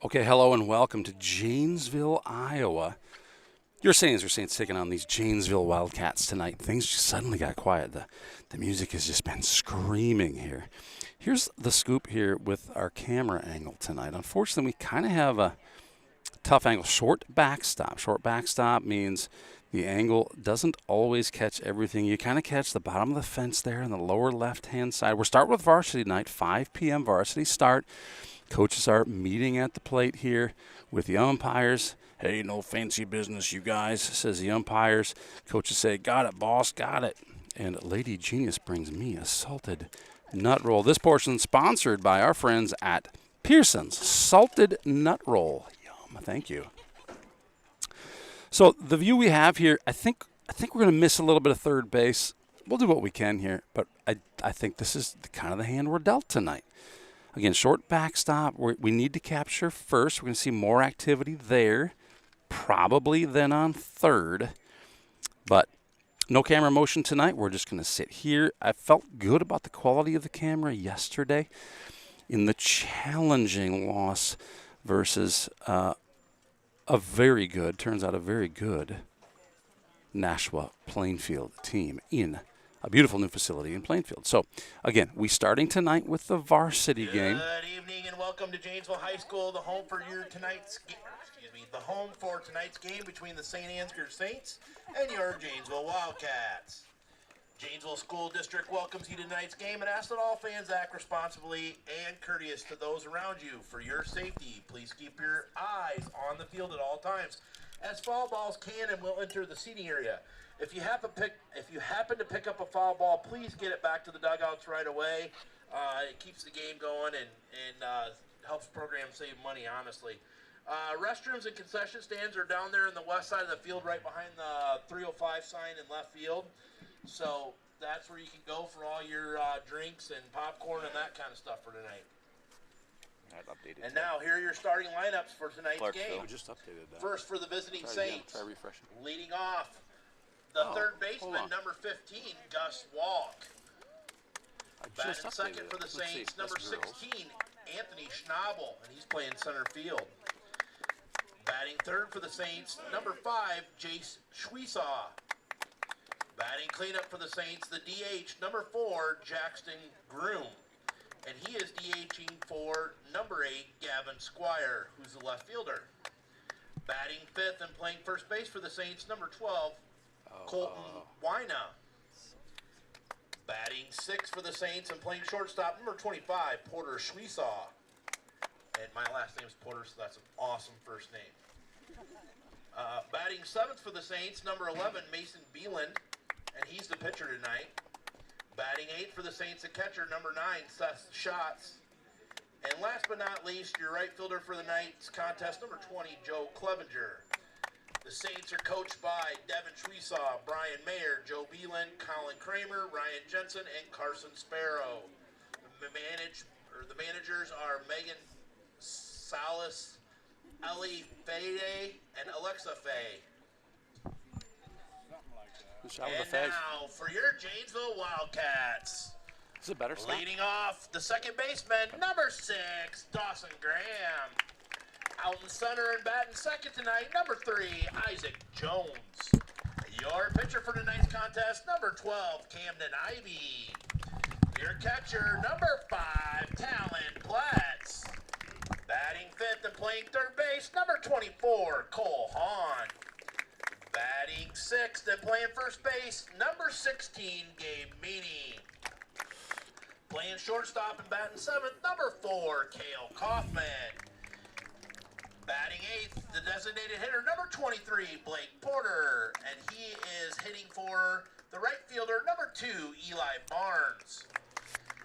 Okay, hello and welcome to Janesville, Iowa. Your Saints taking on these Janesville Wildcats tonight. Things just suddenly got quiet. The music has just been screaming here. Here's the scoop here with our camera angle tonight. Unfortunately, we kind of have a tough angle. Short backstop. Short backstop means the angle doesn't always catch everything. You kind of catch the bottom of the fence there on the lower left-hand side. We're starting with varsity tonight, 5 p.m. varsity start. Coaches are meeting at the plate here with the umpires. Hey, no fancy business, you guys, says the umpires. Coaches say, got it, boss, got it. And Lady Genius brings me a salted nut roll. This portion sponsored by our friends at Pearson's Salted Nut Roll. Yum, thank you. So the view we have here, I think we're going to miss a little bit of third base. We'll do what we can here, but I think this is kind of the hand we're dealt tonight. Again, short backstop. We need to capture first. We're going to see more activity there, probably than on third. But no camera motion tonight. We're just going to sit here. I felt good about the quality of the camera yesterday in the challenging loss versus a very good, turns out a very good Nashua Plainfield team in a beautiful new facility in Plainfield. So, again, we starting tonight with the varsity game. Good evening and welcome to Janesville High School, the home for tonight's game between the St. Ansgar Saints and your Janesville Wildcats. Janesville School District welcomes you to tonight's game and asks that all fans act responsibly and courteous to those around you. For your safety, please keep your eyes on the field at all times, as foul balls can and will enter the seating area. If you happen to pick up a foul ball, please get it back to the dugouts right away. It keeps the game going and helps programs save money, honestly. Restrooms and concession stands are down there in the west side of the field, right behind the 305 sign in left field. So that's where you can go for all your drinks and popcorn and that kind of stuff for tonight. And now, here are your starting lineups for tonight's game. We just updated that. First for the visiting Saints, try refreshing. leading off, the third baseman, number 15, Gus Walk. Batting second for the Saints, number 16, Anthony Schnabel, and he's playing center field. Batting third for the Saints, number 5, Jace Schweisaw. Batting cleanup for the Saints, the DH, number 4, Jackson Groom. And he is DHing for number 8, Gavin Squire, who's the left fielder. Batting fifth and playing first base for the Saints, number 12, Colton Wina. Batting sixth for the Saints and playing shortstop, number 25, Porter Schweisaw. And my last name is Porter, so that's an awesome first name. Batting seventh for the Saints, number 11, Mason Beeland, and he's the pitcher tonight. Batting eighth for the Saints, the catcher, number 9, Seth Schatz. And last but not least, your right fielder for the night's contest, number 20, Joe Clevenger. The Saints are coached by Devin Schweisaw, Brian Mayer, Joe Beeland, Colin Kramer, Ryan Jensen, and Carson Sparrow. The managers are Megan Salas, Ellie Fade, and Alexa Fay. And now for your Janesville Wildcats. Is it better stop? Leading off, the second baseman, number 6, Dawson Graham. Out in center and batting second tonight, number 3, Isaac Jones. Your pitcher for tonight's contest, number 12, Camden Ivy. Your catcher, number 5, Talon Platts. Batting fifth and playing third base, number 24, Cole Hahn. Batting sixth and playing first base, number 16, Gabe Meany. Playing shortstop and batting seventh, number 4, Cale Kaufman. Batting eighth, the designated hitter, number 23, Blake Porter. And he is hitting for the right fielder, number 2, Eli Barnes.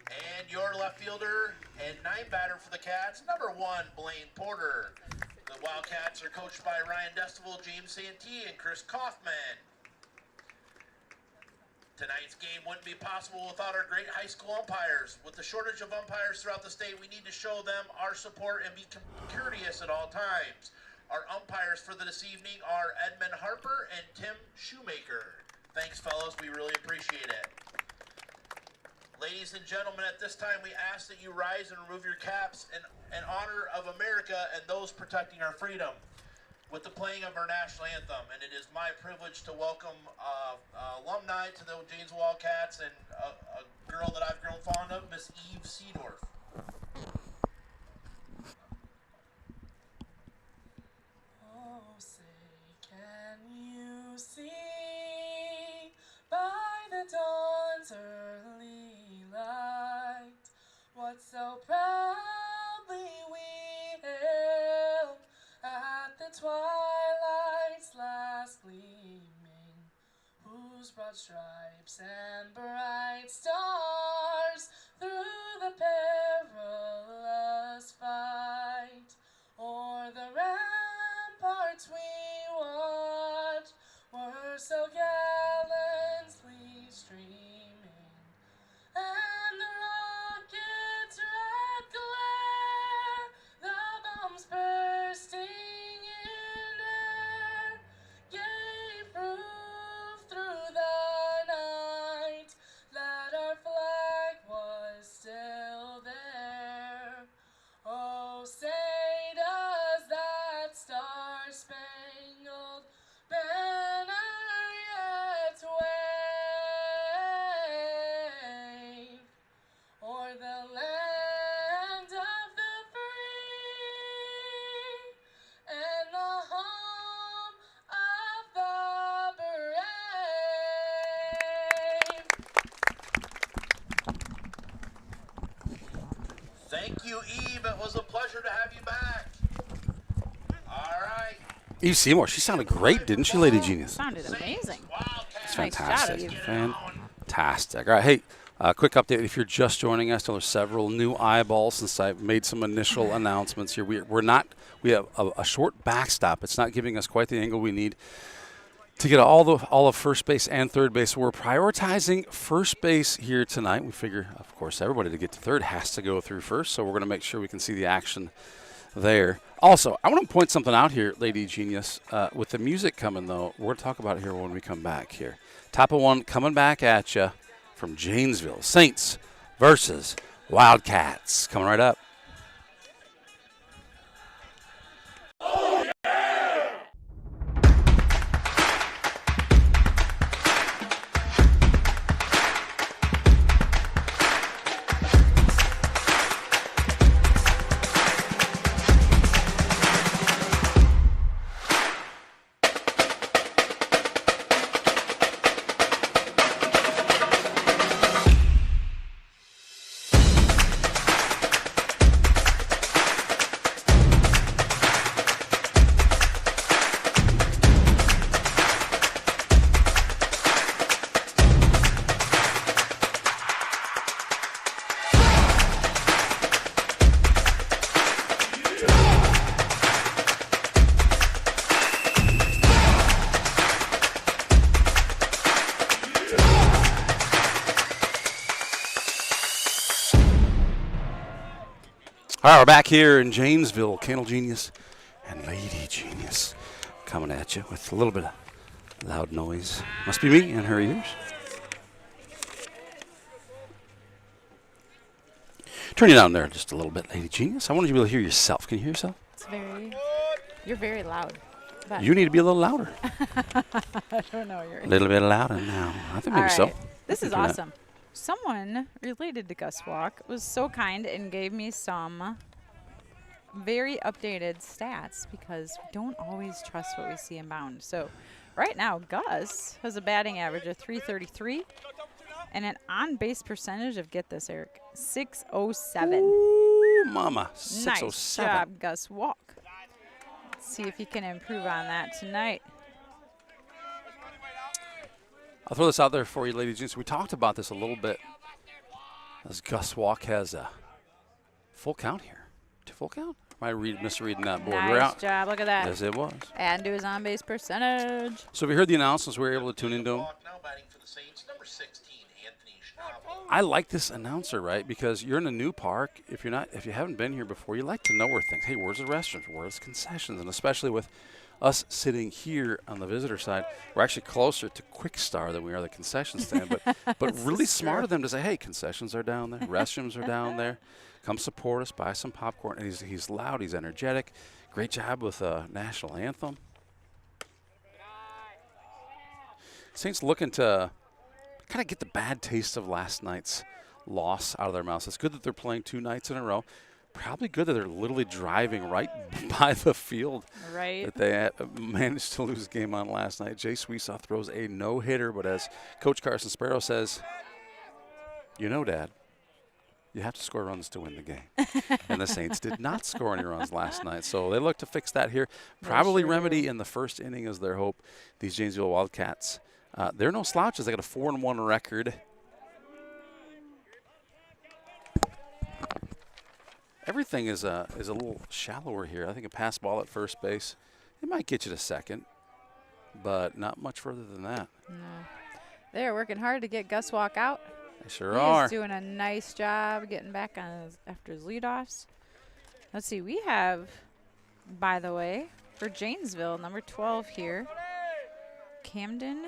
And your left fielder and 9 batter for the Cats, number 1, Blaine Porter. The Wildcats are coached by Ryan Destival, James Santee, and Chris Kaufman. Tonight's game wouldn't be possible without our great high school umpires. With the shortage of umpires throughout the state, we need to show them our support and be courteous at all times. Our umpires for this evening are Edmund Harper and Tim Shoemaker. Thanks, fellas. We really appreciate it. Ladies and gentlemen, at this time we ask that you rise and remove your caps in honor of America and those protecting our freedom with the playing of our national anthem. And it is my privilege to welcome alumni to the Janesville Wildcats and a girl that I've grown fond of, Miss Eve Seedorf. Oh, say, can you see by the dawn's early light what so proudly we hailed at the twilight's last gleaming, whose broad stripes and bright stars through the perilous fight o'er the ramparts we watched were so gallantly streaming, and the rocket's red glare, the bombs bursting in air, gave proof through the night that our flag was still there. Oh, say does that star-spangled banner yet wave o'er the land of the free and the home of the brave. Thank you, Eve. It was a pleasure to have you back. All right. Eve Seymour, she sounded great, didn't she, Lady Genius? Sounded amazing. It's Nice job, fantastic. Eve. Fantastic. All right, hey, quick update. If you're just joining us, there's several new eyeballs since I've made some initial announcements here. We have a short backstop. It's not giving us quite the angle we need to get all of first base and third base. So we're prioritizing first base here tonight. We figure, of course, everybody to get to third has to go through first, so we're going to make sure we can see the action there. Also, I want to point something out here, Lady Genius. With the music coming, though, we're going to talk about it here when we come back here. Top of one coming back at you from Janesville. Saints versus Wildcats. Coming right up. All right, we're back here in Janesville. Candle Genius and Lady Genius coming at you with a little bit of loud noise. Must be me and her ears. Turn you down there just a little bit, Lady Genius. I wanted you to be able to hear yourself. Can you hear yourself? You're very loud. But You need to be a little louder. I don't know. A little bit louder now. I think All maybe so. right. This is Think you're awesome. Someone related to Gus Walk was so kind and gave me some very updated stats because we don't always trust what we see in bound. So right now, Gus has a batting average of 333 and an on-base percentage of, get this, Eric, 607. Ooh, mama. Nice 607. job, Gus Walk. Let's see if he can improve on that tonight. I'll throw this out there for you, Lady Genius. We talked about this a little bit as Gus Walk has a full count here. Full count? Am I misreading that board? We're Nice out. job. Look at that. Yes, it was. Add to his on-base percentage. So we heard the announcements. We were able to tune into them. Now batting for the Saints, number 16, Anthony I like this announcer, right? Because you're in a new park. If you haven't been here before, you like to know where things. Hey, where's the restrooms? Where's concessions? And especially with us sitting here on the visitor side, we're actually closer to Quick Star than we are the concession stand. But really smart of them to say, hey, concessions are down there, restrooms are down there. Come support us, buy some popcorn. And he's loud, he's energetic. Great job with national anthem. Saints looking to kind of get the bad taste of last night's loss out of their mouths. It's good that they're playing 2 nights in a row. Probably good that they're literally driving right by the field that they managed to lose the game on last night. Jay Sweesaw throws a no-hitter, but as Coach Carson Sparrow says, you know, Dad, you have to score runs to win the game. And the Saints did not score any runs last night, so they look to fix that here. Probably remedy in the first inning is their hope. These Janesville Wildcats, they're no slouches. They got a 4-1 record. Everything is a little shallower here. I think a pass ball at first base, it might get you to second, but not much further than that. No. They're working hard to get Gus Walk out. They sure are. He's doing a nice job getting back on after his leadoffs. Let's see. We have, by the way, for Janesville, number 12 here, Camden.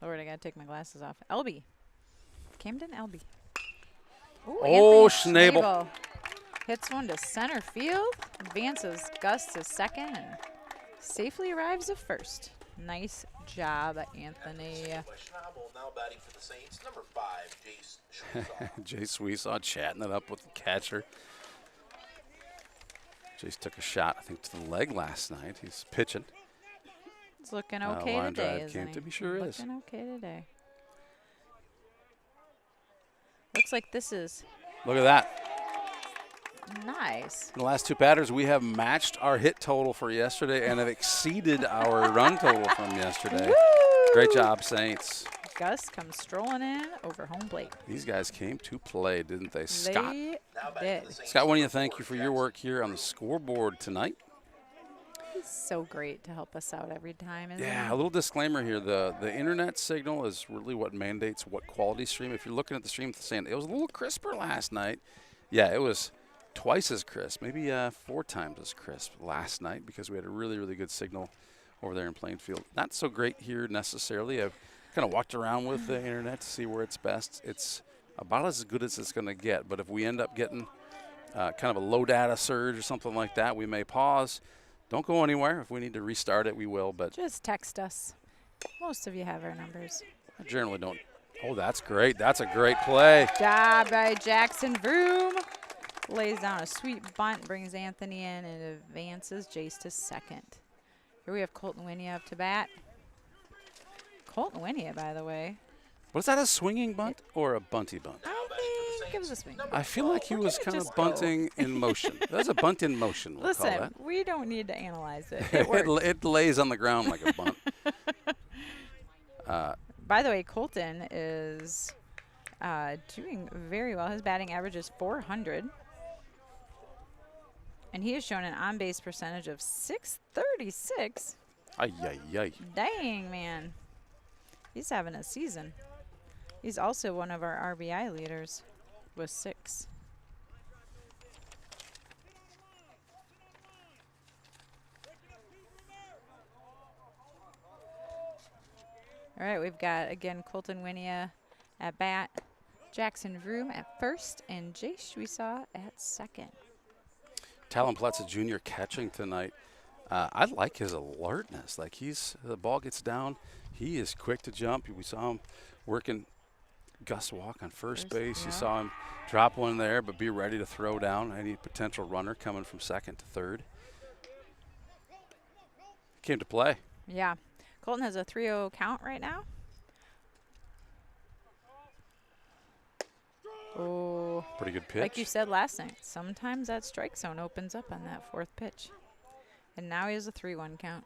Lord, I got to take my glasses off. Elby. Camden Elby. Ooh, oh, Anthony Schnabel. Hits one to center field. Advances Gus to second and safely arrives at first. Nice job, Anthony. Schnabel now batting for the Saints, number 5, Jace Sweesaw. Jay Sweesaw chatting it up with the catcher. Jace took a shot, I think, to the leg last night. He's pitching. It's looking okay line today, drive isn't he? he sure is. Looking okay today. Looks like this is Look at that. nice. In the last 2 batters, we have matched our hit total for yesterday and have exceeded our run total from yesterday. Woo! Great job, Saints. Gus comes strolling in over home plate. These guys came to play, didn't they? Scott. They Now batting for did. the Saints, Scott, want to number thank 4, you for your Jackson. work here on the scoreboard tonight. He's so great to help us out every time, isn't Yeah, he? a little disclaimer here. The internet signal is really what mandates what quality stream. If you're looking at the stream saying it was a little crisper last night, yeah, it was twice as crisp, maybe 4 times as crisp last night because we had a really, really good signal over there in Plainfield. Not so great here necessarily. I've kind of walked around with the internet to see where it's best. It's about as good as it's going to get, but if we end up getting kind of a low data surge or something like that, we may pause. Don't go anywhere. If we need to restart it, we will, but Just text us. Most of you have our numbers. I generally don't. Oh, that's great. That's a great play. Job by Jackson Vroom. Lays down a sweet bunt, brings Anthony in, and advances Jace to second. Here we have Colton Winia up to bat. Colton Winia, by the way. Was that a swinging bunt or a bunty bunt? I think it was a swing. I feel like he was gonna kind of just go. bunting in motion. That was a bunt in motion, we'll call Listen, that. we don't need to analyze it. It worked. It lays on the ground like a bunt. By the way, Colton is doing very well. His batting average is 400. And he has shown an on-base percentage of 636. Ay, ay, ay. Dang, man. He's having a season. He's also one of our RBI leaders with 6. All right, we've got, again, Colton Winia at bat, Jackson Vroom at first, and Jay Shuisaw at second. Talon Platza Jr. catching tonight. I like his alertness. Like the ball gets down, he is quick to jump. We saw him working Gus Walk on first base. Yeah. You saw him drop one there, but be ready to throw down any potential runner coming from second to third. Came to play. Yeah. Colton has a 3-0 count right now. Oh, Pretty good pitch. like you said last night, sometimes that strike zone opens up on that 4th pitch. And now he has a 3-1 count.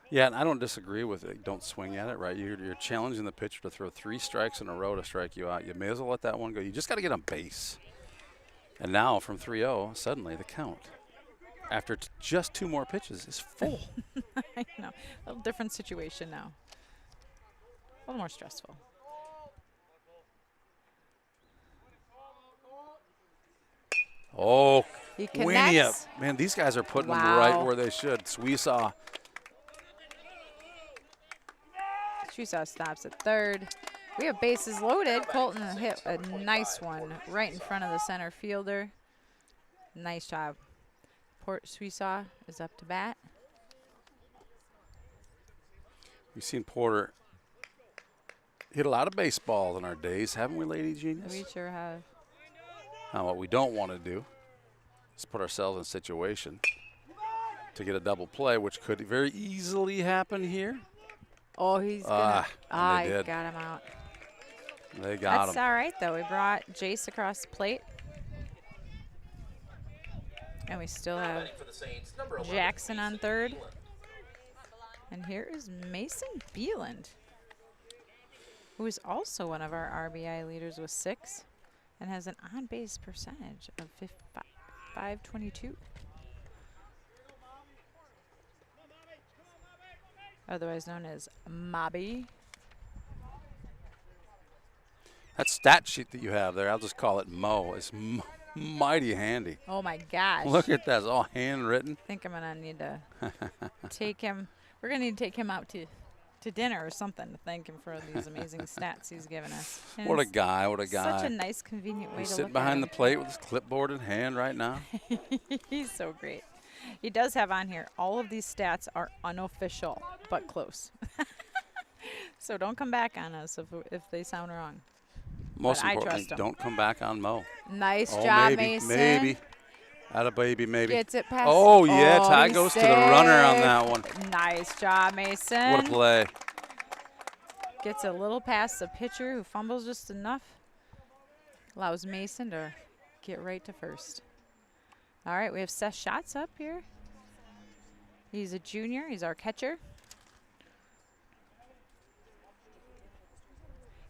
Yeah, and I don't disagree with it. Don't swing at it, right? You're challenging the pitcher to throw 3 strikes in a row to strike you out. You may as well let that one go. You just got to get on base. And now from 3-0, suddenly the count, after just 2 more pitches, is full. I know. A little different situation now. little more stressful. Oh, He Winnie up. connects. Man, these guys are putting them right Wow. where they should. Suisaw. Chusaw stops at third. We have bases loaded. Colton hit a nice one right in front of the center fielder. Nice job. Port Suisaw is up to bat. We've seen Porter hit a lot of baseballs in our days, haven't we, Lady Genius? We sure have. Now, what we don't want to do is put ourselves in a situation to get a double play, which could very easily happen here. Oh, he's gonna. and they He did. got him out. They got That's him. all right, though. We brought Jace across the plate. And we still have Batting for the Saints, number 11, Jackson on Mason third. Beeland. And here is Mason Beeland, who is also one of our RBI leaders with 6 and has an on-base percentage of 522. Otherwise known as Mobby. That stat sheet that you have there, I'll just call it Mo, is mighty handy. Oh my gosh. Look at that. It's all handwritten. I think I'm going to need to take him. We're going to need to take him out to dinner or something to thank him for these amazing stats he's given us. And What a it's guy. What a guy. Such a nice, convenient way He's to sitting look behind the at plate with his clipboard in hand right now. him. He's so great. He does have on here, all of these stats are unofficial, but close. So don't come back on us if they sound wrong. Most But I importantly, trust him. don't come back on Mo. Nice Oh, job, maybe, Mason. maybe. Atta baby, maybe. Gets it past. Oh, yeah. Ty he's goes to the runner on safe. that one. Nice job, Mason. What a play. Gets a little past the pitcher who fumbles just enough. Allows Mason to get right to first. All right, we have Seth Schatz up here. He's a junior. He's our catcher.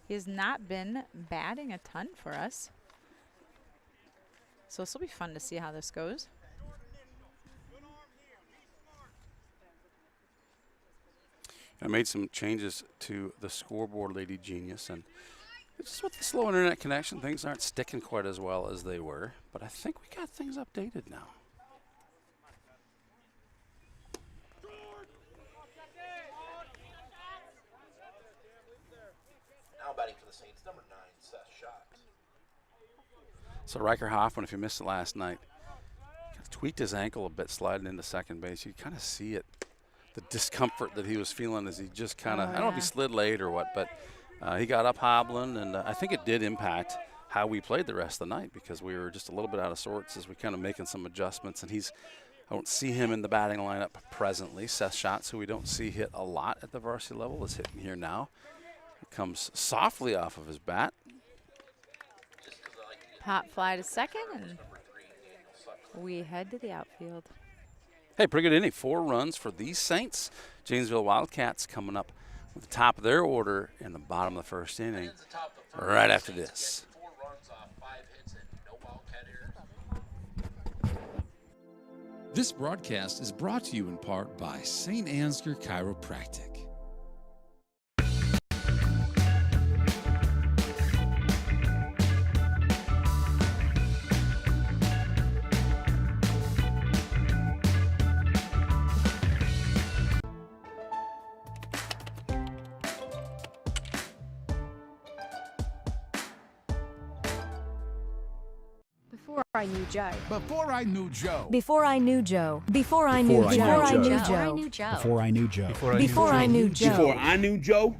He has not been batting a ton for us. So this will be fun to see how this goes. I made some changes to the scoreboard, Lady Genius, and it's just with the slow internet connection, things aren't sticking quite as well as they were. But I think we got things updated now. Now batting for the Saints, number 9, Seth Schatz. So Riker Hoffman, if you missed it last night, kind of tweaked his ankle a bit sliding into second base. You kind of see it, the discomfort that he was feeling as he just kind of, I don't know if he slid late or what, but he got up hobbling, and I think it did impact how we played the rest of the night because we were just a little bit out of sorts as we kind of making some adjustments. And I don't see him in the batting lineup presently. Seth Schatz, who we don't see hit a lot at the varsity level, is hitting here now. He comes softly off of his bat. Pop fly to second, and we head to the outfield. Hey, pretty good inning. 4 runs for these Saints. Janesville Wildcats coming up with the top of their order in the bottom of the first inning right after this. 4 runs off 5 hits and no Wildcat errors. This broadcast is brought to you in part by St. Ansgar Chiropractic. Before I knew Joe. Before I knew Joe. Before I knew Joe. Before I knew Joe. Before I knew Joe. Before I knew Joe. Before I knew Joe. Before I knew Joe,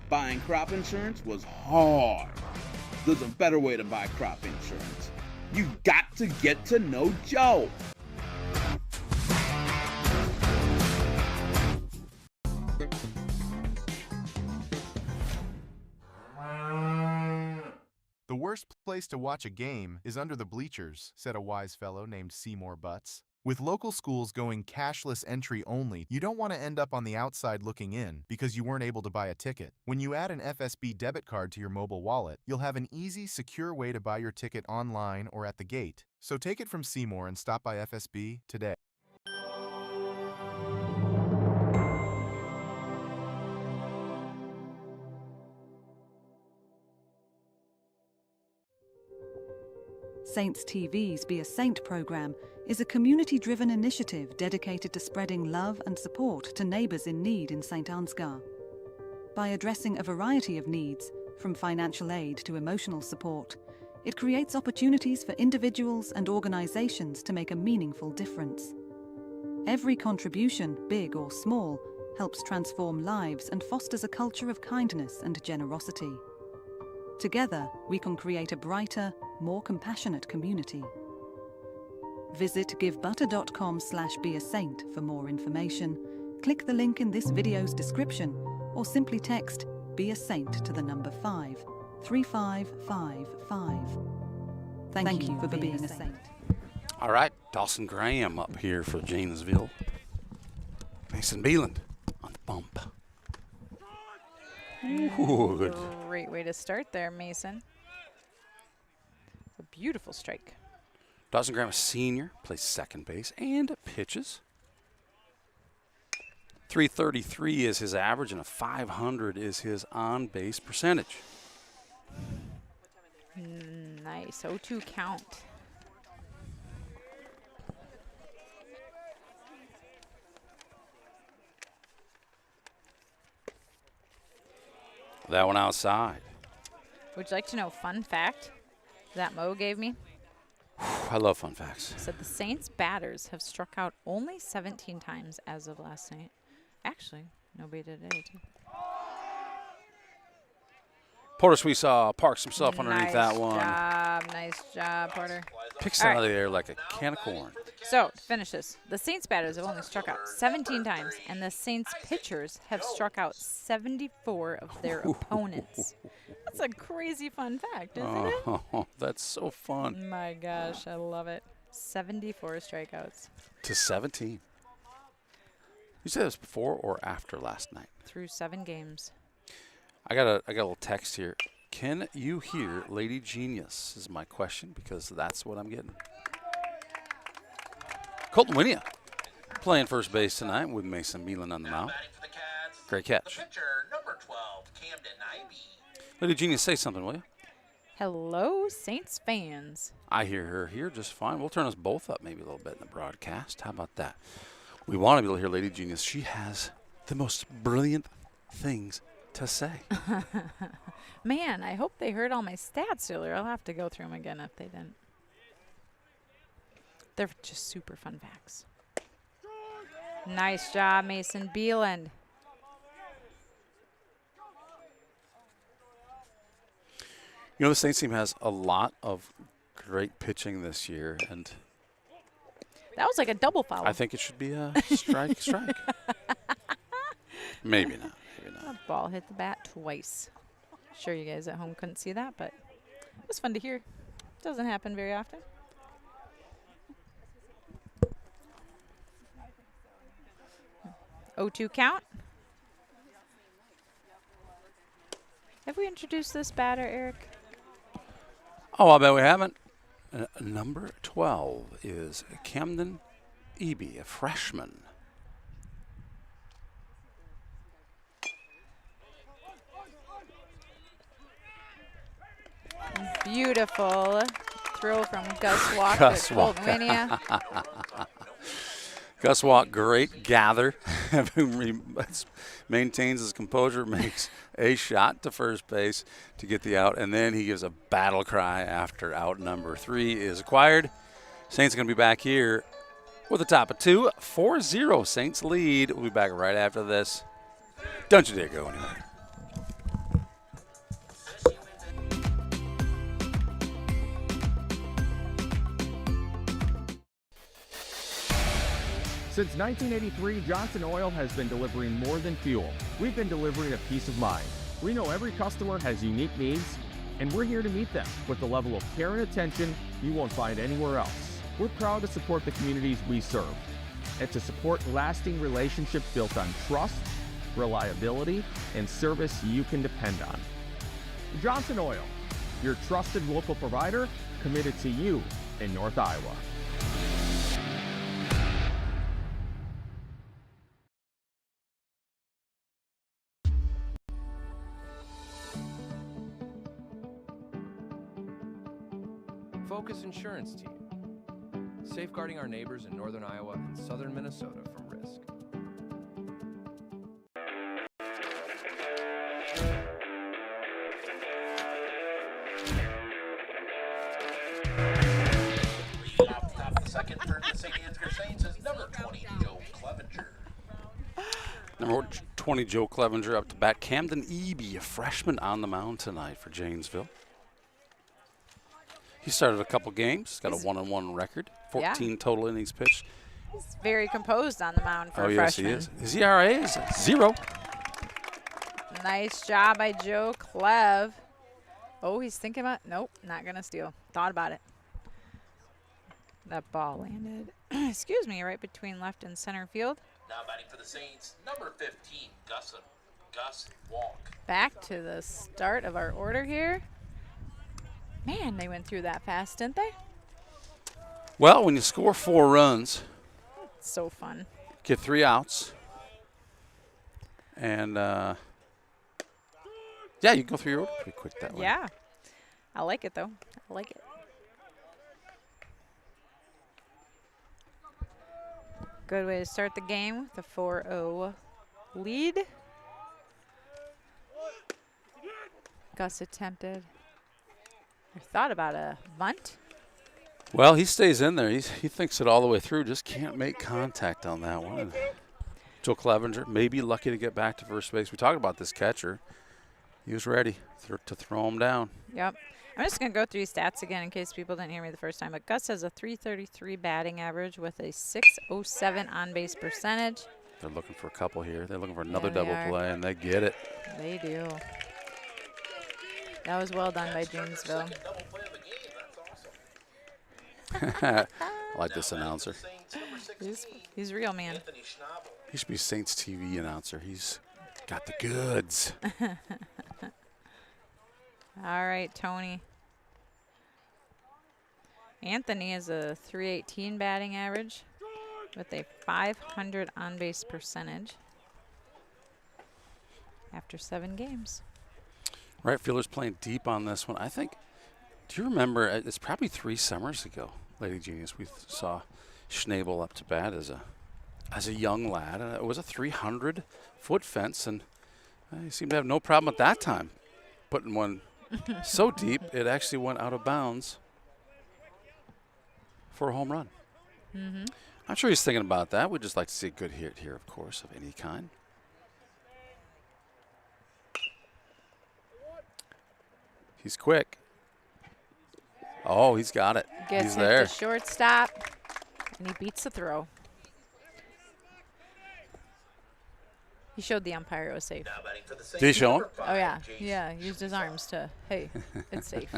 buying crop insurance was hard. There's a better way to buy crop insurance. You got to get to know Joe. The worst place to watch a game is under the bleachers, said a wise fellow named Seymour Butts. With local schools going cashless entry only, you don't want to end up on the outside looking in because you weren't able to buy a ticket. When you add an FSB debit card to your mobile wallet, you'll have an easy, secure way to buy your ticket online or at the gate. So take it from Seymour and stop by FSB today. Saints TV's Be a Saint program is a community-driven initiative dedicated to spreading love and support to neighbours in need in St. Ansgar. By addressing a variety of needs, from financial aid to emotional support, it creates opportunities for individuals and organisations to make a meaningful difference. Every contribution, big or small, helps transform lives and fosters a culture of kindness and generosity. Together, we can create a brighter, more compassionate community. Visit givebutter.com/beasaint for more information, click the link in this video's description, or simply text Be a Saint to the number 53555. Thank you for being a saint. All right, Dawson Graham up here for Janesville. Mason Beeland on the bump. Ooh, good. Great way to start there, Mason. A beautiful strike. Dawson Graham, a senior, plays second base and pitches. 333 is his average, and a 500 is his on-base percentage. Nice. 0-2 count. That one outside. Would you like to know a fun fact that Mo gave me? I love fun facts. Said the Saints batters have struck out only 17 times as of last night. Actually, nobody did it too. Porter Sweesaw parks himself underneath that one. Nice job, Porter. Picks it out of the air like a can of corn. So, to finish this, the Saints batters have only struck out 17 times, and the Saints pitchers have struck out 74 of their opponents. That's a crazy fun fact, isn't it? Oh, that's so fun. My gosh, I love it. 74 strikeouts. To 17. You said this before or after last night? Through 7 games. I got a little text here. Can you hear Lady Genius is my question, because that's what I'm getting. Colton Winia playing first base tonight with Mason Beeland on the mound. Great catch. Number 12, Camden Ivy. Lady Genius, say something, will you? Hello, Saints fans. I hear her here just fine. We'll turn us both up maybe a little bit in the broadcast. How about that? We want to be able to hear Lady Genius. She has the most brilliant things to say. Man, I hope they heard all my stats earlier. I'll have to go through them again if they didn't. They're just super fun facts. Nice job, Mason Beeland. You know, the Saints team has a lot of great pitching this year, and that was like a double foul. I think it should be a strike. Maybe not. The ball hit the bat twice. Sure you guys at home couldn't see that, but it was fun to hear. Doesn't happen very often. O2 count. Have we introduced this batter, Eric? Oh, I bet we haven't. Number 12 is Camden Eby, a freshman. Beautiful throw from Gus Walk. Gus Walk. Gus Walk, great gather. Maintains his composure, makes a shot to first base to get the out, and then he gives a battle cry after out number 3 is acquired. Saints are going to be back here with a top of 2. 4-0 Saints lead. We'll be back right after this. Don't you dare go anywhere. Since 1983, Johnson Oil has been delivering more than fuel. We've been delivering a peace of mind. We know every customer has unique needs, and we're here to meet them with the level of care and attention you won't find anywhere else. We're proud to support the communities we serve and to support lasting relationships built on trust, reliability, and service you can depend on. Johnson Oil, your trusted local provider committed to you in North Iowa. Texas insurance team, safeguarding our neighbors in northern Iowa and southern Minnesota from risk. Leading off the top of the second for the St. Ansgar Saints is number 20, Joe Clevenger. Number 20, Joe Clevenger up to bat. Camden Eby, a freshman on the mound tonight for Janesville. He started a couple games, got a 1-1 record, 14 total innings pitched. He's very composed on the mound for a freshman. Yes, he is. His ERA is 0. Nice job by Joe Clev. Oh, he's thinking about, nope, not going to steal. Thought about it. That ball landed, excuse me, right between left and center field. Now batting for the Saints, number 15, Gus Walk. Back to the start of our order here. Man, they went through that fast, didn't they? Well, when you score 4 runs, It's so fun. get 3 outs, and yeah, you can go through your order pretty quick that way. Yeah. I like it, though. I like it. Good way to start the game with a 4-0 lead. Gus attempted or thought about a bunt. Well, he stays in there. He thinks it all the way through, just can't make contact on that one. Joe Clevenger may be lucky to get back to first base. We talked about this catcher. He was ready to throw him down. Yep. I'm just going to go through his stats again in case people didn't hear me the first time. But Gus has a .333 batting average with a .607 on-base percentage. They're looking for a couple here. They're looking for another Yeah, they double are. play, and they get it. They do. That was well done by Janesville. Second double play of the game, that's awesome. I like this announcer. Saints, number 16, He's real, man. Anthony Schnabel. He should be Saints TV announcer. He's got the goods. All right, Tony. Anthony is a .318 batting average with a .500 on-base percentage after 7 games. Right fielder's playing deep on this one. I think, do you remember, it's probably 3 summers ago, Lady Genius, we saw Schnabel up to bat as a young lad. And it was a 300-foot fence, and he seemed to have no problem at that time putting one so deep it actually went out of bounds for a home run. Mm-hmm. I'm sure he's thinking about that. We'd just like to see a good hit here, of course, of any kind. He's quick. Oh, he's got it. Gets he's hit there. to shortstop, and he beats the throw. He showed the umpire it was safe. Now batting for the Saints, Did he show him? number 5, Oh, yeah. Jason Yeah, he used his arms to, hey, it's safe.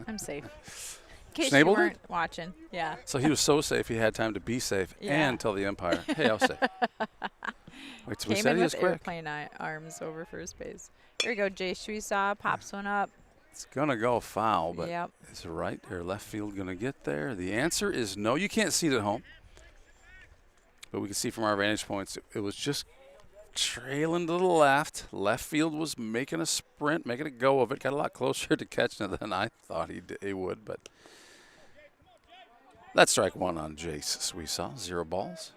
I'm safe. In case Schnabel you did? weren't watching. Yeah. So he was so safe he had time to be safe Yeah. and tell the umpire, hey, I was safe. Wait, so we Came said in he was with quick. airplane arms over first base. Here we go. Jay Shuisaw pops one up. It's going to go foul, but Yep. is right or left field going to get there? The answer is no. You can't see it at home. But we can see from our vantage points, it was just trailing to the left. Left field was making a sprint, making a go of it. Got a lot closer to catching it than I thought he would. But that's strike 1 on Jace Sweesaw. 0 balls.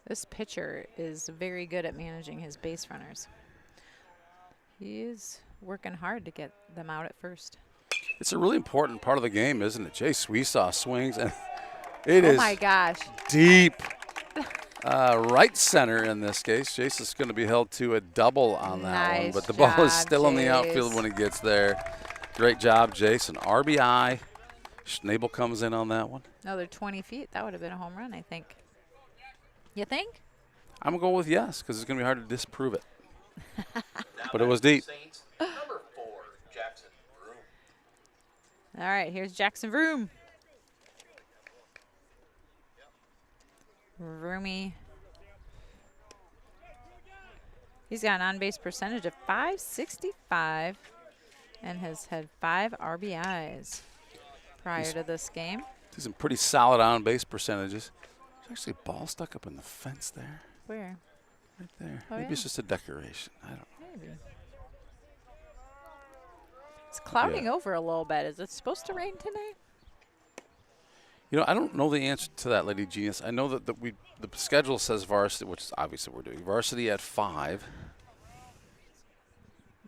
This pitcher is very good at managing his base runners. He's working hard to get them out at first. It's a really important part of the game, isn't it? Jace Sweesaw swings, and it Oh is my gosh. deep. Right center in this case. Jace is going to be held to a double on that one, Nice but the ball is job, still in the outfield Jace. when it gets there. Great job, Jace. An RBI. Schnabel comes in on that one. Another 20 feet. That would have been a home run, I think. You think? I'm going to go with yes because it's going to be hard to disprove it. Now But it was deep. Saints, number 4, Jackson Broom. All right, here's Jackson Vroom. Roomy. He's got an on-base percentage of .565 and has had 5 RBIs. prior to this game. Some pretty solid on-base percentages. There's actually a ball stuck up in the fence there. Where? Right there. Oh, Maybe yeah. it's just a decoration. I don't know. Maybe. It's clouding over a little bit. Is it supposed to rain tonight? You know, I don't know the answer to that, Lady Genius. I know that the schedule says varsity, which is obviously we're doing varsity at 5.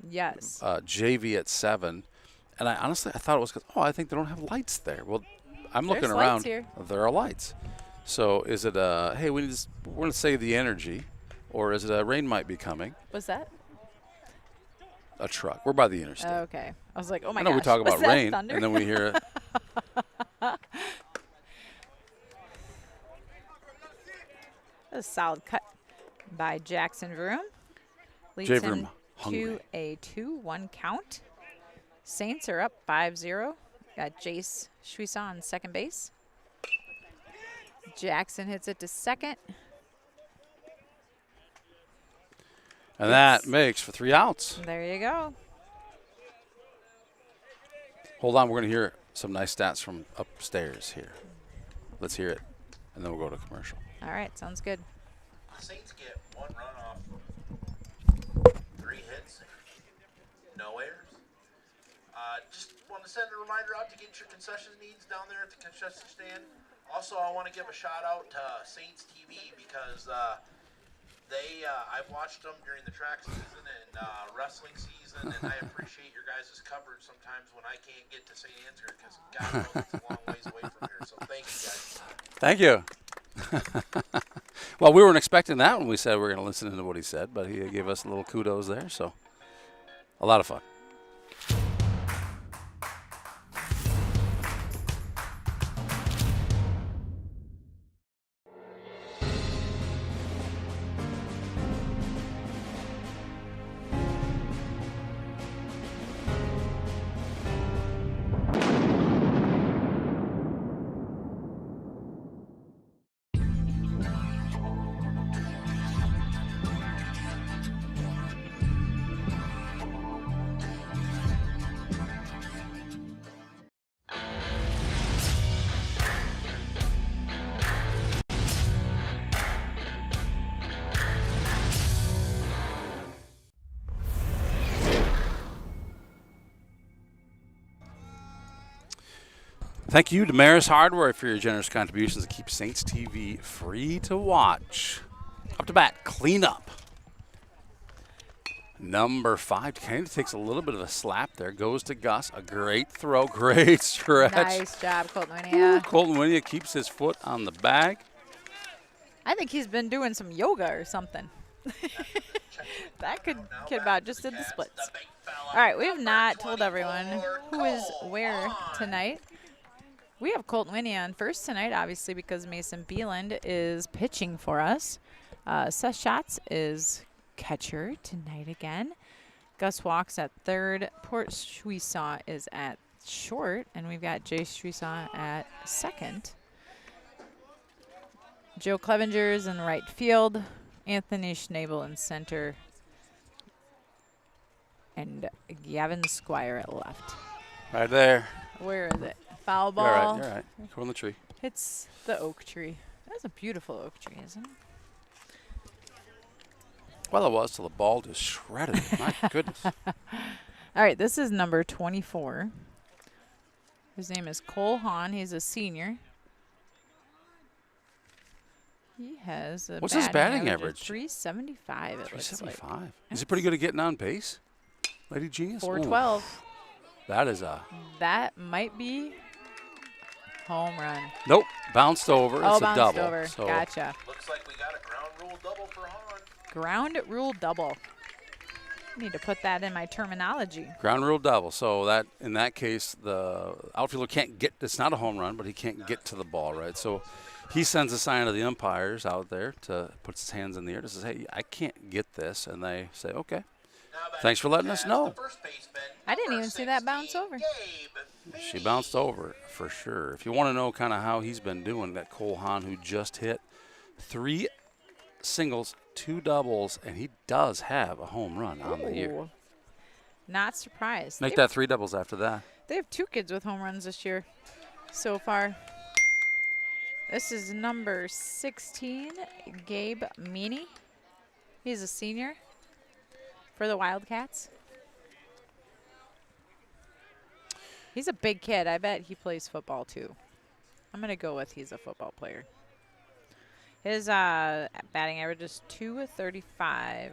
Yes. JV at 7. And I thought it was because, I think they don't have lights there. Well, I'm looking There's around. lights here. There are lights. So is it hey, we're going to save the energy, or is it a rain might be coming? What's that? A truck. We're by the interstate. Okay. I was like, oh my I know gosh. we talk was about that rain, thunder? and then we hear it. A solid cut by Jackson Vroom. Leads Jay him Vroom, hungry. to a 2-1 count. Saints are up 5-0. Got Jace Schwisa on second base. Jackson hits it to second. And that makes for 3 outs. There you go. Hold on, we're going to hear some nice stats from upstairs here. Let's hear it, and then we'll go to commercial. All right, sounds good. The Saints get 1 run off 3 hits, no errors. Just want to send a reminder out to get your concession needs down there at the concession stand. Also, I want to give a shout out to Saints TV because I've watched them during the track season and wrestling season, and I appreciate your guys' coverage sometimes when I can't get to St. Ansgar because God knows it's a long ways away from here. So thank you guys. Thank you. Well, we weren't expecting that when we said we were going to listen to what he said, but he gave us a little kudos there, so a lot of fun. Thank you to Maris Hardware for your generous contributions to keep Saints TV free to watch. Up to bat, clean up. Number 5, Kennedy takes a little bit of a slap there. Goes to Gus. A great throw, great stretch. Nice job, Colton Winia. Colton Winia keeps his foot on the bag. I think he's been doing some yoga or something. That kid about just did the splits. All right, we have not told everyone who is where tonight. We have Colton Winia on first tonight, obviously, because Mason Beeland is pitching for us. Seth Schatz is catcher tonight again. Gus Walks at third. Port Schwisa is at short, and we've got Jay Schwisa at second. Joe Clevenger's in right field. Anthony Schnabel in center. And Gavin Squire at left. Right there. Where is it? Foul ball. You're all right. Go in the tree. It's the oak tree. That's a beautiful oak tree, isn't it? Well, it was till the ball just shredded it. My goodness. All right, this is number 24. His name is Cole Hahn. He's a senior. He has a What's his batting average? 375, it looks like. 375. Is he pretty good at getting on base? Lady Genius? 412. Ooh. That is a... That might be home run. Nope. Bounced over. Oh, it's a bounced double. over. So Gotcha. Looks like we got a ground rule double for Hahn. Ground rule double. Need to put that in my terminology. Ground rule double. So that in that case, the outfielder can't get. It's not a home run, but he can't get to the ball, right? So he sends a sign to the umpires out there to puts his hands in the air to say, "Hey, I can't get this," and they say, "Okay, thanks for letting us know." I didn't even see that bounce over. She bounced over for sure. If you want to know kind of how he's been doing, that Cole Hahn who just hit 3 singles, 2 doubles, and he does have a home run on the year. Not surprised. Make that 3 doubles after that. They have 2 kids with home runs this year. so far. This is number 16, Gabe Meany. He's a senior for the Wildcats. He's a big kid. I bet he plays football too. I'm going to go with he's a football player. His batting average is .235.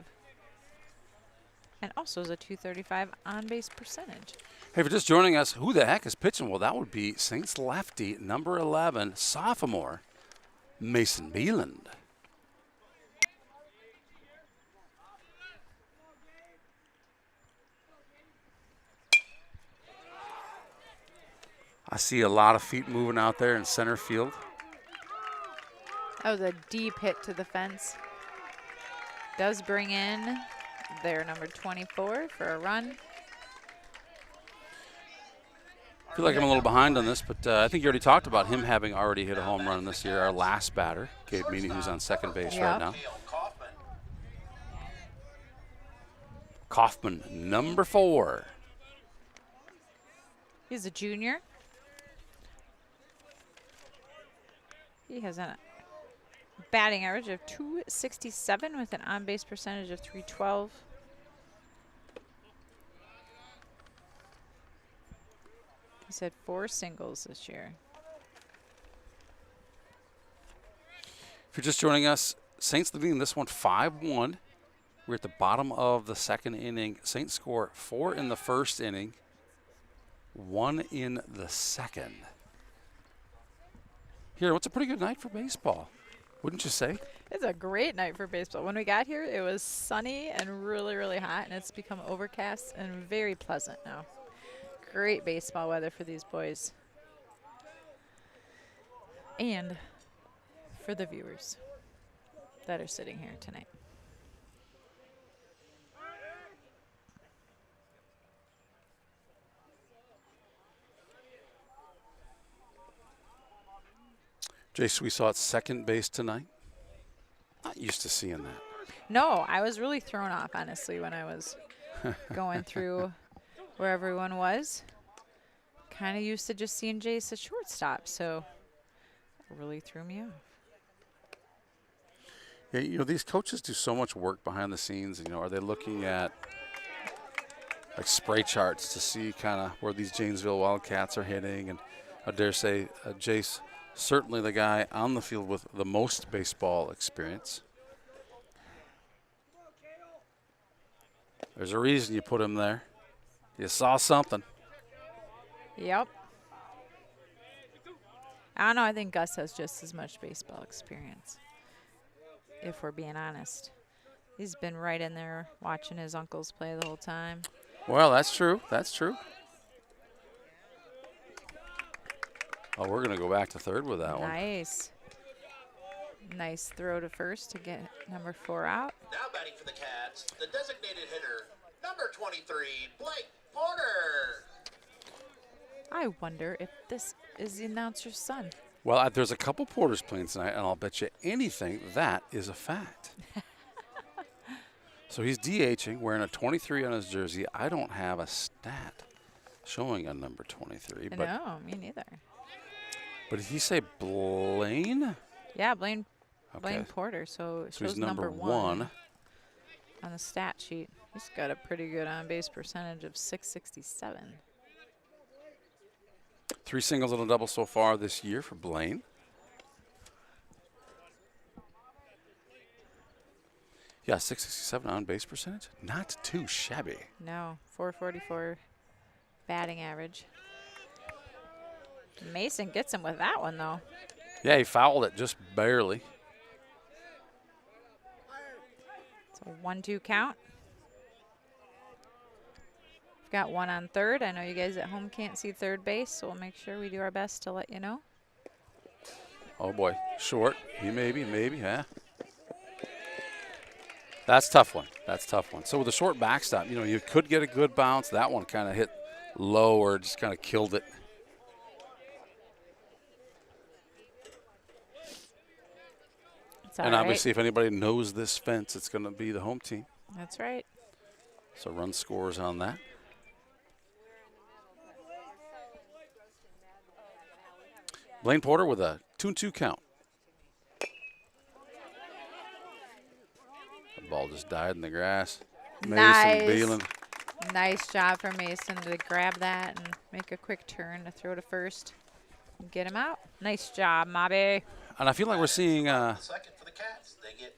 And also is a .235 on-base percentage. Hey, if you're just joining us, who the heck is pitching? Well, that would be Saints lefty, number 11, sophomore, Mason Beeland. I see a lot of feet moving out there in center field. That was a deep hit to the fence. Does bring in their number 24 for a run. I feel like I'm a little behind on this, but I think you already talked about him having already hit a home run this year. Our last batter, Gabe Meany, who's on second base right now. Kaufman, number 4. He's a junior. He has a batting average of .267 with an on-base percentage of .312. He's had 4 singles this year. If you're just joining us, Saints leading this one 5-1. We're at the bottom of the second inning. Saints score 4 in the first inning, 1 in the second. Here, what's a pretty good night for baseball, wouldn't you say? It's a great night for baseball. When we got here, it was sunny and really, really hot, and it's become overcast and very pleasant now. Great baseball weather for these boys. And for the viewers that are sitting here tonight. Jace, we saw at second base tonight. Not used to seeing that. No, I was really thrown off, honestly, when I was going through where everyone was. Kind of used to just seeing Jace at shortstop, so it really threw me off. Yeah, you know, these coaches do so much work behind the scenes. You know, are they looking at like spray charts to see kind of where these Janesville Wildcats are hitting? And I dare say, Jace, certainly the guy on the field with the most baseball experience. There's a reason you put him there. You saw something. Yep. I don't know. I think Gus has just as much baseball experience, if we're being honest. He's been right in there watching his uncles play the whole time. Well, that's true. That's true. Oh, we're going to go back to third with that one. Nice. Nice throw to first to get number 4 out. Now batting for the Cats, the designated hitter, number 23, Blake Porter. I wonder if this is the announcer's son. Well, there's a couple Porters playing tonight, and I'll bet you anything that is a fact. So he's DHing, wearing a 23 on his jersey. I don't have a stat showing a number 23. But No, me neither. But did he say Blaine? Yeah, Blaine Okay. Porter. So it So he's shows number 1. on the stat sheet. He's got a pretty good on-base percentage of .667. 3 singles and a double so far this year for Blaine. Yeah, .667 on base percentage. Not too shabby. No, .444 batting average. Mason gets him with that one, though. Yeah, he fouled it just barely. It's a 1-2 count. We've got one on third. I know you guys at home can't see third base, so we'll make sure we do our best to let you know. Oh, boy. Short. Maybe, yeah. That's a tough one. That's a tough one. So with a short backstop, you know, you could get a good bounce. That one kind of hit low or just kind of killed it. And obviously, if anybody knows this fence, it's going to be the home team. That's right. So run scores on that. Blaine Porter with a 2-2 count. The ball just died in the grass. Nice. Mason Beelan. Nice job for Mason to grab that and make a quick turn to throw to first. And get him out. Nice job, Mobby. And I feel like we're seeing Second for the Cats. They get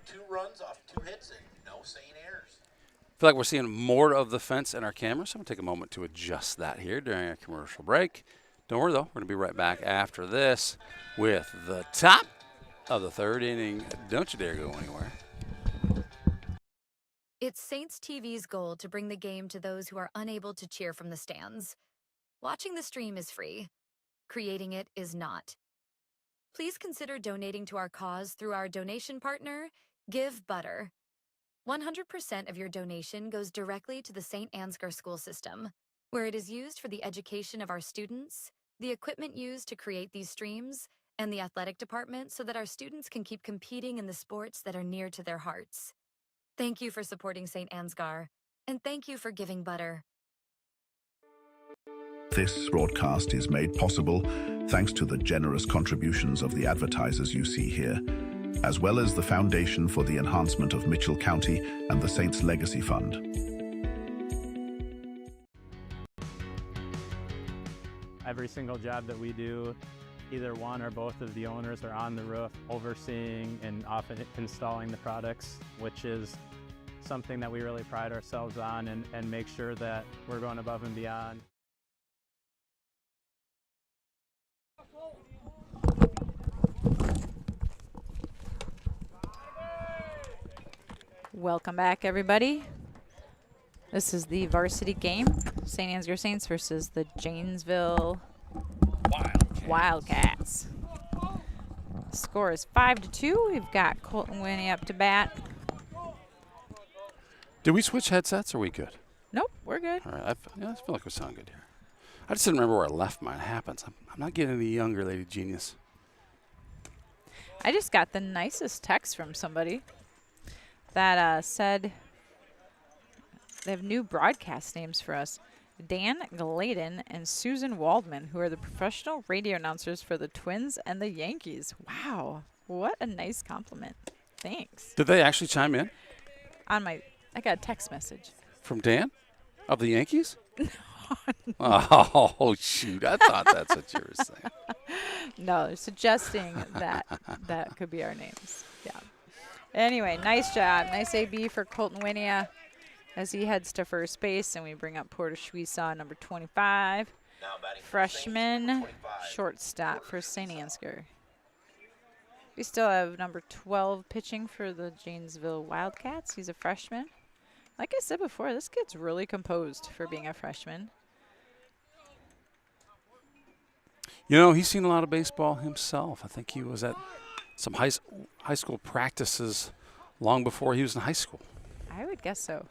2 runs off 2 hits and no St. errors. I feel like we're seeing more of the fence in our camera, so I'm going to take a moment to adjust that here during a commercial break. Don't worry, though. We're going to be right back after this with the top of the 3rd inning. Don't you dare go anywhere. It's Saints TV's goal to bring the game to those who are unable to cheer from the stands. Watching the stream is free. Creating it is not. Please consider donating to our cause through our donation partner, Give Butter. 100% of your donation goes directly to the St. Ansgar school system, where it is used for the education of our students, the equipment used to create these streams, and the athletic department so that our students can keep competing in the sports that are near to their hearts. Thank you for supporting St. Ansgar, and thank you for giving Butter. This broadcast is made possible thanks to the generous contributions of the advertisers you see here, as well as the Foundation for the Enhancement of Mitchell County and the Saints Legacy Fund. Every single job that we do, either one or both of the owners are on the roof overseeing and often installing the products, which is something that we really pride ourselves on and make sure that we're going above and beyond. Welcome back, everybody. This is the varsity game. St. Ansgar Saints versus the Janesville Wildcats. Score is 5-2. We've got Colton Winnie up to bat. Did we switch headsets? Or are we good? Nope, we're good. All right. I feel like we sound good here. I just didn't remember where I left mine. It happens. I'm not getting any younger, Lady Genius. I just got the nicest text from somebody that said they have new broadcast names for us. Dan Gladen and Susan Waldman, who are the professional radio announcers for the Twins and the Yankees. Wow, what a nice compliment. Thanks. Did they actually chime in? I got a text message. From Dan? Of the Yankees? Oh, shoot. I thought that's what you were saying. No, they're suggesting that that could be our names. Yeah. Anyway, nice job. Nice AB for Colton Winia as he heads to first base, and we bring up Porter Schweisaw, number 25. Freshman shortstop for St. Ansgar. We still have number 12 pitching for the Janesville Wildcats. He's a freshman. Like I said before, this kid's really composed for being a freshman. You know, he's seen a lot of baseball himself. I think he was at some high school practices long before he was in high school. I would guess so.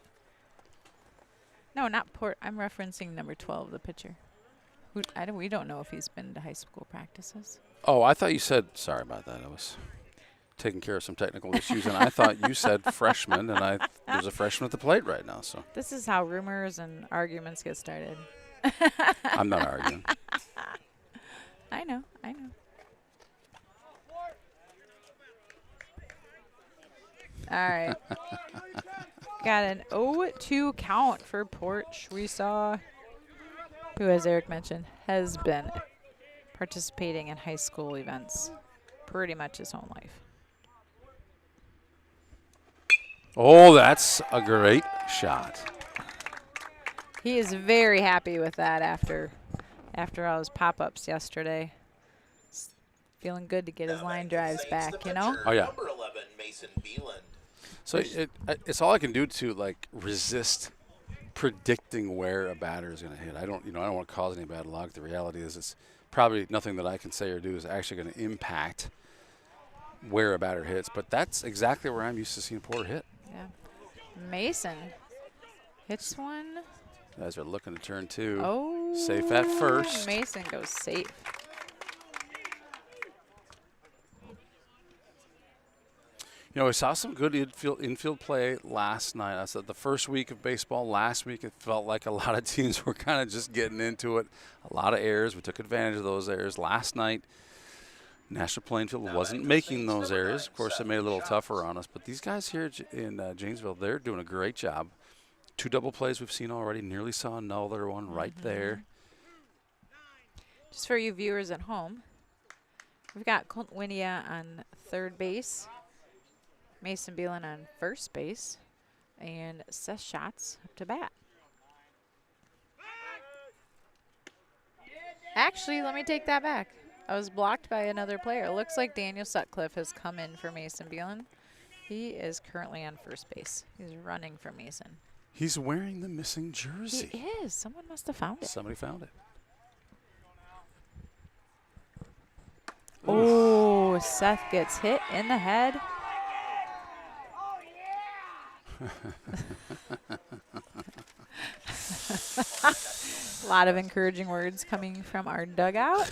No, not Port. I'm referencing number 12, the pitcher. We don't know if he's been to high school practices. Oh, I thought you said, sorry about that. I was taking care of some technical issues, and I thought you said freshman, and there's a freshman at the plate right now. So this is how rumors and arguments get started. I'm not arguing. I know. All right. Got an 0-2 count for Port Schweisaw, who, as Eric mentioned, has been participating in high school events pretty much his whole life. Oh, that's a great shot. He is very happy with that after all his pop-ups yesterday. It's feeling good to get his line drives back, you know? Oh, yeah. Number 11, Mason Beeland. So it's all I can do to, like, resist predicting where a batter is going to hit. I don't want to cause any bad luck. The reality is it's probably nothing that I can say or do is actually going to impact where a batter hits. But that's exactly where I'm used to seeing Porter hit. Yeah. Mason hits one. You guys are looking to turn two. Oh. Safe at first. Mason goes safe. You know, we saw some good infield play last night. I said the first week of baseball, last week, it felt like a lot of teams were kind of just getting into it. A lot of errors. We took advantage of those errors. Last night, National Plainfield wasn't making those errors. Of course, it made it a little tougher on us. But these guys here in Janesville, they're doing a great job. 2 double plays we've seen already. Nearly saw another one right there. Just for you viewers at home, we've got Colton Winia on third base, Mason Beelan on first base, and Seth Schatz up to bat. Actually, let me take that back. I was blocked by another player. It looks like Daniel Sutcliffe has come in for Mason Beelan. He is currently on first base. He's running for Mason. He's wearing the missing jersey. He is. Someone must have found it. Somebody found it. Oh, Seth gets hit in the head. A lot of encouraging words coming from our dugout.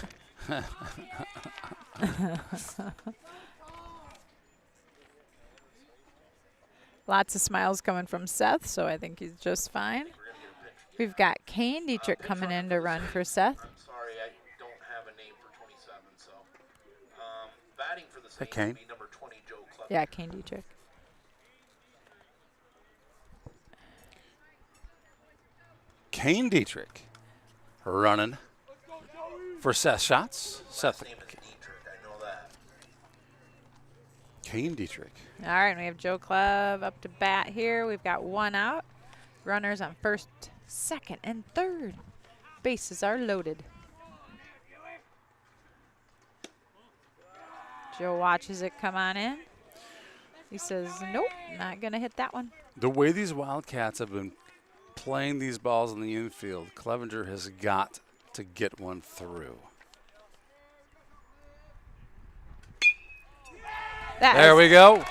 Lots of smiles coming from Seth, so I think he's just fine. We've got Kane Dietrich coming in to run for Seth. I'm sorry, I don't have a name for 27, so batting for the Saints Kane. will be number 20, Joe Clevenger. Yeah, Kane Dietrich. Kane Dietrich running for Seth Schatz. Seth. Name is Dietrich, I know that. Kane Dietrich. All right, and we have Joe Clev up to bat here. We've got 1 out. Runners on first, second, and third. Bases are loaded. Joe watches it come on in. He says, nope, not going to hit that one. The way these Wildcats have been playing these balls in the infield, Clevenger has got to get one through. There we go.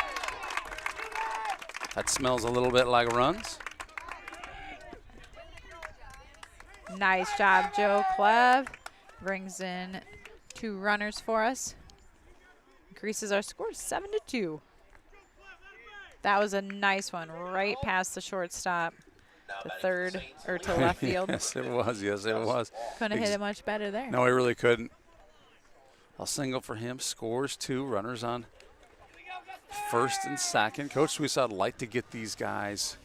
That smells a little bit like runs. Nice job, Joe Clev. Brings in 2 runners for us. Increases our score 7-2. That was a nice one, right past the shortstop, to third or to left field. Yes, it was. Yes, it was. Couldn't hit it much better there. No, he really couldn't. A single for him. Scores 2. Runners on first and second. Coach Sweetsaw would like to get these guys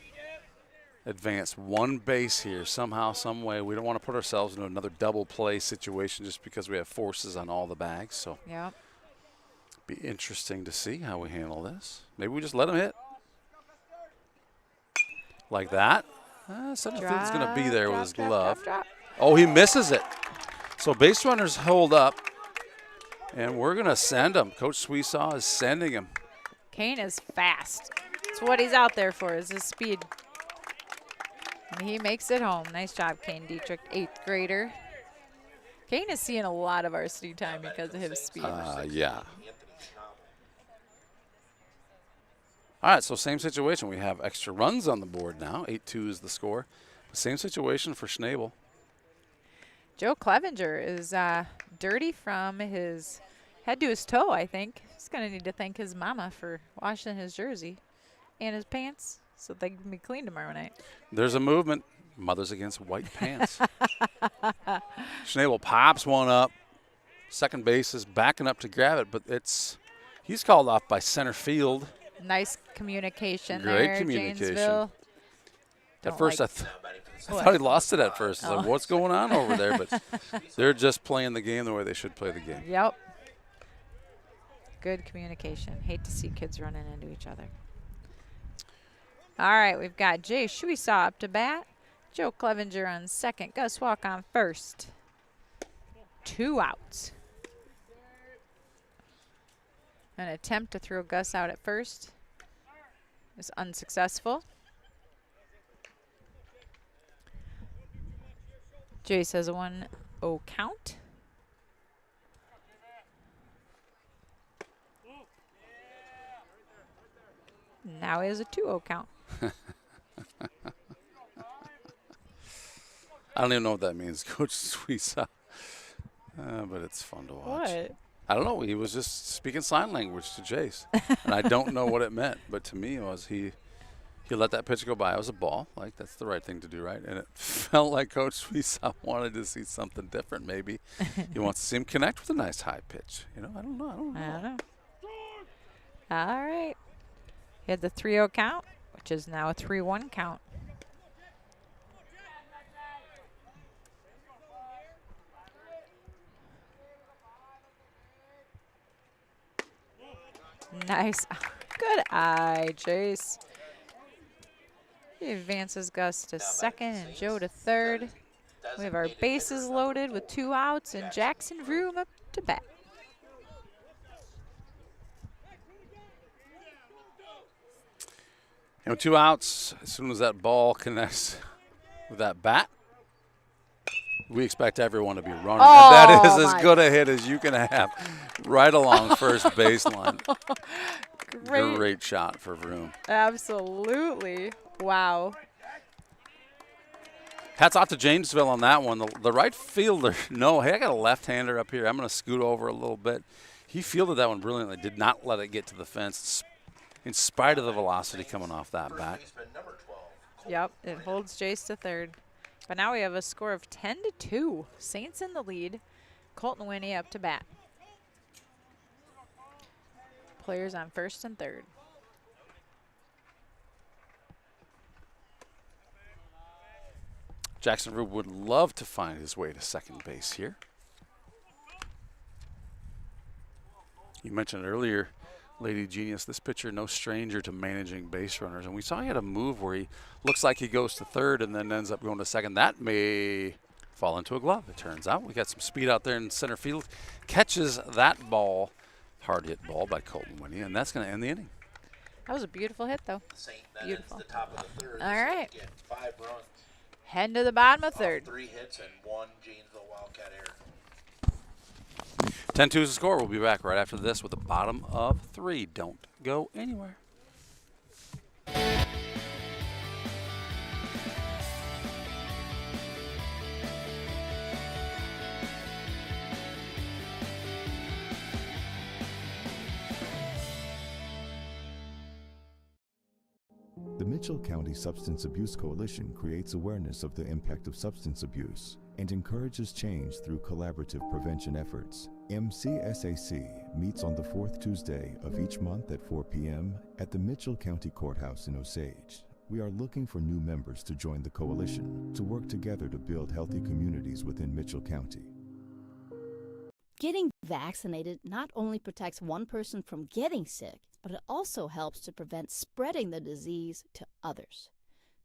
advanced 1 base here somehow, some way. We don't want to put ourselves into another double play situation just because we have forces on all the bags. So yep. Be interesting to see how we handle this. Maybe we just let him hit. Like that. Sutterfield's going to be there with his glove. Drop. Oh, he misses it. So base runners hold up, and we're going to send him. Coach Sweetsaw is sending him. Kane is fast. That's what he's out there for, is his speed. And he makes it home. Nice job, Kane Dietrich, 8th grader. Kane is seeing a lot of varsity time because of his speed. Yeah. All right, so same situation. We have extra runs on the board now. 8-2 is the score. Same situation for Schnabel. Joe Clevenger is dirty from his head to his toe, I think. He's going to need to thank his mama for washing his jersey and his pants so they can be clean tomorrow night. There's a movement. Mothers against white pants. Schnabel pops one up. Second base is backing up to grab it, but he's called off by center field. Nice communication Great there, communication. Janesville. At first, I thought he lost it at first. I was like, what's going on over there? But they're just playing the game the way they should play the game. Yep. Good communication. Hate to see kids running into each other. All right, we've got Jay Shuisaw up to bat. Joe Clevenger on second. Gus Walk on first. 2 outs. An attempt to throw Gus out at first is unsuccessful. Jay says a 1-0 count. Now it is a 2-0 count. I don't even know what that means, Coach Sweetsaw. But it's fun to watch. What? I don't know. He was just speaking sign language to Jace, and I don't know what it meant. But to me, it was he let that pitch go by. It was a ball. Like, that's the right thing to do, right? And it felt like Coach Sweesock wanted to see something different. Maybe he wants to see him connect with a nice high pitch. You know, I don't know. All right. He had the 3-0 count, which is now a 3-1 count. Nice. Good eye, Jace. He advances Gus to second and Joe to third. We have our bases loaded with 2 outs and Jackson Vroom up to bat. You know, 2 outs. As soon as that ball connects with that bat, we expect everyone to be running. Oh, and that is as good a hit as you can have right along first baseline. Great shot for Vroom. Absolutely. Wow. Hats off to Janesville on that one. The right fielder, no, hey, I got a left-hander up here. I'm going to scoot over a little bit. He fielded that one brilliantly, did not let it get to the fence in spite of the velocity coming off that bat. Yep, it holds Jace to third. But now we have a score of 10-2. Saints in the lead. Colton Winnie up to bat. Players on first and third. Jackson Rube would love to find his way to second base here. You mentioned earlier, Lady Genius, this pitcher no stranger to managing base runners. And we saw he had a move where he looks like he goes to third and then ends up going to second. That may fall into a glove, it turns out. We got some speed out there in center field. Catches that ball, hard hit ball by Colton Winnie, and that's going to end the inning. That was a beautiful hit, though. Beautiful. The top of the third. All right. 5 runs. Heading to the bottom of third. 3 hits and 1 Janesville Wildcat error. 10-2 is the score. We'll be back right after this with the bottom of 3. Don't go anywhere. The Mitchell County Substance Abuse Coalition creates awareness of the impact of substance abuse and encourages change through collaborative prevention efforts. MCSAC meets on the 4th Tuesday of each month at 4 p.m. at the Mitchell County Courthouse in Osage. We are looking for new members to join the coalition to work together to build healthy communities within Mitchell County. Getting vaccinated not only protects one person from getting sick, but it also helps to prevent spreading the disease to others.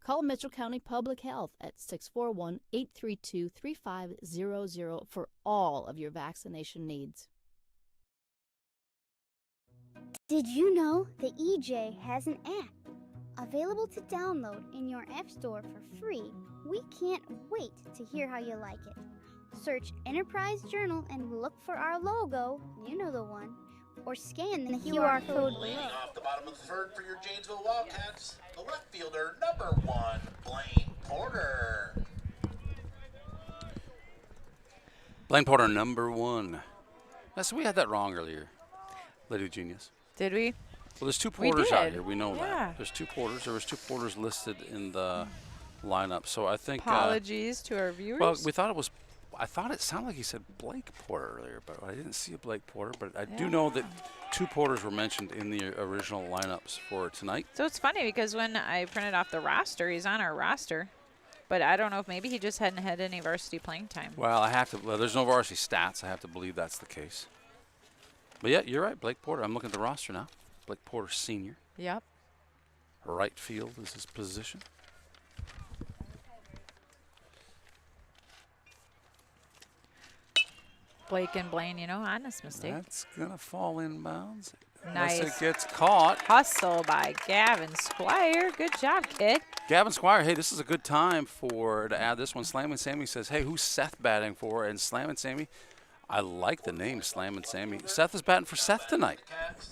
Call Mitchell County Public Health at 641-832-3500 for all of your vaccination needs. Did you know the EJ has an app available to download in your app store for free? We can't wait to hear how you like it. Search Enterprise Journal and look for our logo, you know the one, or scan the QR code Leading off the bottom of the third for your Janesville Wildcats, the left fielder, number 1, Blaine Porter. Blaine Porter, number 1. So we had that wrong earlier, Lady Genius. Did we? Well, there's 2 Porters out here. We know Yeah. that. There's 2 Porters. There was 2 Porters listed in the lineup. So I think. Apologies to our viewers. Well, we thought it was. I thought it sounded like he said Blake Porter earlier, but I didn't see a Blake Porter. But I do know that 2 Porters were mentioned in the original lineups for tonight. So it's funny because when I printed off the roster, he's on our roster. But I don't know if maybe he just hadn't had any varsity playing time. Well, I have to. Well, there's no varsity stats. I have to believe that's the case. But yeah, you're right, Blake Porter. I'm looking at the roster now. Blake Porter Sr. Yep. Right field is his position. Blake and Blaine, you know, honest mistake. That's going to fall inbounds. Nice. Unless it gets caught. Hustle by Gavin Squire. Good job, kid. Gavin Squire, hey, this is a good time to add this one. Slam and Sammy says, hey, who's Seth batting for? And Slam and Sammy, I like the name Slam and Sammy. Seth is batting for Seth tonight.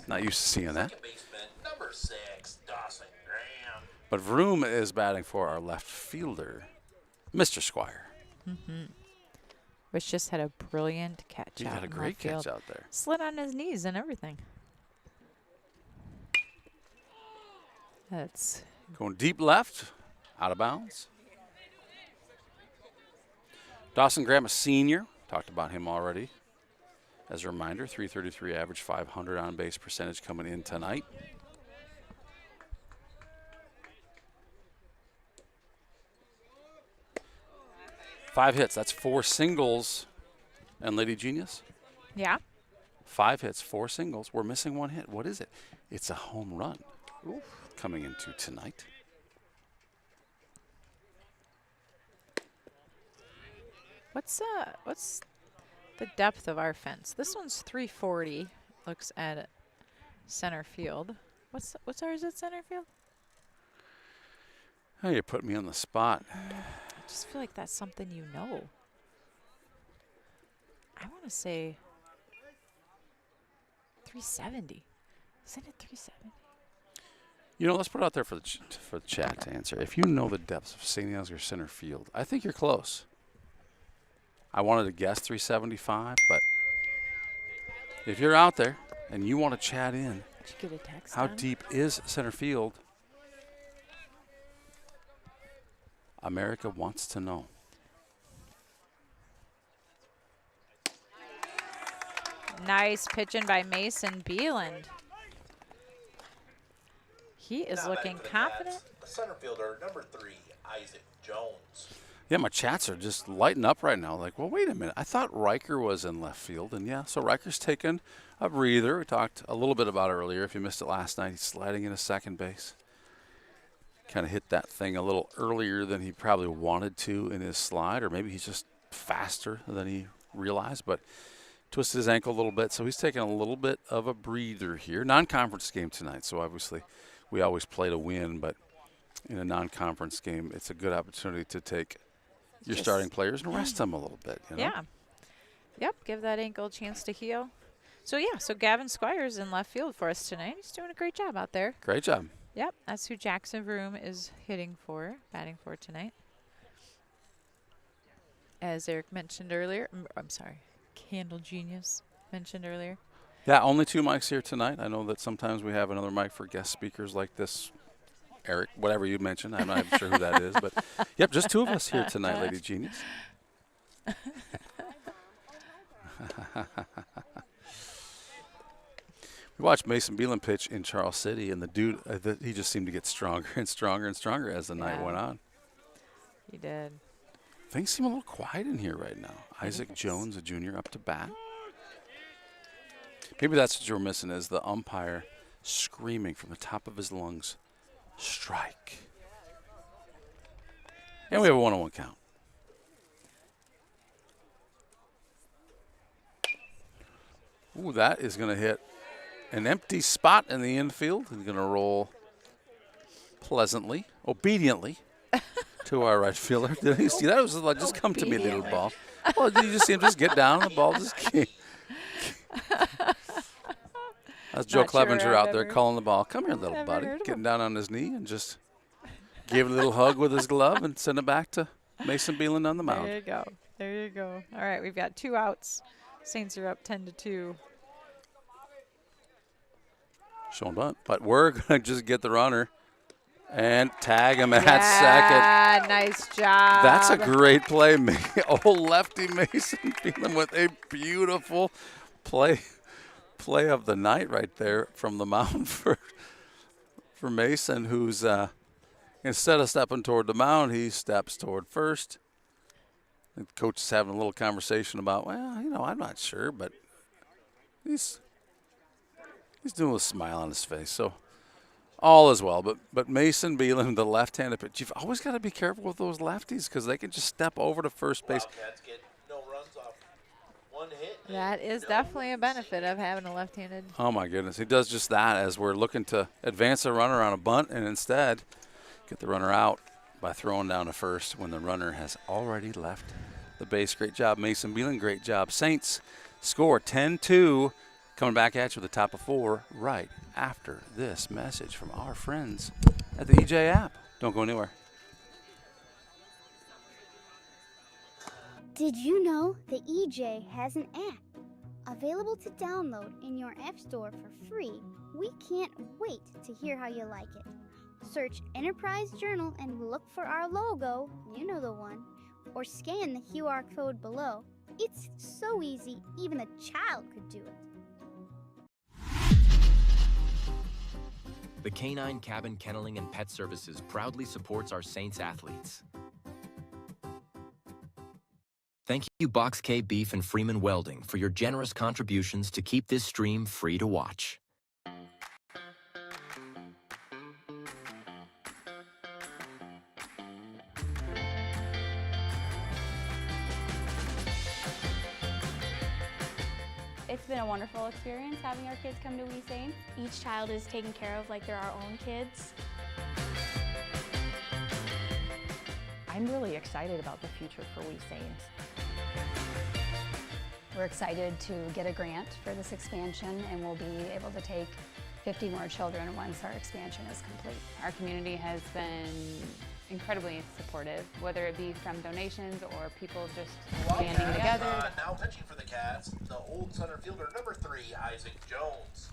Not used to seeing that. Number 6, Dawson Graham. But Vroom is batting for our left fielder, Mr. Squire. which just had a brilliant catch He out had a in great left field. catch out there. Slid on his knees and everything. That's going deep left, out of bounds. Dawson Graham, a senior. Talked about him already. As a reminder, 333 average, 500 on base percentage coming in tonight. Five hits. That's 4 singles. And Lady Genius? Yeah. 5 hits, 4 singles. We're missing 1 hit. What is it? It's a home run. Ooh, coming into tonight. what's the depth of our fence? This one's 340. Looks at center field. What's ours at center field? Oh, you put me on the spot. I just feel like that's something you know. I want to say 370. Isn't it 370? You know, let's put it out there for the chat to answer. If you know the depths of St. Ansgar center field, I think you're close. I wanted to guess 375, but if you're out there and you want to chat in, did you get a text? how deep is center field? America wants to know. Nice pitching by Mason Beeland. He is Now looking back to the confident. Cats. The center fielder, number 3, Isaac Jones. Yeah, my chats are just lighting up right now. Like, well, wait a minute. I thought Riker was in left field. And, yeah, so Riker's taking a breather. We talked a little bit about it earlier. If you missed it last night, he's sliding into second base. Kind of hit that thing a little earlier than he probably wanted to in his slide, or maybe he's just faster than he realized, but twisted his ankle a little bit, so he's taking a little bit of a breather here. Non-conference game tonight, so obviously we always play to win, but in a non-conference game, it's a good opportunity to take your starting players and rest them a little bit. You know? Yeah. Yep, give that ankle a chance to heal. So, yeah, so Gavin Squires in left field for us tonight. He's doing a great job out there. Great job. Yep, that's who Jackson Vroom is batting for tonight. As Eric mentioned earlier, I'm sorry, Candle Genius mentioned earlier. Yeah, only 2 mics here tonight. I know that sometimes we have another mic for guest speakers like this. Eric, whatever you mentioned, I'm not even sure who that is, but yep, just 2 of us here tonight, Lady Genius. We watched Mason Beeland pitch in Charles City, and the dude, he just seemed to get stronger and stronger and stronger as the night went on. He did. Things seem a little quiet in here right now. Isaac Jones, a junior, up to bat. Maybe that's what you're missing, is the umpire screaming from the top of his lungs, strike. And we have a 1-on-1 count. Ooh, that is going to hit an empty spot in the infield. He's going to roll pleasantly, obediently to our right fielder. Did you see that? It was like, just come to me, little ball. Well, did you just see him just get down? The ball just came. That's Joe Clevenger out there calling the ball. Come here, little buddy. Getting down on his knee and just give it a little hug with his glove and send it back to Mason Beeland on the mound. There you go. There you go. All right, we've got 2 outs. Saints are up 10-2. Showing bunt, but we're going to just get the runner and tag him at second. Yeah, nice job. That's a great play. Old lefty Mason Beeland with a beautiful play of the night right there from the mound for Mason, who's instead of stepping toward the mound, he steps toward first. The coach is having a little conversation about, well, you know, I'm not sure, but he's doing a smile on his face, so all is well. But Mason Beeland, the left-handed pitcher, you've always got to be careful with those lefties because they can just step over to first base. Wildcats get no runs off 1 hit. That is definitely a benefit of having a left-handed. Oh, my goodness. He does just that as we're looking to advance a runner on a bunt and instead get the runner out by throwing down to first when the runner has already left the base. Great job, Mason Beeland. Great job. Saints score 10-2. Coming back at you with the top of 4 right after this message from our friends at the EJ app. Don't go anywhere. Did you know the EJ has an app available to download in your App Store for free? We can't wait to hear how you like it. Search Enterprise Journal and look for our logo, you know the one, or scan the QR code below. It's so easy, even a child could do it. The Canine Cabin Kenneling and Pet Services proudly supports our Saints athletes. Thank you, Box K Beef and Freeman Welding, for your generous contributions to keep this stream free to watch. It's been a wonderful experience having our kids come to We Saints. Each child is taken care of like they're our own kids. I'm really excited about the future for We Saints. We're excited to get a grant for this expansion, and we'll be able to take 50 more children once our expansion is complete. Our community has been incredibly supportive, whether it be from donations or people just banding together. Now pitching for the Cats, the old center fielder, number 3, Isaac Jones.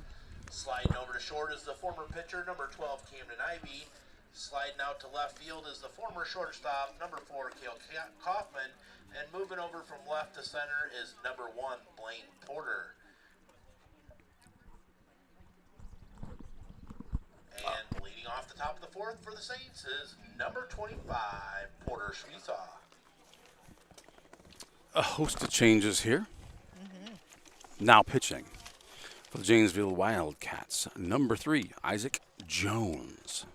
Sliding over to short is the former pitcher, number 12, Camden Ivey. Sliding out to left field is the former shortstop, number 4, Cale Kaufman. And moving over from left to center is number 1, Blaine Porter. And leading off the top of the 4th for the Saints is number 25, Porter Schweizer. A host of changes here. Now pitching for the Janesville Wildcats, number 3, Isaac Jones.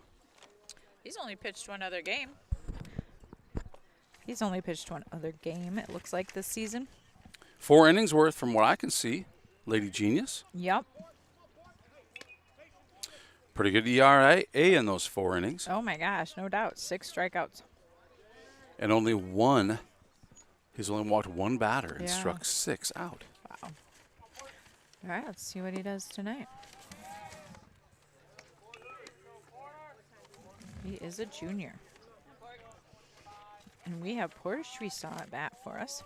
He's only pitched one other game. He's only pitched one other game, it looks like, this season. 4 innings worth from what I can see. Lady Genius. Yep. Pretty good ERA in those 4 innings. Oh, my gosh, no doubt. 6 strikeouts. And only one. He's only walked one batter and Yeah. struck 6 out. Wow. All right, let's see what he does tonight. He is a junior. And we have Porter Schweizer at bat for us,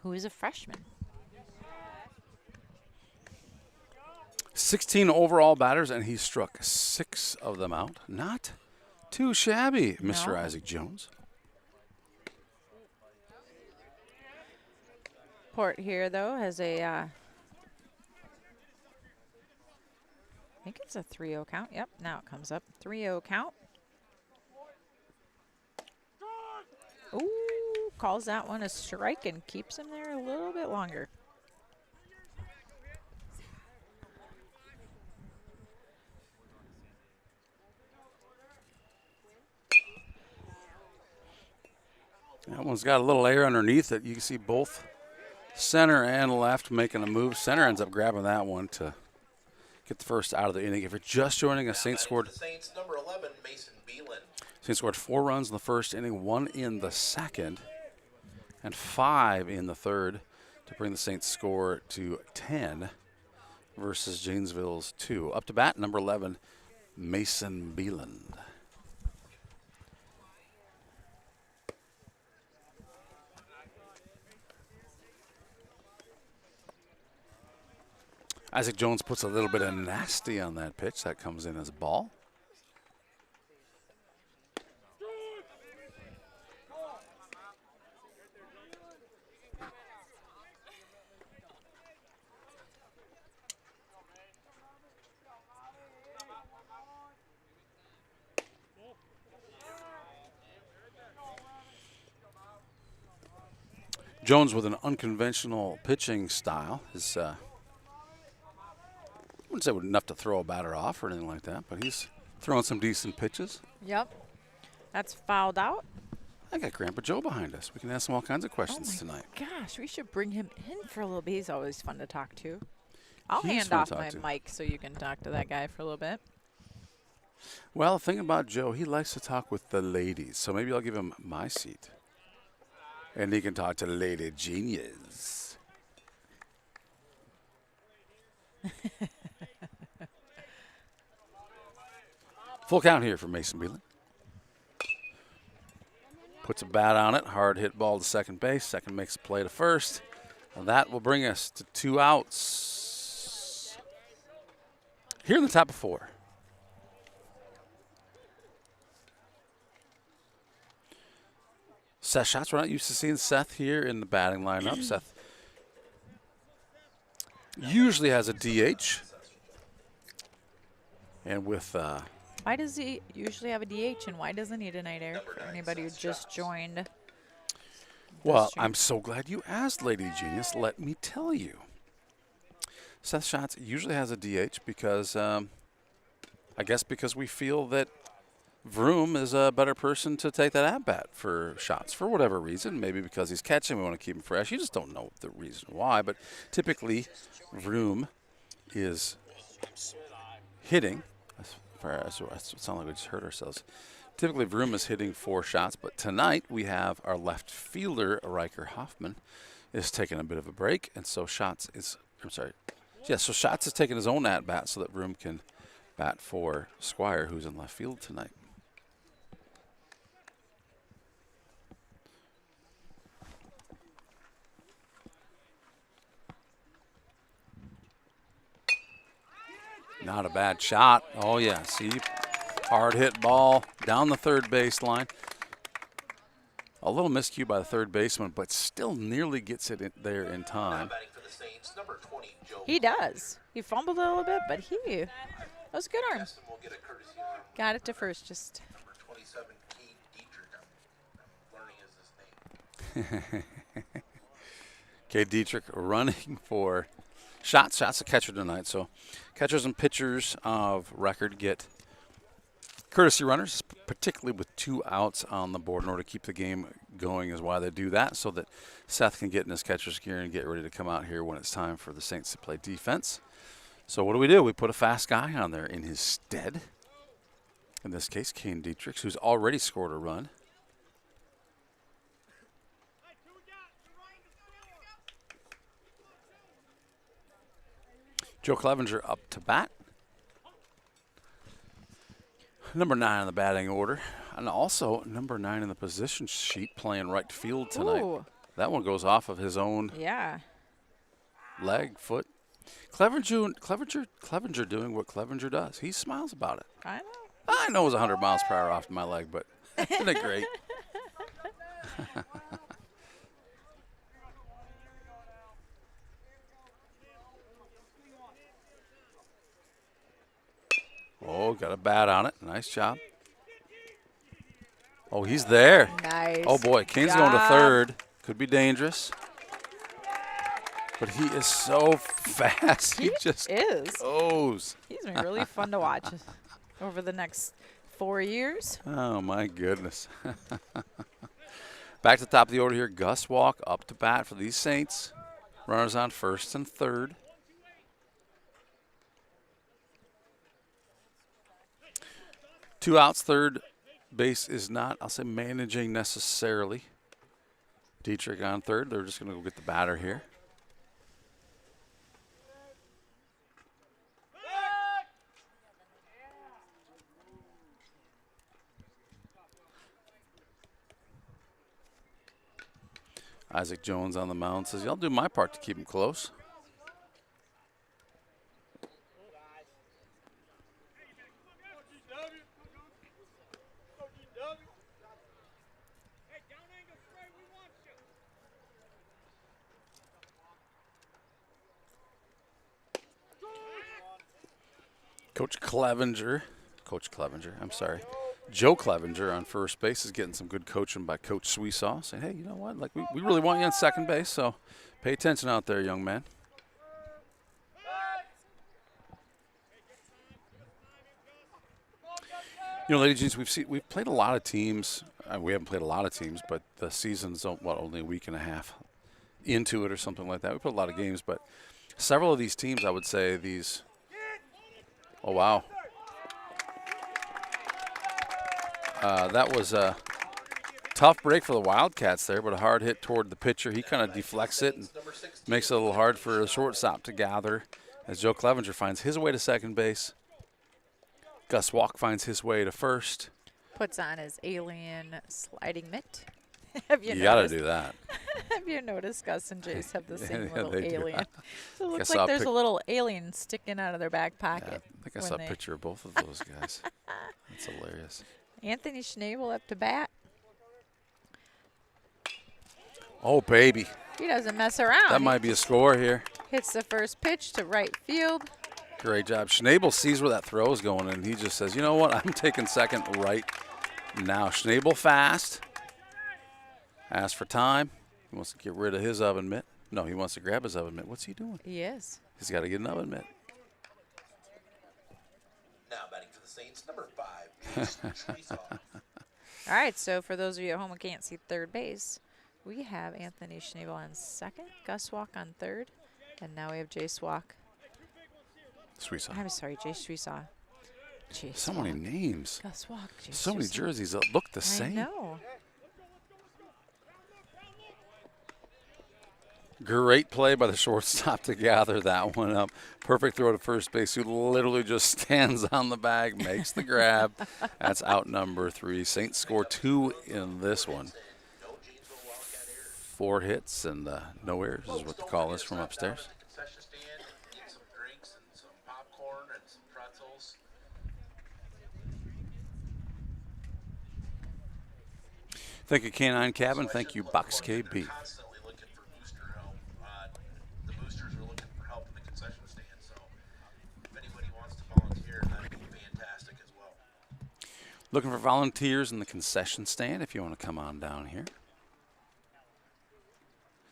who is a freshman. 16 overall batters, and he struck 6 of them out. Not too shabby, Mr. No. Isaac Jones. Port here, though, has a, I think it's a 3-0 count. Yep, now it comes up. 3-0 count. Ooh, calls that one a strike and keeps him there a little bit longer. That one's got a little air underneath it. You can see both center and left making a move. Center ends up grabbing that one to get the first out of the inning. If you're just joining us, Saints scored. Saints number 11, Mason Beelan. Saints scored 4 runs in the first inning, 1 in the second, and 5 in the third to bring the Saints score to 10 versus Janesville's 2. Up to bat, number 11, Mason Beeland. Isaac Jones puts a little bit of nasty on that pitch. That comes in as a ball. Jones with an unconventional pitching style is I wouldn't say enough to throw a batter off or anything like that, but he's throwing some decent pitches. Yep. That's fouled out. I got Grandpa Joe behind us. We can ask him all kinds of questions tonight. Gosh, we should bring him in for a little bit. He's always fun to talk to. I'll He's hand fun to off talk my to. mic so you can talk to that guy for a little bit. Well, the thing about Joe, he likes to talk with the ladies, so maybe I'll give him my seat. And he can talk to Lady Genius. Full count here for Mason Beelan. Puts a bat on it. Hard hit ball to second base. Second makes a play to first. And that will bring us to 2 outs. Here in the top of 4. Seth Schatz. We're not used to seeing Seth here in the batting lineup. Seth usually has a DH. And with why does he usually have a DH, and why doesn't he tonight, Eric? For anybody who just joined. Well, I'm so glad you asked, Lady Genius. Let me tell you. Seth Schatz usually has a DH because, I guess because we feel that Vroom is a better person to take that at-bat for Schatz for whatever reason. Maybe because he's catching, we want to keep him fresh. You just don't know the reason why. But typically, Vroom is hitting. It sounds like we just hurt ourselves. Typically, Vroom is hitting 4 shots, but tonight we have our left fielder, Riker Hoffman, is taking a bit of a break, and so Schatz is taking his own at-bat so that Vroom can bat for Squire, who's in left field tonight. Not a bad shot. Oh, yeah. See, hard hit ball down the third baseline. A little miscue by the third baseman, but still nearly gets it there in time. He does. He fumbled a little bit, but that was a good arm. Got it to first. Just. Number 27, Kate Dietrich. I'm learning his name. Kate Dietrich running for Schatz. Schatz a catcher tonight, so catchers and pitchers of record get courtesy runners, particularly with 2 outs on the board in order to keep the game going is why they do that, so that Seth can get in his catcher's gear and get ready to come out here when it's time for the Saints to play defense. So what do? We put a fast guy on there in his stead. In this case, Kane Dietrich, who's already scored a run. Joe Clevenger up to bat. Number 9 on the batting order. And also number 9 in the position sheet playing right field tonight. Ooh. That one goes off of his own leg, foot. Clevenger doing what Clevenger does. He smiles about it. I know. I know it was 100 miles per hour off my leg, but isn't it great? Oh, got a bat on it. Nice job. Oh, he's there. Nice. Oh, boy. Kane's going to third. Could be dangerous. But he is so fast. He just goes. He's been really fun to watch over the next 4 years. Oh, my goodness. Back to the top of the order here. Gus Walk up to bat for these Saints. Runners on first and third. Two outs, third base is not, I'll say, managing necessarily. Dietrich on third. They're just going to go get the batter here. Isaac Jones on the mound says, I'll do my part to keep him close. Joe Clevenger on first base is getting some good coaching by Coach Sweesaw, saying, hey, you know what, like we really want you on second base, so pay attention out there, young man. You know, ladies and gents, we've played a lot of teams. We haven't played a lot of teams, but the season's, only a week and a half into it or something like that. We put a lot of games, but several of these teams, I would say, oh, wow. That was a tough break for the Wildcats there, but a hard hit toward the pitcher. He kind of deflects it and makes it a little hard for the shortstop to gather as Joe Clevenger finds his way to second base. Gus Walk finds his way to first. puts on his alien sliding mitt. Have you got to do that. Have you noticed Gus and Jace have the same Yeah, little they do. alien? So it looks I saw like a there's a little alien sticking out of their back Yeah, pocket. I think I when saw a they- picture of both of those guys. That's hilarious. Anthony Schnabel up to bat. Oh, baby. He doesn't mess around. That He might be a score here. hits the first pitch to right field. Great job. Schnabel sees where that throw is going, and he just says, you know what? I'm taking second right now. Schnabel fast. Asks for time. He wants to get rid of his oven mitt. No, he wants to grab his oven mitt. What's he doing? He is. He's got to get an oven mitt. Now batting for the Saints, number 5. All right, so for those of you at home who can't see third base, we have Anthony Schnabel on second, Gus Walk on third, and now we have Jace Walk. Sweetsaw. I'm sorry, Jace Sweetsaw. Jace So many names. Gus Walk. Jace So many Sweetsaw. jerseys that look the I same. know. Great play by the shortstop to gather that one up. Perfect throw to first base, who literally just stands on the bag, makes the grab. That's out number 3. Saints score 2 in this one. 4 hits and no errors is what the call is from upstairs. Concession stand, get some drinks and some popcorn and some pretzels. Thank you, Canine Cabin. Thank you, Box KB. Constantly looking for booster help. The boosters are looking for help in the concession stand, so if anybody wants to volunteer, that'd be fantastic as well. Looking for volunteers in the concession stand if you want to come on down here.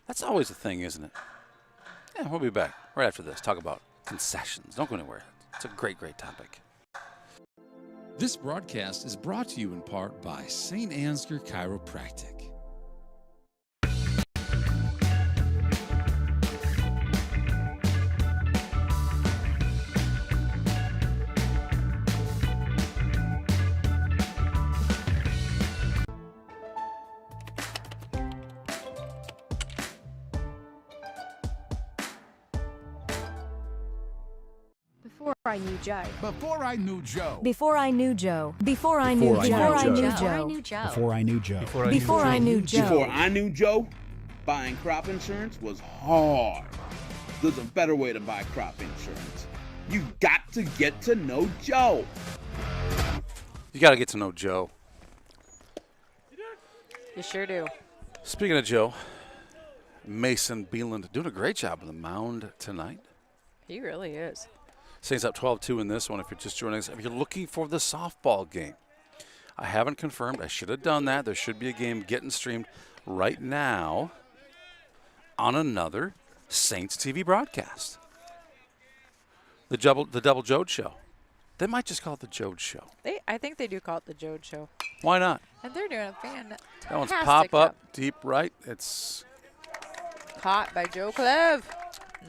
That's always the thing, isn't it? Yeah, we'll be back right after this. Talk about concessions. Don't go anywhere. It's a great, great topic. This broadcast is brought to you in part by St. Ansgar Chiropractic. Before I knew Joe. Before I knew Joe. Before I knew Joe. Before I knew Joe. Before I knew Joe. Before I knew Joe. Before I knew Joe. Before I knew Joe, buying crop insurance was hard. There's a better way to buy crop insurance. You got to get to know Joe. You got to get to know Joe. You sure do. Speaking of Joe, Mason Beeland doing a great job on the mound tonight. He really is. Saints up 12-2 in this one if you're just joining us. If you're looking for the softball game, I haven't confirmed. I should have done that. There should be a game getting streamed right now on another Saints TV broadcast. The Double Jode Show. They might just call it the Jode Show. I think they do call it the Jode Show. Why not? And they're doing a fantastic That one's pop job. up deep right. It's Caught by Joe Clev.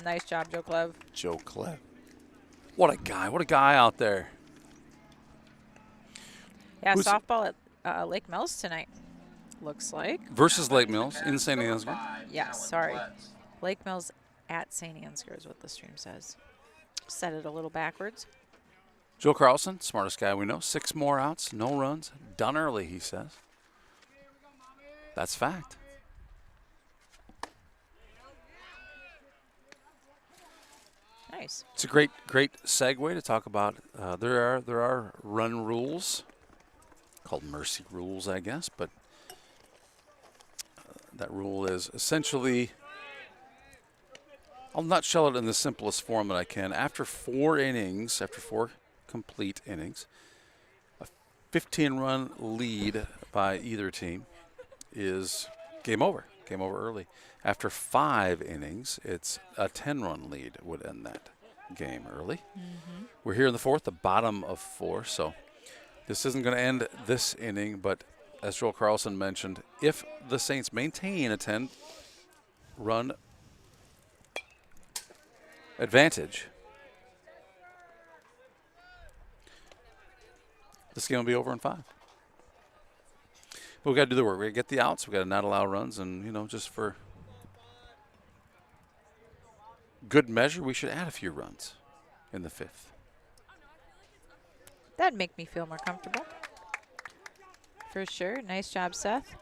Nice job, Joe Clev. Joe Clev. What a guy. What a guy out there. Yeah, Who's- softball at Lake Mills tonight, looks like. Versus Lake Mills in St. Ansgar. Yes, sorry. Lake Mills at St. Ansgar is what the stream says. Set it a little backwards. Joe Carlson, smartest guy we know. 6 more outs, no runs. Done early, he says. That's fact. Nice. It's a great segue to talk about. There are run rules, called mercy rules, I guess. But that rule is essentially, I'll nutshell it in the simplest form that I can. After 4 innings, after 4 complete innings, a 15-run lead by either team is game over. Game over early. After 5 innings, it's a 10-run lead would end that game early. Mm-hmm. We're here in the 4th, the bottom of 4, so this isn't going to end this inning, but as Joel Carlson mentioned, if the Saints maintain a 10-run advantage, this game will be over in 5. But we've got to do the work. We've got to get the outs. We've got to not allow runs. And, just for good measure, we should add a few runs in the 5th. That'd make me feel more comfortable. For sure. Nice job, Seth.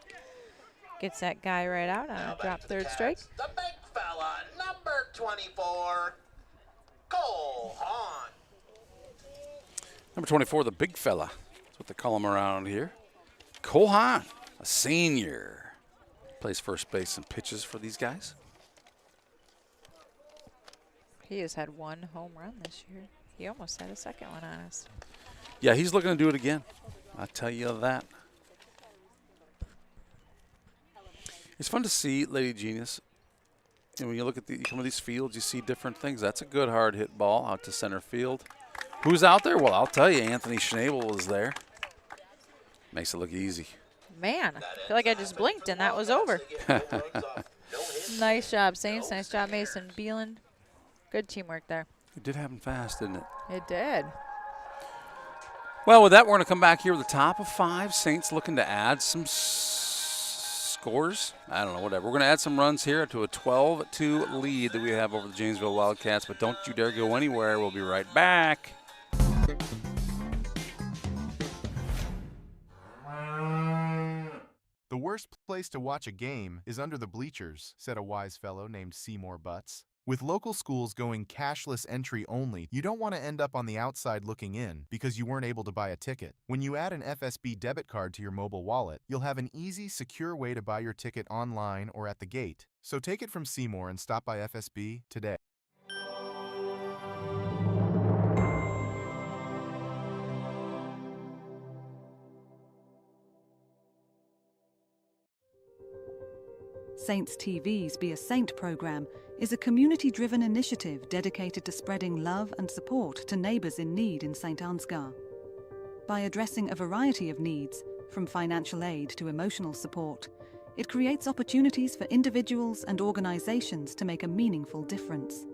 Gets that guy right out on a drop third strike. The big fella, number 24, Cole Hahn. Number 24, the big fella. That's what they call him around here. Cole Hahn, a senior. Plays first base and pitches for these guys. He has had one home run this year. He almost had a second one on us. Yeah, he's looking to do it again. I'll tell you that. It's fun to see Lady Genius. And when you look at some of these fields, you see different things. That's a good hard hit ball out to center field. Who's out there? Well, I'll tell you, Anthony Schnabel is there. Makes it look easy. Man, I feel like I just blinked and that was over. Nice job, Saints. Nice job, Mason Beelan. Good teamwork there. It did happen fast, didn't it? It did. Well, with that, we're going to come back here with the top of 5. Saints looking to add some scores. I don't know, whatever. We're going to add some runs here to a 12-2 lead that we have over the Janesville Wildcats. But don't you dare go anywhere. We'll be right back. The worst place to watch a game is under the bleachers, said a wise fellow named Seymour Butts. With local schools going cashless entry only, you don't want to end up on the outside looking in because you weren't able to buy a ticket. When you add an FSB debit card to your mobile wallet, you'll have an easy, secure way to buy your ticket online or at the gate. So take it from Seymour and stop by FSB today. Saints TV's Be a Saint program is a community-driven initiative dedicated to spreading love and support to neighbours in need in St. Ansgar. By addressing a variety of needs, from financial aid to emotional support, it creates opportunities for individuals and organisations to make a meaningful difference.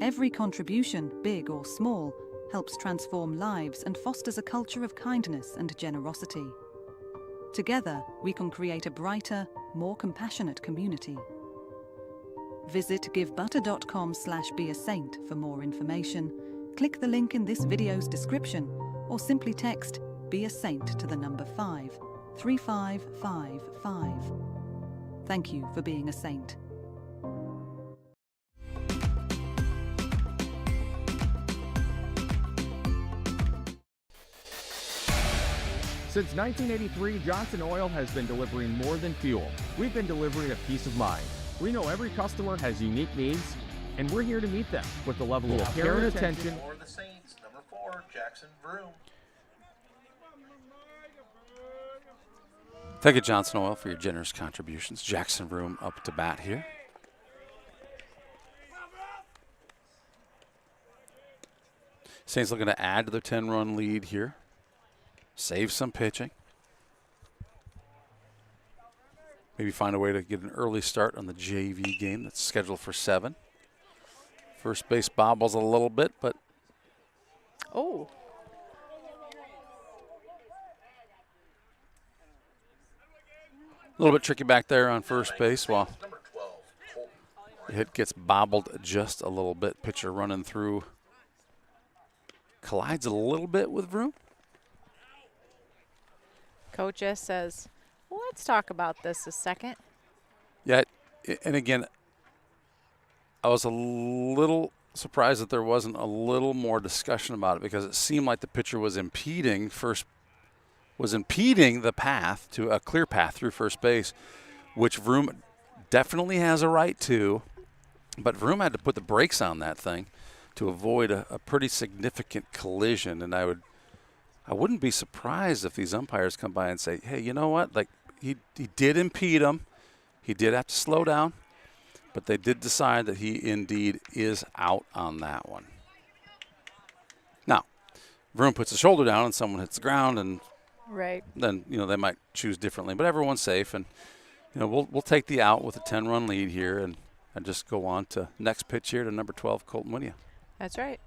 Every contribution, big or small, helps transform lives and fosters a culture of kindness and generosity. Together, we can create a brighter, more compassionate community. Visit givebutter.com/beasaint for more information. Click the link in this video's description or simply text Be a Saint to the number 53555. Thank you for being a saint. Since 1983, Johnson Oil has been delivering more than fuel. We've been delivering a peace of mind. We know every customer has unique needs, and we're here to meet them with the level of care and attention. For the Saints, number 4, Jackson Vroom. Thank you, Johnson Oil, for your generous contributions. Jackson Vroom up to bat here. Saints looking to add to their 10-run lead here. Save some pitching. Maybe find a way to get an early start on the JV game that's scheduled for 7. First base bobbles a little bit, but oh, a little bit tricky back there on first base while the hit gets bobbled just a little bit. Pitcher running through. Collides a little bit with Vroom. Coach S says, well, let's talk about this a second. Yeah, and again, I was a little surprised that there wasn't a little more discussion about it because it seemed like the pitcher was impeding the path to a clear path through first base, which Vroom definitely has a right to, but Vroom had to put the brakes on that thing to avoid a pretty significant collision, and I wouldn't be surprised if these umpires come by and say, hey, you know what? Like, he did impede him. He did have to slow down, but they did decide that he indeed is out on that one. Now, Vroom puts the shoulder down and someone hits the ground, and right. Then, they might choose differently. But everyone's safe, and, we'll take the out with a 10-run lead here and just go on to next pitch here to number 12, Colton Winia. That's right.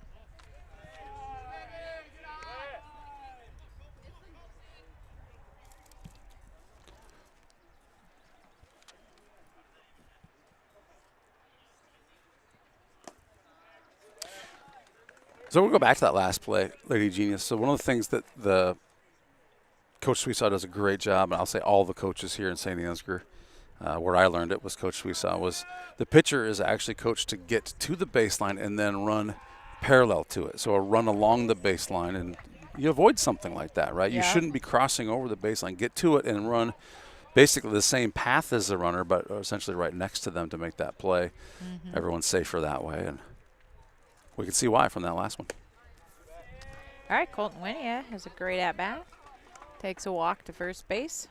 So we'll go back to that last play, Lady Genius. So one of the things that the Coach Sweesaw does a great job, and I'll say all the coaches here in St. Ansgar, where I learned it was Coach Sweesaw, was the pitcher is actually coached to get to the baseline and then run parallel to it. So a run along the baseline, and you avoid something like that, right? Yeah. You shouldn't be crossing over the baseline. Get to it and run basically the same path as the runner, but essentially right next to them to make that play. Mm-hmm. Everyone's safer that way, and we can see why from that last one. All right, Colton Winia has a great at-bat. Takes a walk to first base.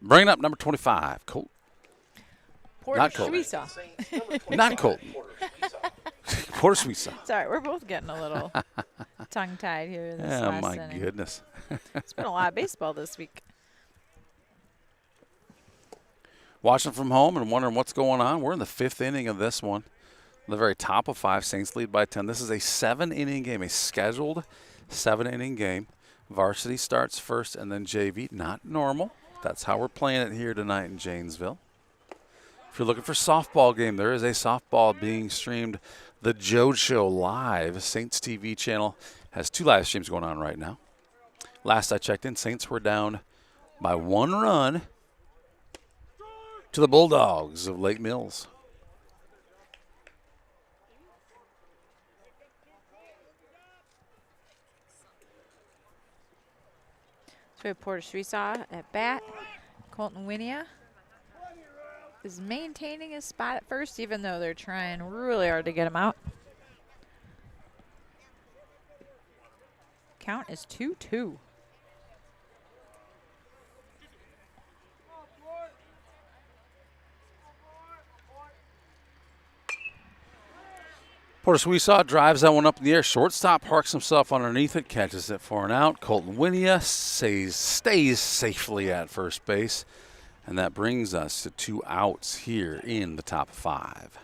Bringing up number 25, Colt. Porter Not Colton. Sweesaw. Not Colton. Porter Sweesaw. Sorry, we're both getting a little tongue-tied here this Oh, last my inning. goodness. It's been a lot of baseball this week. Watching from home and wondering what's going on. We're in the 5th inning of this one. The very top of 5. Saints lead by 10. This is a 7-inning game, a scheduled 7-inning game. Varsity starts first and then JV. Not normal. That's how we're playing it here tonight in Janesville. If you're looking for softball game, there is a softball being streamed. The Joe Show Live, Saints TV channel, has 2 live streams going on right now. Last I checked in, Saints were down by 1 run to the Bulldogs of Lake Mills. So we have Porter Sweesaw at bat. Colton Winia is maintaining his spot at first, even though they're trying really hard to get him out. Count is 2-2. Porter Sweesaw drives that one up in the air. Shortstop parks himself underneath it, catches it for an out. Colton Winia stays safely at first base. And that brings us to 2 outs here in the top 5.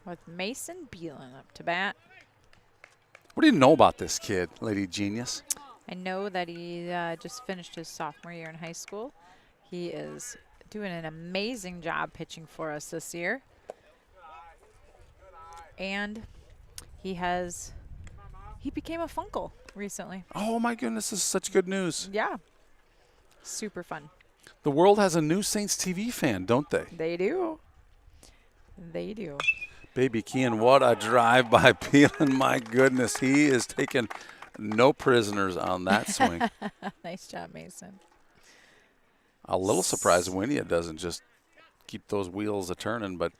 With Mason Beelan up to bat. What do you know about this kid, Lady Genius? I know that he just finished his sophomore year in high school. He is doing an amazing job pitching for us this year. And he became a Funkle recently. Oh, my goodness, this is such good news. Yeah. Super fun. The world has a new Saints TV fan, don't they? They do. They do. Baby Kean, what a drive by Peelan. My goodness, he is taking no prisoners on that swing. Nice job, Mason. A little surprised Winia doesn't just keep those wheels a-turning, but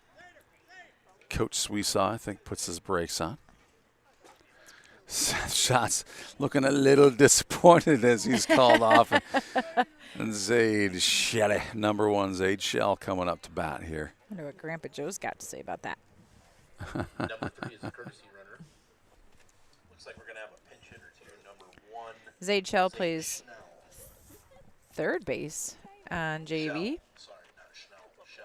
Coach Sweesaw, I think, puts his brakes on. Shots looking a little disappointed as he's called off. And Zaid Shelley, number 1 Zaid Shell coming up to bat here. I wonder what Grandpa Joe's got to say about that. Number 3 is a courtesy runner. Looks like we're going to have a pinch hitter here. Number 1. Zaid Shell plays third base on JV. Sorry, not Schnell, Shell.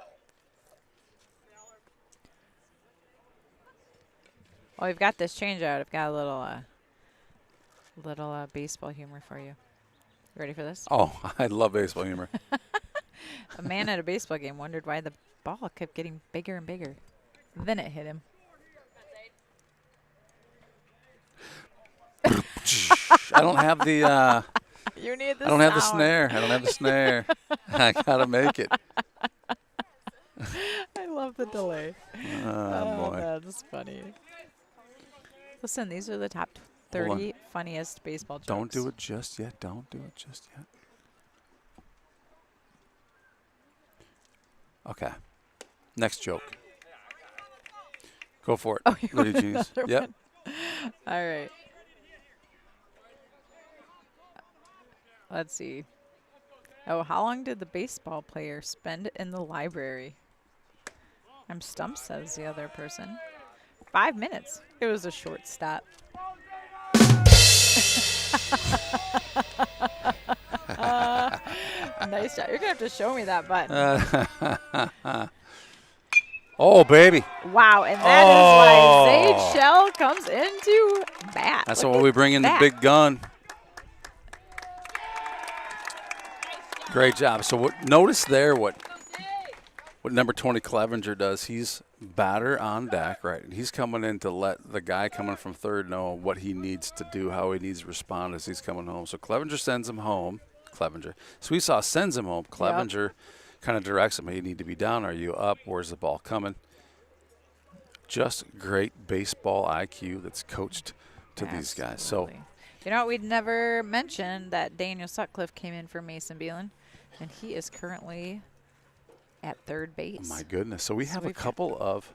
Well, we've got this change out. I've got a little baseball humor for you. You ready for this? Oh, I love baseball humor. A man at a baseball game wondered why the ball kept getting bigger and bigger. Then it hit him. I don't have the You need the I don't have the sound. snare. I don't have the snare. I gotta make it. I love the delay. Oh, boy. That's funny. Listen, these are the top Hold on. 30 funniest baseball jokes. Don't do it just yet. Don't do it just yet. Okay. Next joke. Go for it. Oh, you Lady want Genius. another Yep. one? All right. Let's see. Oh, how long did the baseball player spend in the library? I'm stumped, says the other person. 5 minutes. It was a short stop. Nice job. You're going to have to show me that button. Oh, baby. Wow, and that is why Zaid Shell comes into bat. That's Look why at we bring in that. the big gun. Great job. So notice there what what number 20 Clevenger does. He's batter on deck, right? He's coming in to let the guy coming from third know what he needs to do, how he needs to respond as he's coming home. So Clevenger sends him home. Sweetsaw sends him home. Clevenger kind of directs him. Hey, you need to be down. Are you up? Where's the ball coming? Just great baseball IQ that's coached to these guys. So, you know what? We'd never mentioned that Daniel Sutcliffe came in for Mason Beelan, and he is currently at third base. Oh my goodness. So we have a couple of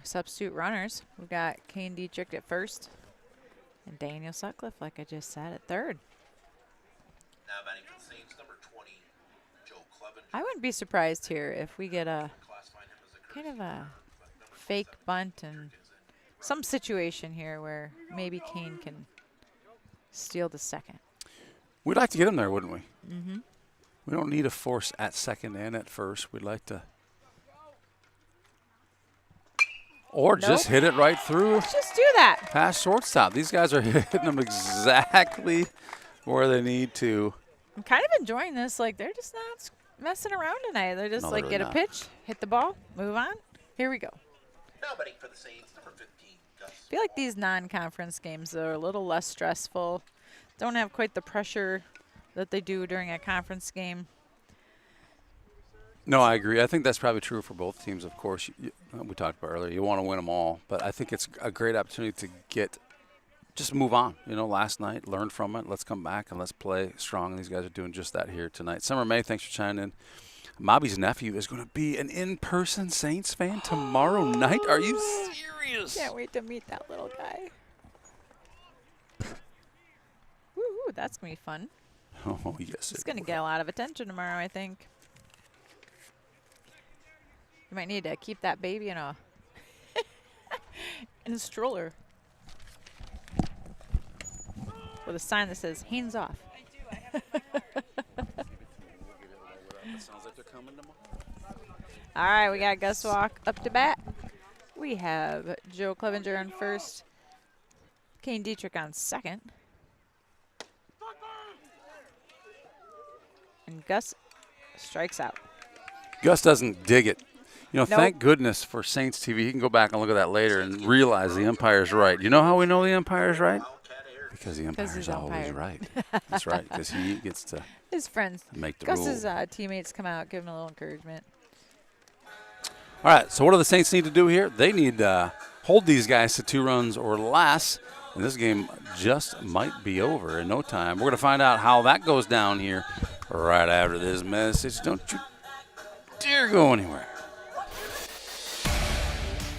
substitute runners. We've got Kane Dietrich at first and Daniel Sutcliffe, like I just said, at third. Now batting for the Saints, number 20, Joe Clevenger. I wouldn't be surprised here if we get a kind of a fake bunt and some situation here where maybe Kane can steal the second. We'd like to get him there, wouldn't we? Mm-hmm. We don't need a force at second and at first. We'd like to. Or just hit it right through. Let's just do that. Past shortstop. These guys are hitting them exactly where they need to. I'm kind of enjoying this. Like, they're just not messing around tonight. They're just like, really get a pitch, hit the ball, move on. Here we go. Now batting for the Saints, number 15, Gus. I feel like these non-conference games are a little less stressful. Don't have quite the pressure that they do during a conference game. No, I agree. I think that's probably true for both teams, of course. We talked about earlier. You want to win them all, but I think it's a great opportunity to just move on. You know, last night, learn from it. Let's come back and let's play strong. And these guys are doing just that here tonight. Summer May, thanks for chiming in. Mobby's nephew is going to be an in-person Saints fan tomorrow night. Are you serious? Can't wait to meet that little guy. Woo, that's going to be fun. Oh, yes. It's going to get a lot of attention tomorrow, I think. You might need to keep that baby in a in a stroller with a sign that says "Hands off." All right, we got Gus Walk up to bat. We have Joe Clevenger on first, Kane Dietrich on second, and Gus strikes out. Gus doesn't dig it. You know, thank goodness for Saints TV. He can go back and look at that later and realize the umpire's right. You know how we know the umpire's right? Because the umpire's always right. That's right, because he gets to his friends make the Gus's teammates come out, give him a little encouragement. All right, so what do the Saints need to do here? They need to hold these guys to 2 runs or less, and this game just might be over in no time. We're going to find out how that goes down here right after this message. Don't you dare go anywhere.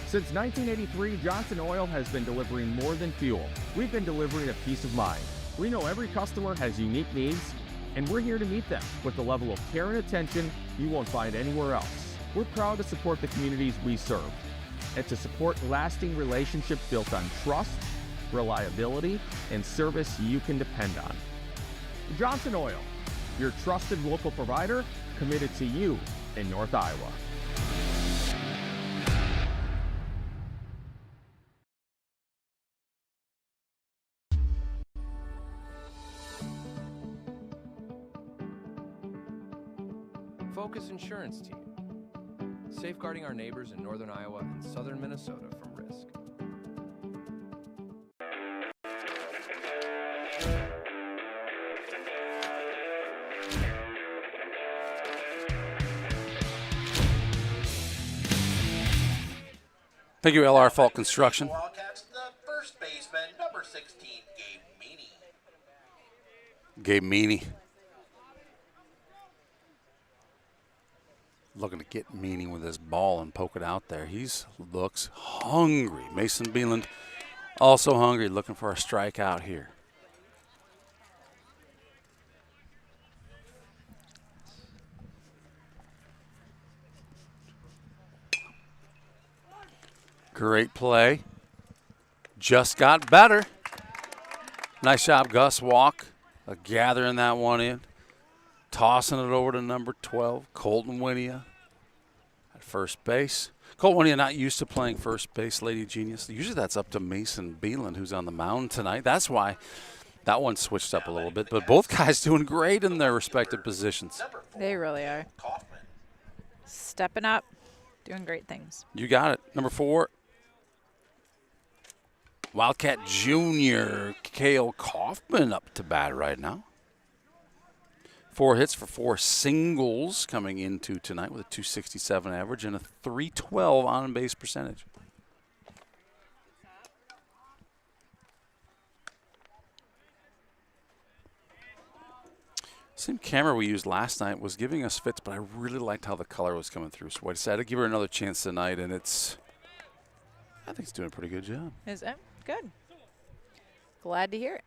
Since 1983, Johnson Oil has been delivering more than fuel. We've been delivering a peace of mind. We know every customer has unique needs, and we're here to meet them with the level of care and attention you won't find anywhere else. We're proud to support the communities we serve and to support lasting relationships built on trust, reliability, and service you can depend on. Johnson Oil, your trusted local provider committed to you in North Iowa. Focus Insurance Team, safeguarding our neighbors in northern Iowa and southern Minnesota from risk. Thank you, LR Fault Construction. Wildcats, the first baseman, number 16, Gabe Meany. Looking to get Meany with his ball and poke it out there. He looks hungry. Mason Beeland also hungry, looking for a strikeout here. Great play. Just got better. Nice job, Gus Walk, gathering that one in. Tossing it over to number 12, Colton Winia at first base. Colton Winia not used to playing first base, Lady Genius. Usually that's up to Mason Beeland, who's on the mound tonight. That's why that one switched up a little bit. But both guys doing great in their respective positions. They really are. Stepping up, doing great things. You got it. Number 4, Wildcat Junior Cale Kaufman up to bat right now. 4 hits for 4 singles coming into tonight with a .267 average and a .312 on-base percentage. Same camera we used last night was giving us fits, but I really liked how the color was coming through. So I decided to give her another chance tonight, and I think it's doing a pretty good job. Is it? Good. Glad to hear it.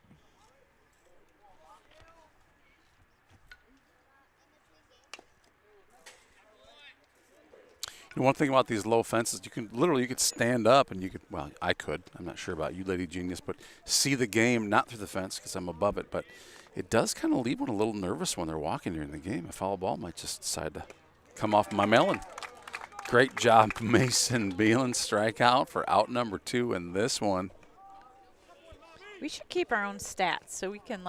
You know, one thing about these low fences, you could stand up and I could, I'm not sure about you, Lady Genius, but see the game, not through the fence because I'm above it, but it does kind of leave one a little nervous when they're walking during the game. A foul ball might just decide to come off my melon. Great job, Mason Beelan, strikeout for out number 2 in this one. We should keep our own stats so we can,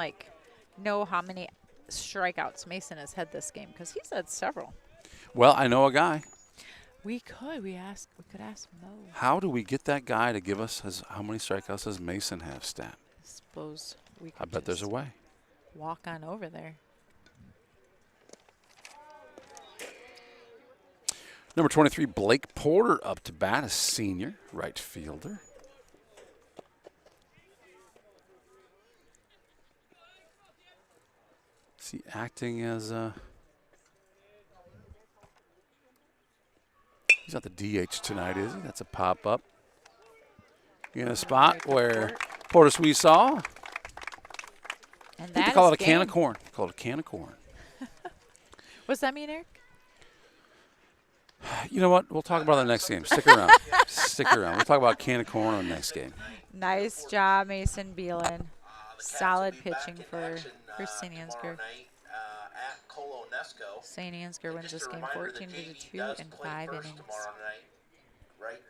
know how many strikeouts Mason has had this game because he's had several. Well, I know a guy. We could. We could ask Mo. How do we get that guy to give us how many strikeouts does Mason have stat? I suppose we could. I bet there's a way. Walk on over there. Number 23, Blake Porter up to bat, a senior right fielder. Is he acting as he's not the DH tonight, is he? That's a pop-up. In a spot where Portis we saw. And they call it a can of corn. They call it a can of corn. What's that mean, Eric? You know what? We'll talk about the next game. Stick around. Stick around. We'll talk about a can of corn on the next game. Nice job, Mason Beelan. Solid pitching for St. Ansgar. St. Ansgar wins this game 14-2 in 5 innings. Right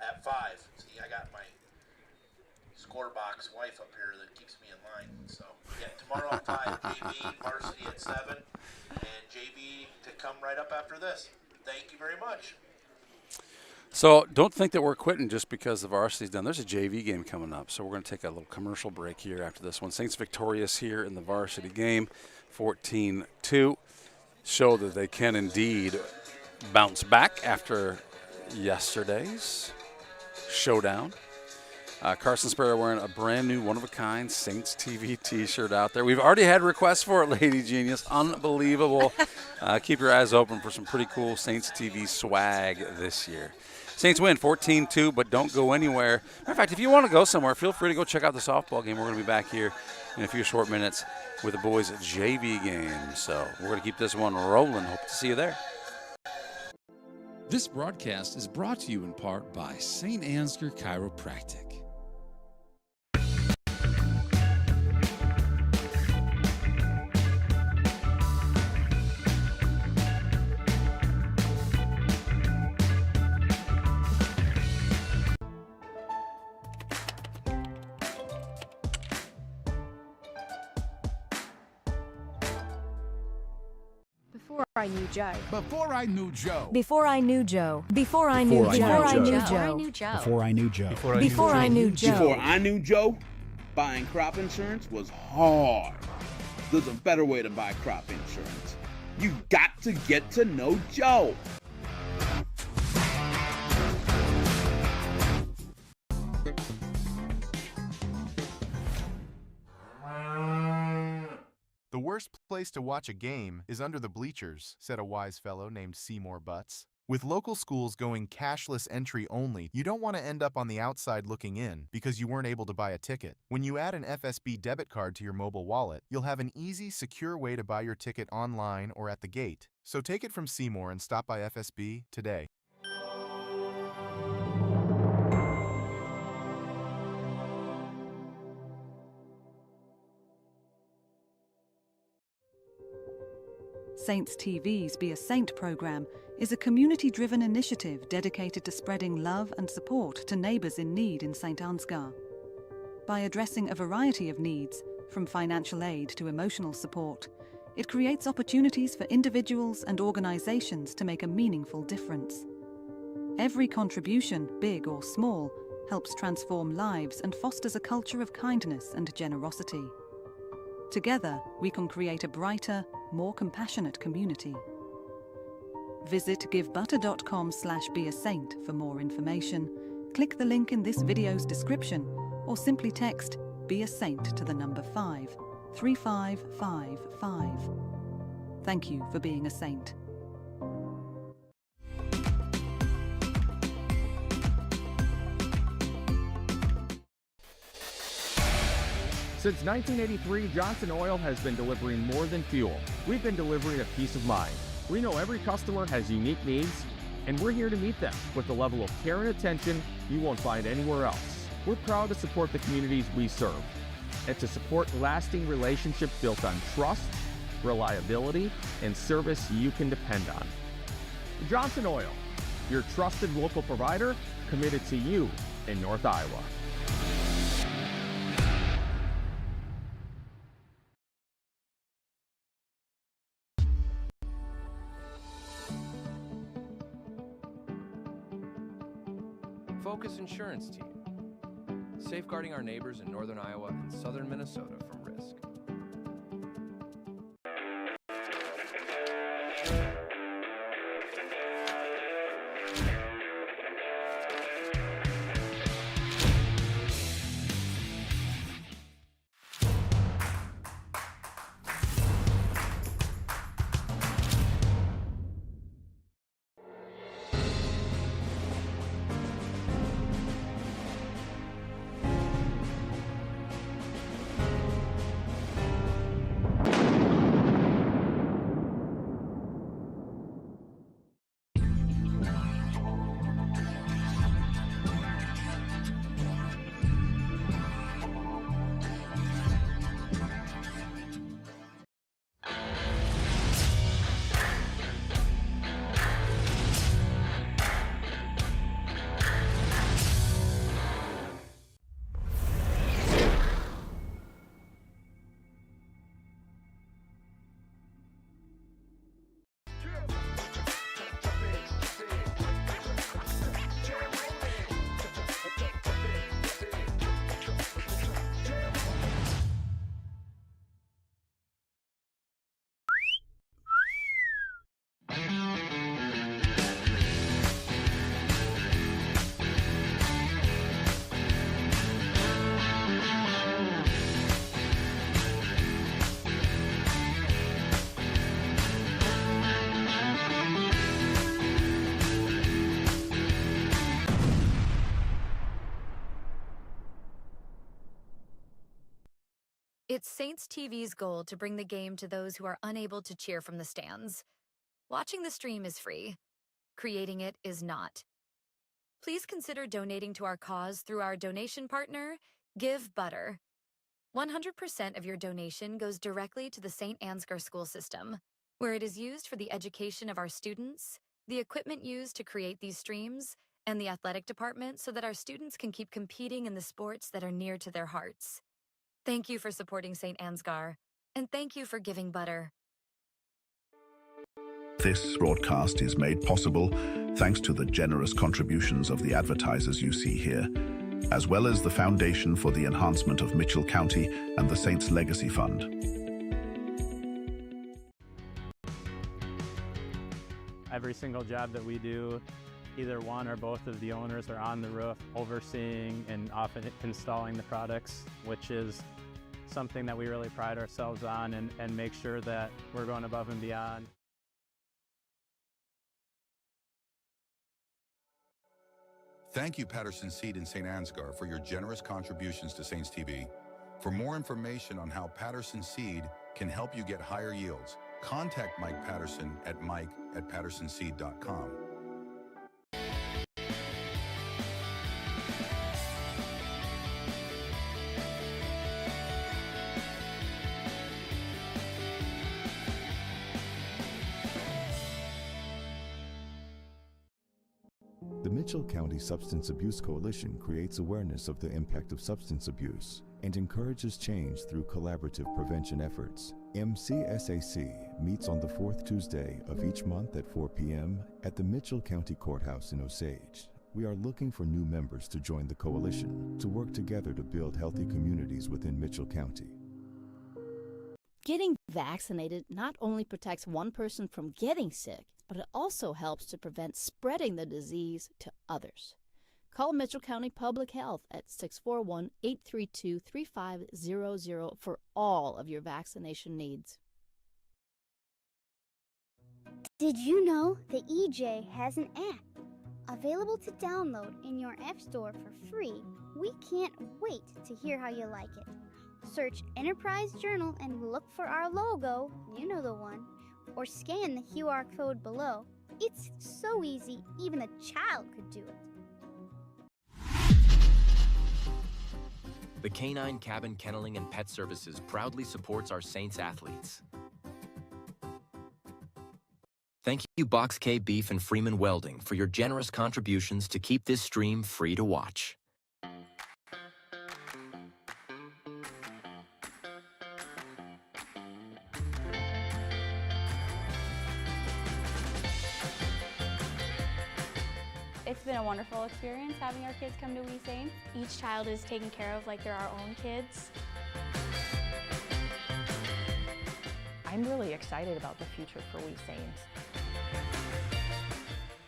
at 5. See, I got my score box wife up here that keeps me in line. So, yeah, tomorrow at 5, JV, Varsity at 7, and JV to come right up after this. Thank you very much. So don't think that we're quitting just because the varsity's done. There's a JV game coming up, so we're going to take a little commercial break here after this one. Saints victorious here in the varsity game, 14-2. Show that they can indeed bounce back after yesterday's showdown. Carson Sparrow wearing a brand new one-of-a-kind Saints TV t-shirt out there. We've already had requests for it, Lady Genius. Unbelievable. Keep your eyes open for some pretty cool Saints TV swag this year. Saints win 14-2, but don't go anywhere. Matter of fact, if you want to go somewhere, feel free to go check out the softball game. We're going to be back here in a few short minutes with the boys' JV game. So we're going to keep this one rolling. Hope to see you there. This broadcast is brought to you in part by St. Ansgar Chiropractic. Before I knew Joe. Before I knew Joe. Before I knew Joe. Before I knew Joe. Before I knew Joe. Before I knew Joe. Before I knew Joe. Before I knew Joe, buying crop insurance was hard. There's a better way to buy crop insurance. You got to get to know Joe. The worst place to watch a game is under the bleachers, said a wise fellow named Seymour Butts. With local schools going cashless entry only, you don't want to end up on the outside looking in because you weren't able to buy a ticket. When you add an FSB debit card to your mobile wallet, you'll have an easy, secure way to buy your ticket online or at the gate. So take it from Seymour and stop by FSB today. Saints TV's Be a Saint program is a community-driven initiative dedicated to spreading love and support to neighbours in need in St. Ansgar. By addressing a variety of needs, from financial aid to emotional support, It creates opportunities for individuals and organizations to make a meaningful difference. Every contribution, big or small, helps transform lives and fosters a culture of kindness and generosity. Together, we can create a brighter, more compassionate community. Visit givebutter.com/beasaint for more information. Click the link in this video's description or simply text "Be a Saint" to the number 53555. Thank you for being a saint. Since 1983, Johnson Oil has been delivering more than fuel. We've been delivering a peace of mind. We know every customer has unique needs, and we're here to meet them with the level of care and attention you won't find anywhere else. We're proud to support the communities we serve and to support lasting relationships built on trust, reliability, and service you can depend on. Johnson Oil, your trusted local provider committed to you in North Iowa. Focus Insurance Team, safeguarding our neighbors in northern Iowa and southern Minnesota from risk. It's Saints TV's goal to bring the game to those who are unable to cheer from the stands. Watching the stream is free. Creating it is not. Please consider donating to our cause through our donation partner, Give Butter. 100% of your donation goes directly to the St. Ansgar school system, where it is used for the education of our students, the equipment used to create these streams, and the athletic department so that our students can keep competing in the sports that are near to their hearts. Thank you for supporting St. Ansgar, and thank you for giving butter. This broadcast is made possible thanks to the generous contributions of the advertisers you see here, as well as the Foundation for the Enhancement of Mitchell County and the Saints Legacy Fund. Every single job that we do, either one or both of the owners are on the roof overseeing and often installing the products, which is something that we really pride ourselves on and make sure that we're going above and beyond. Thank you, Patterson Seed in St. Ansgar, for your generous contributions to Saints TV. For more information on how Patterson Seed can help you get higher yields, contact Mike Patterson at mike@pattersonseed.com. The Mitchell County Substance Abuse Coalition creates awareness of the impact of substance abuse and encourages change through collaborative prevention efforts. MCSAC meets on the fourth Tuesday of each month at 4 p.m. at the Mitchell County Courthouse in Osage. We are looking for new members to join the coalition to work together to build healthy communities within Mitchell County. Getting vaccinated not only protects one person from getting sick, but it also helps to prevent spreading the disease to others. Call Mitchell County Public Health at 641-832-3500 for all of your vaccination needs. Did you know the EJ has an app available to download in your App Store for free? We can't wait to hear how you like it. Search Enterprise Journal and look for our logo, you know the one, or scan the QR code below. It's so easy, even a child could do it. The Canine Cabin Kenneling and Pet Services proudly supports our Saints athletes. Thank you, Box K Beef and Freeman Welding, for your generous contributions to keep this stream free to watch. It's been a wonderful experience having our kids come to We Saints. Each child is taken care of like they're our own kids. I'm really excited about the future for We Saints.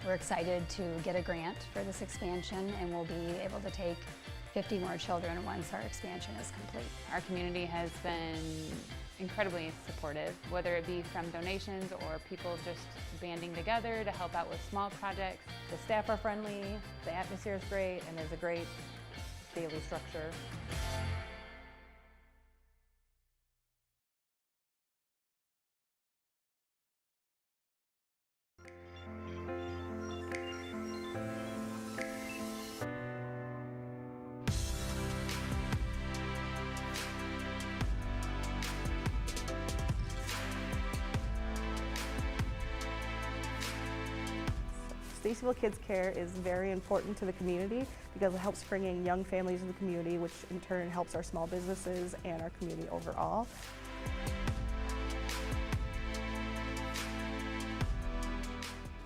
We're excited to get a grant for this expansion, and we'll be able to take 50 more children once our expansion is complete. Our community has been incredibly supportive, whether it be from donations or people just banding together to help out with small projects. The staff are friendly, the atmosphere is great, and there's a great daily structure. Stacyville Kids Care is very important to the community because it helps bring in young families in the community, which in turn helps our small businesses and our community overall.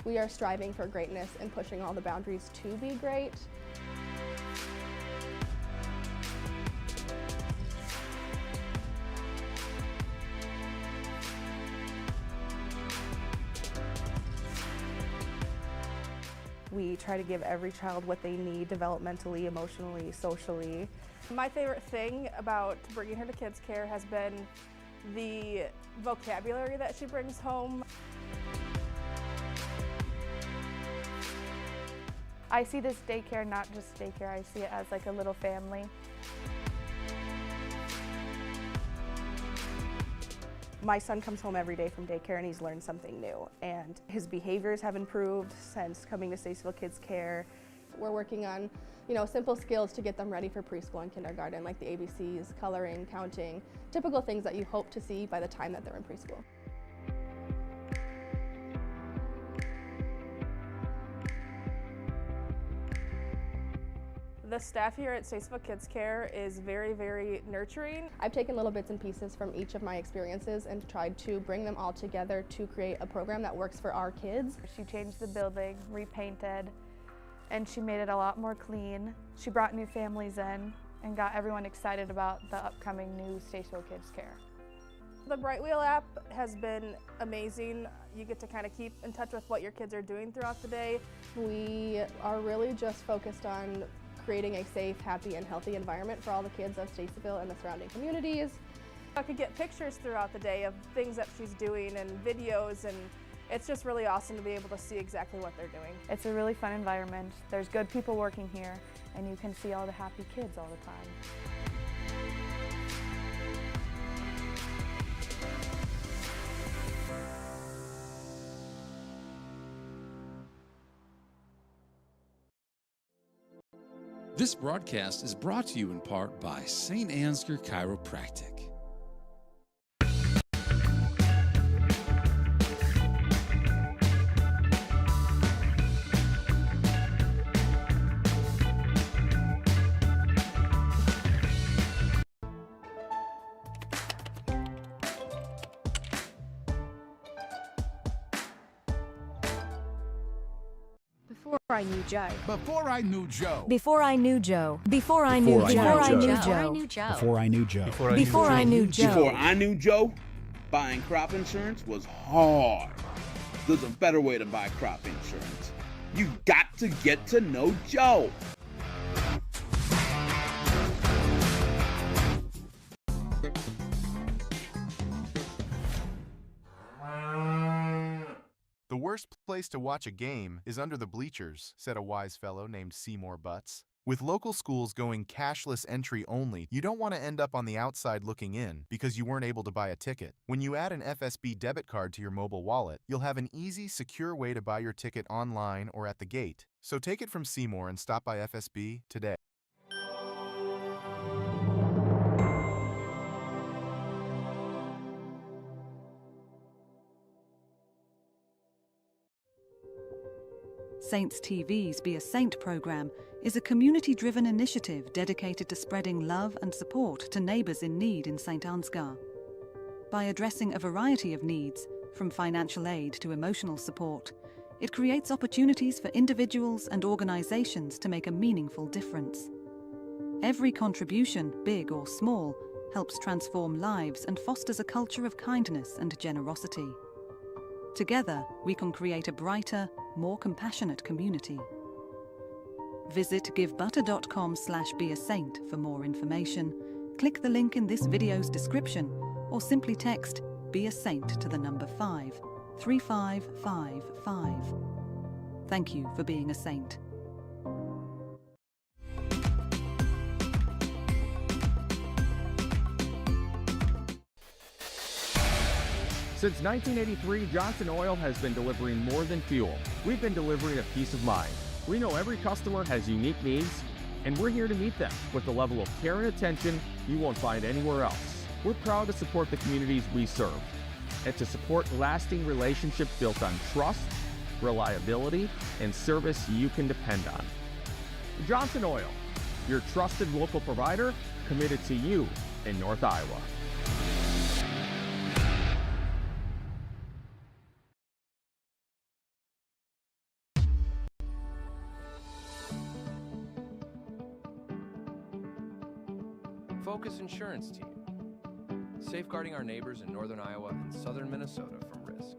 We are striving for greatness and pushing all the boundaries to be great. We try to give every child what they need developmentally, emotionally, socially. My favorite thing about bringing her to Kids Care has been the vocabulary that she brings home. I see this daycare not just daycare, I see it as like a little family. My son comes home every day from daycare and he's learned something new, and his behaviors have improved since coming to Stacyville Kids Care. We're working on, simple skills to get them ready for preschool and kindergarten, like the ABCs, coloring, counting, typical things that you hope to see by the time that they're in preschool. The staff here at Stacyville Kids Care is very, very nurturing. I've taken little bits and pieces from each of my experiences and tried to bring them all together to create a program that works for our kids. She changed the building, repainted, and she made it a lot more clean. She brought new families in and got everyone excited about the upcoming new Stacyville Kids Care. The Bright Wheel app has been amazing. You get to kind of keep in touch with what your kids are doing throughout the day. We are really just focused on creating a safe, happy, and healthy environment for all the kids of Stacyville and the surrounding communities. I could get pictures throughout the day of things that she's doing and videos, and it's just really awesome to be able to see exactly what they're doing. It's a really fun environment. There's good people working here, and you can see all the happy kids all the time. This broadcast is brought to you in part by St. Ansgar Chiropractic. Before I knew Joe. Before I knew Joe. Before I knew Joe. Before I knew Joe. Before I knew Joe. Before I knew Joe. Before I knew Joe. Before I knew Joe, buying crop insurance was hard. There's a better way to buy crop insurance. You got to get to know Joe. The worst place to watch a game is under the bleachers, said a wise fellow named Seymour Butts. With local schools going cashless entry only, you don't want to end up on the outside looking in because you weren't able to buy a ticket. When you add an FSB debit card to your mobile wallet, you'll have an easy, secure way to buy your ticket online or at the gate. So take it from Seymour and stop by FSB today. Saints TV's Be a Saint program is a community-driven initiative dedicated to spreading love and support to neighbours in need in St. Ansgar. By addressing a variety of needs, from financial aid to emotional support, it creates opportunities for individuals and organisations to make a meaningful difference. Every contribution, big or small, helps transform lives and fosters a culture of kindness and generosity. Together, we can create a brighter, more compassionate community. Visit givebutter.com/beasaint for more information. Click the link in this video's description or simply text Be a Saint to the number 53555. Thank you for being a saint. Since 1983, Johnson Oil has been delivering more than fuel. We've been delivering a peace of mind. We know every customer has unique needs, and we're here to meet them with the level of care and attention you won't find anywhere else. We're proud to support the communities we serve and to support lasting relationships built on trust, reliability, and service you can depend on. Johnson Oil, your trusted local provider, committed to you in North Iowa. Focus Insurance Team, safeguarding our neighbors in northern Iowa and southern Minnesota from risk.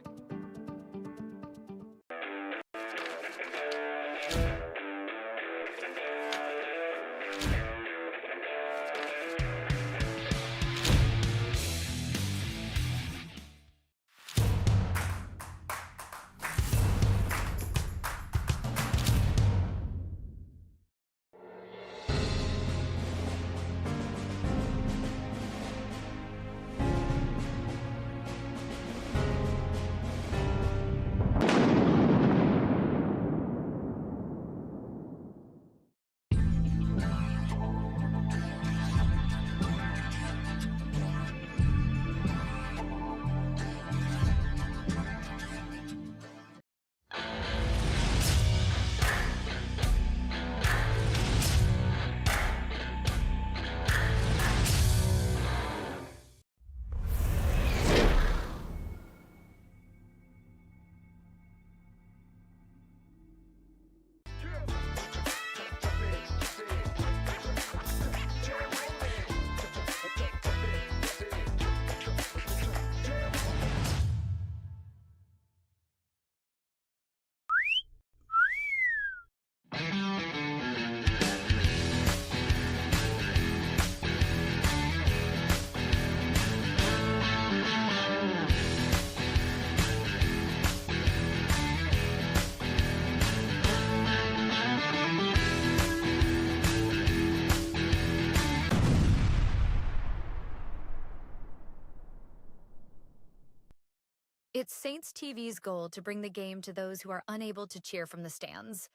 It's Saints TV's goal to bring the game to those who are unable to cheer from the stands.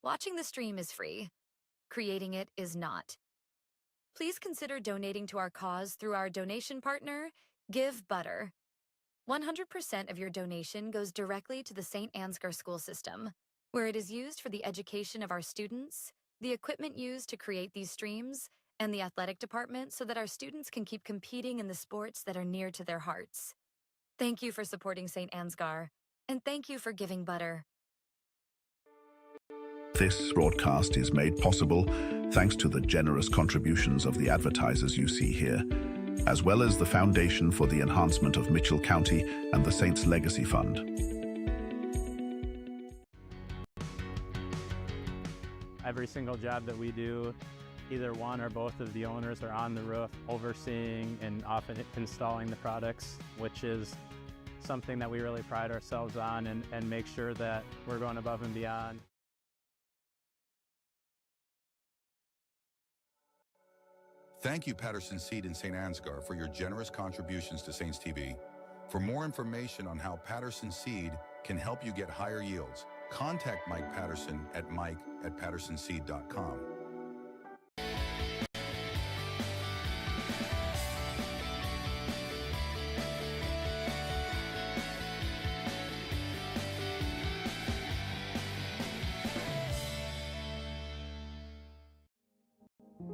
Watching the stream is free. Creating it is not. Please consider donating to our cause through our donation partner, Give Butter. 100% of your donation goes directly to the St. Ansgar school system, where it is used for the education of our students, the equipment used to create these streams, and the athletic department so that our students can keep competing in the sports that are near to their hearts. Thank you for supporting St. Ansgar, and thank you for giving butter. This broadcast is made possible thanks to the generous contributions of the advertisers you see here, as well as the Foundation for the Enhancement of Mitchell County and the Saints Legacy Fund. Every single job that we do, either one or both of the owners are on the roof overseeing and often installing the products, which is something that we really pride ourselves on and make sure that we're going above and beyond. Thank you, Patterson Seed in St. Ansgar, for your generous contributions to Saints TV. For more information on how Patterson Seed can help you get higher yields, contact Mike Patterson at mike@pattersonseed.com.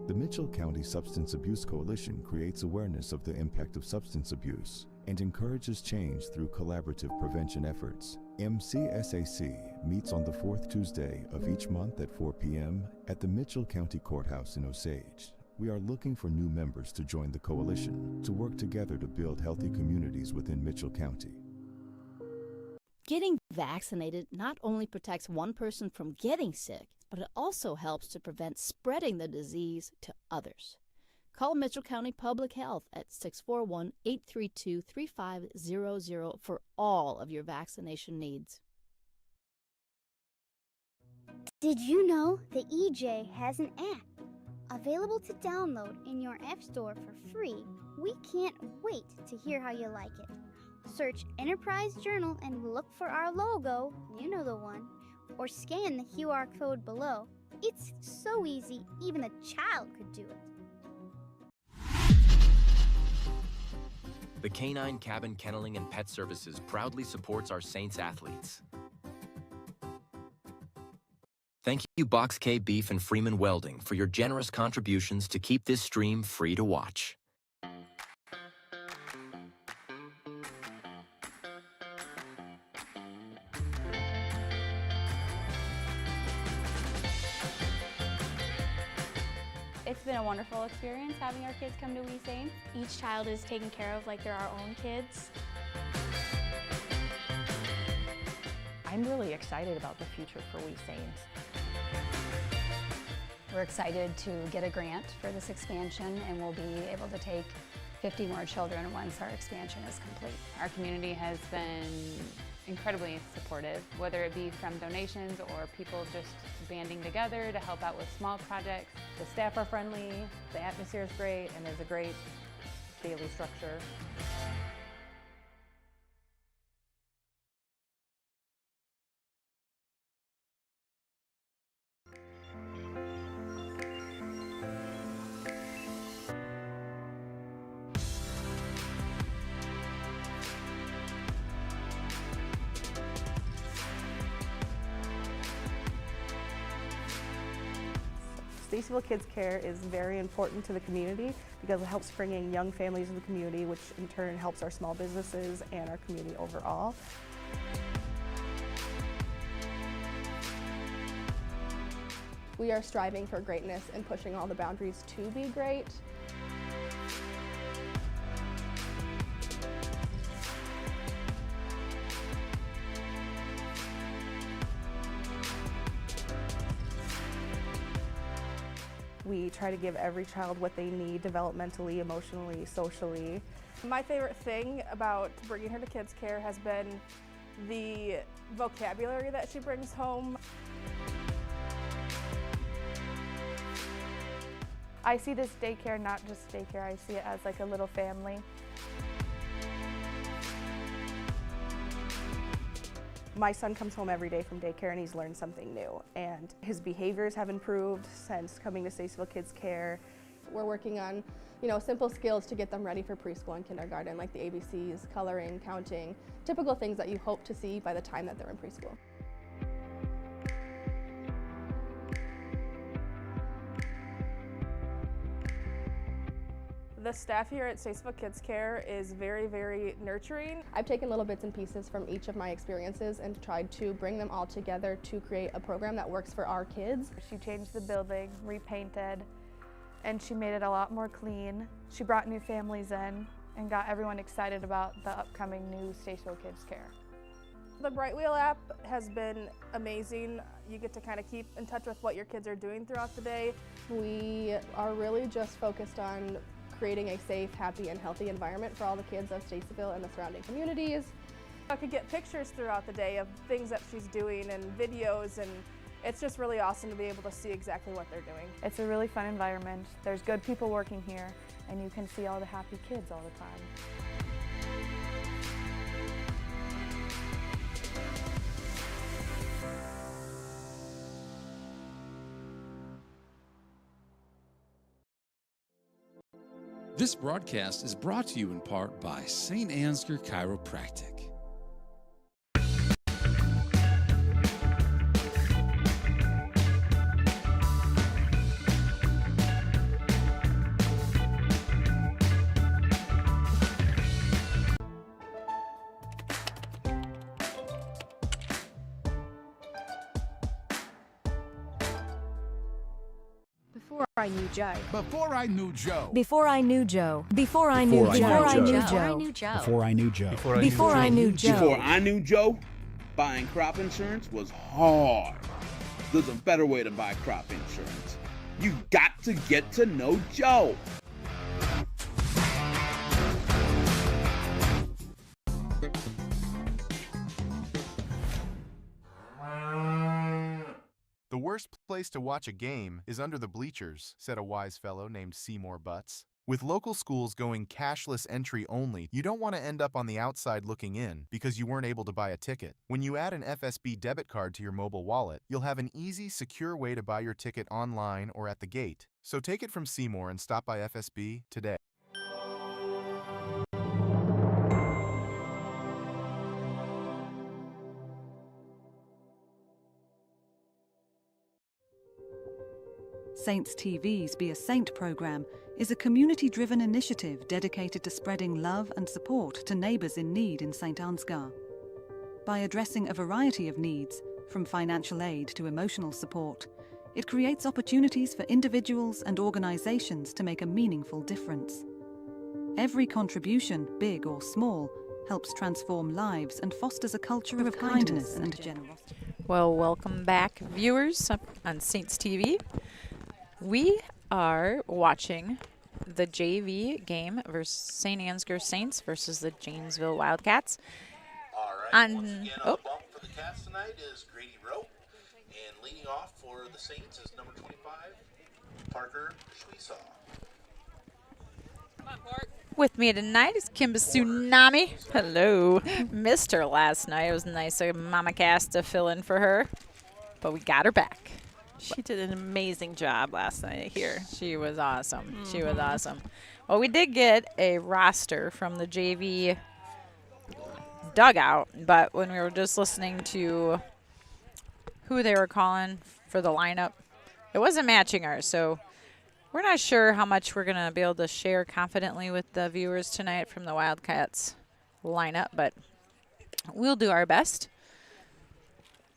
The Mitchell County Substance Abuse Coalition creates awareness of the impact of substance abuse and encourages change through collaborative prevention efforts. MCSAC meets on the fourth Tuesday of each month at 4 p.m. at the Mitchell County Courthouse in Osage. We are looking for new members to join the coalition to work together to build healthy communities within Mitchell County. Getting vaccinated not only protects one person from getting sick, but it also helps to prevent spreading the disease to others. Call Mitchell County Public Health at 641-832-3500 for all of your vaccination needs. Did you know the EJ has an app available to download in your App Store for free? We can't wait to hear how you like it. Search Enterprise Journal and look for our logo, you know the one, or scan the QR code below. It's so easy, even a child could do it. The Canine Cabin Kenneling and Pet Services proudly supports our Saints athletes. Thank you, Box K Beef and Freeman Welding, for your generous contributions to keep this stream free to watch. It's been a wonderful experience having our kids come to We Saints. Each child is taken care of like they're our own kids. I'm really excited about the future for We Saints. We're excited to get a grant for this expansion, and we'll be able to take 50 more children once our expansion is complete. Our community has been incredibly supportive, whether it be from donations or people just banding together to help out with small projects. The staff are friendly, the atmosphere is great, and there's a great daily structure. Janesville Kids Care is very important to the community because it helps bring in young families in the community, which in turn helps our small businesses and our community overall. We are striving for greatness and pushing all the boundaries to be great. We try to give every child what they need developmentally, emotionally, socially. My favorite thing about bringing her to Kids Care has been the vocabulary that she brings home. I see this daycare not just daycare, I see it as like a little family. My son comes home every day from daycare and he's learned something new, and his behaviors have improved since coming to Janesville Kids Care. We're working on, simple skills to get them ready for preschool and kindergarten, like the ABCs, coloring, counting, typical things that you hope to see by the time that they're in preschool. The staff here at Janesville Kids Care is very, very nurturing. I've taken little bits and pieces from each of my experiences and tried to bring them all together to create a program that works for our kids. She changed the building, repainted, and she made it a lot more clean. She brought new families in and got everyone excited about the upcoming new Janesville Kids Care. The Bright Wheel app has been amazing. You get to kind of keep in touch with what your kids are doing throughout the day. We are really just focused on creating a safe, happy, and healthy environment for all the kids of Janesville and the surrounding communities. I could get pictures throughout the day of things that she's doing and videos, and it's just really awesome to be able to see exactly what they're doing. It's a really fun environment. There's good people working here, and you can see all the happy kids all the time. This broadcast is brought to you in part by St. Ansgar Chiropractic. Before I knew Joe. Before I knew Joe. Before I knew Joe. Before I knew Joe. Before I knew Joe. Before I knew Joe. Before I knew Joe. Before I knew Joe, buying crop insurance was hard. There's a better way to buy crop insurance. You got to get to know Joe. The worst place to watch a game is under the bleachers, said a wise fellow named Seymour Butts. With local schools going cashless entry only, you don't want to end up on the outside looking in because you weren't able to buy a ticket. When you add an FSB debit card to your mobile wallet, you'll have an easy, secure way to buy your ticket online or at the gate. So take it from Seymour and stop by FSB today. Saints TV's Be a Saint program is a community-driven initiative dedicated to spreading love and support to neighbours in need in St. Ansgar. By addressing a variety of needs, from financial aid to emotional support, it creates opportunities for individuals and organisations to make a meaningful difference. Every contribution, big or small, helps transform lives and fosters a culture of kindness and generosity. Well, welcome back, viewers, up on Saints TV. We are watching the JV game versus St. Ansgar Saints versus the Janesville Wildcats. All right. Once again, on the bump for the Cats tonight is Grady Rope, and leading off for the Saints is number 25, Parker Schweesaw. Come on, Park. With me tonight is Kimba Tsunami. Hello. Missed her last night. It was nice of Mama Cass to fill in for her, but we got her back. She did an amazing job last night here. She was awesome. She was awesome. Well, we did get a roster from the JV dugout, but when we were just listening to who they were calling for the lineup, it wasn't matching ours. So we're not sure how much we're going to be able to share confidently with the viewers tonight from the Wildcats lineup, but we'll do our best.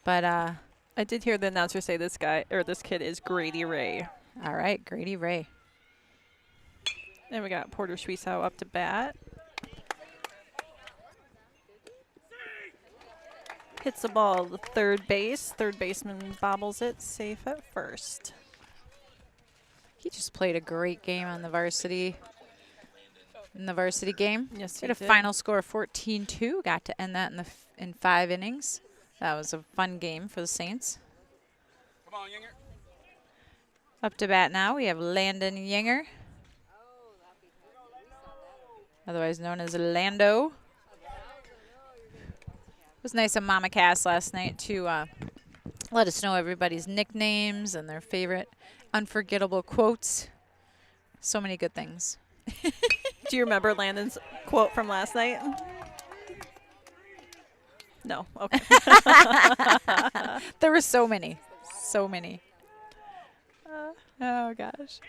But I did hear the announcer say this kid is Grady Ray. All right, Grady Ray. And we got Porter Schweesow up to bat. Hits the ball to third base. Third baseman bobbles it safe at first. He just played a great game on the varsity. In the varsity game. Yes, he had a final score of 14-2. Got to end that in 5 innings. That was a fun game for the Saints. Come on, Yinger. Up to bat now, we have Landon Yinger, otherwise known as Lando. It was nice of Mama Cass last night to let us know everybody's nicknames and their favorite unforgettable quotes. So many good things. Do you remember Landon's quote from last night? No. Okay. There were so many. So many. Oh, gosh.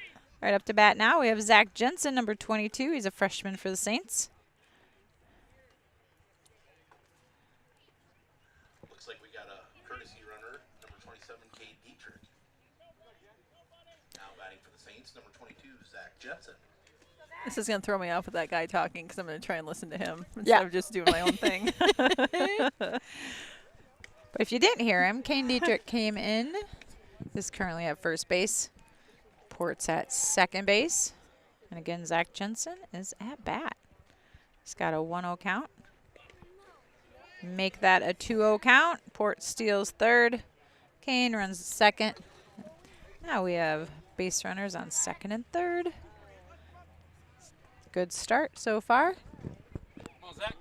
Right up to bat now, we have Zach Jensen, number 22. He's a freshman for the Saints. Looks like we got a courtesy runner, number 27, Kate Dietrich. Now batting for the Saints, number 22, Zach Jensen. This is going to throw me off with that guy talking because I'm going to try and listen to him instead of just doing my own thing. But if you didn't hear him, Kane Dietrich came in. Is currently at first base. Port's at second base. And again, Zach Jensen is at bat. He's got a 1-0 count. Make that a 2-0 count. Port steals third. Kane runs second. Now we have base runners on second and third. Good start so far. Come on, Zach.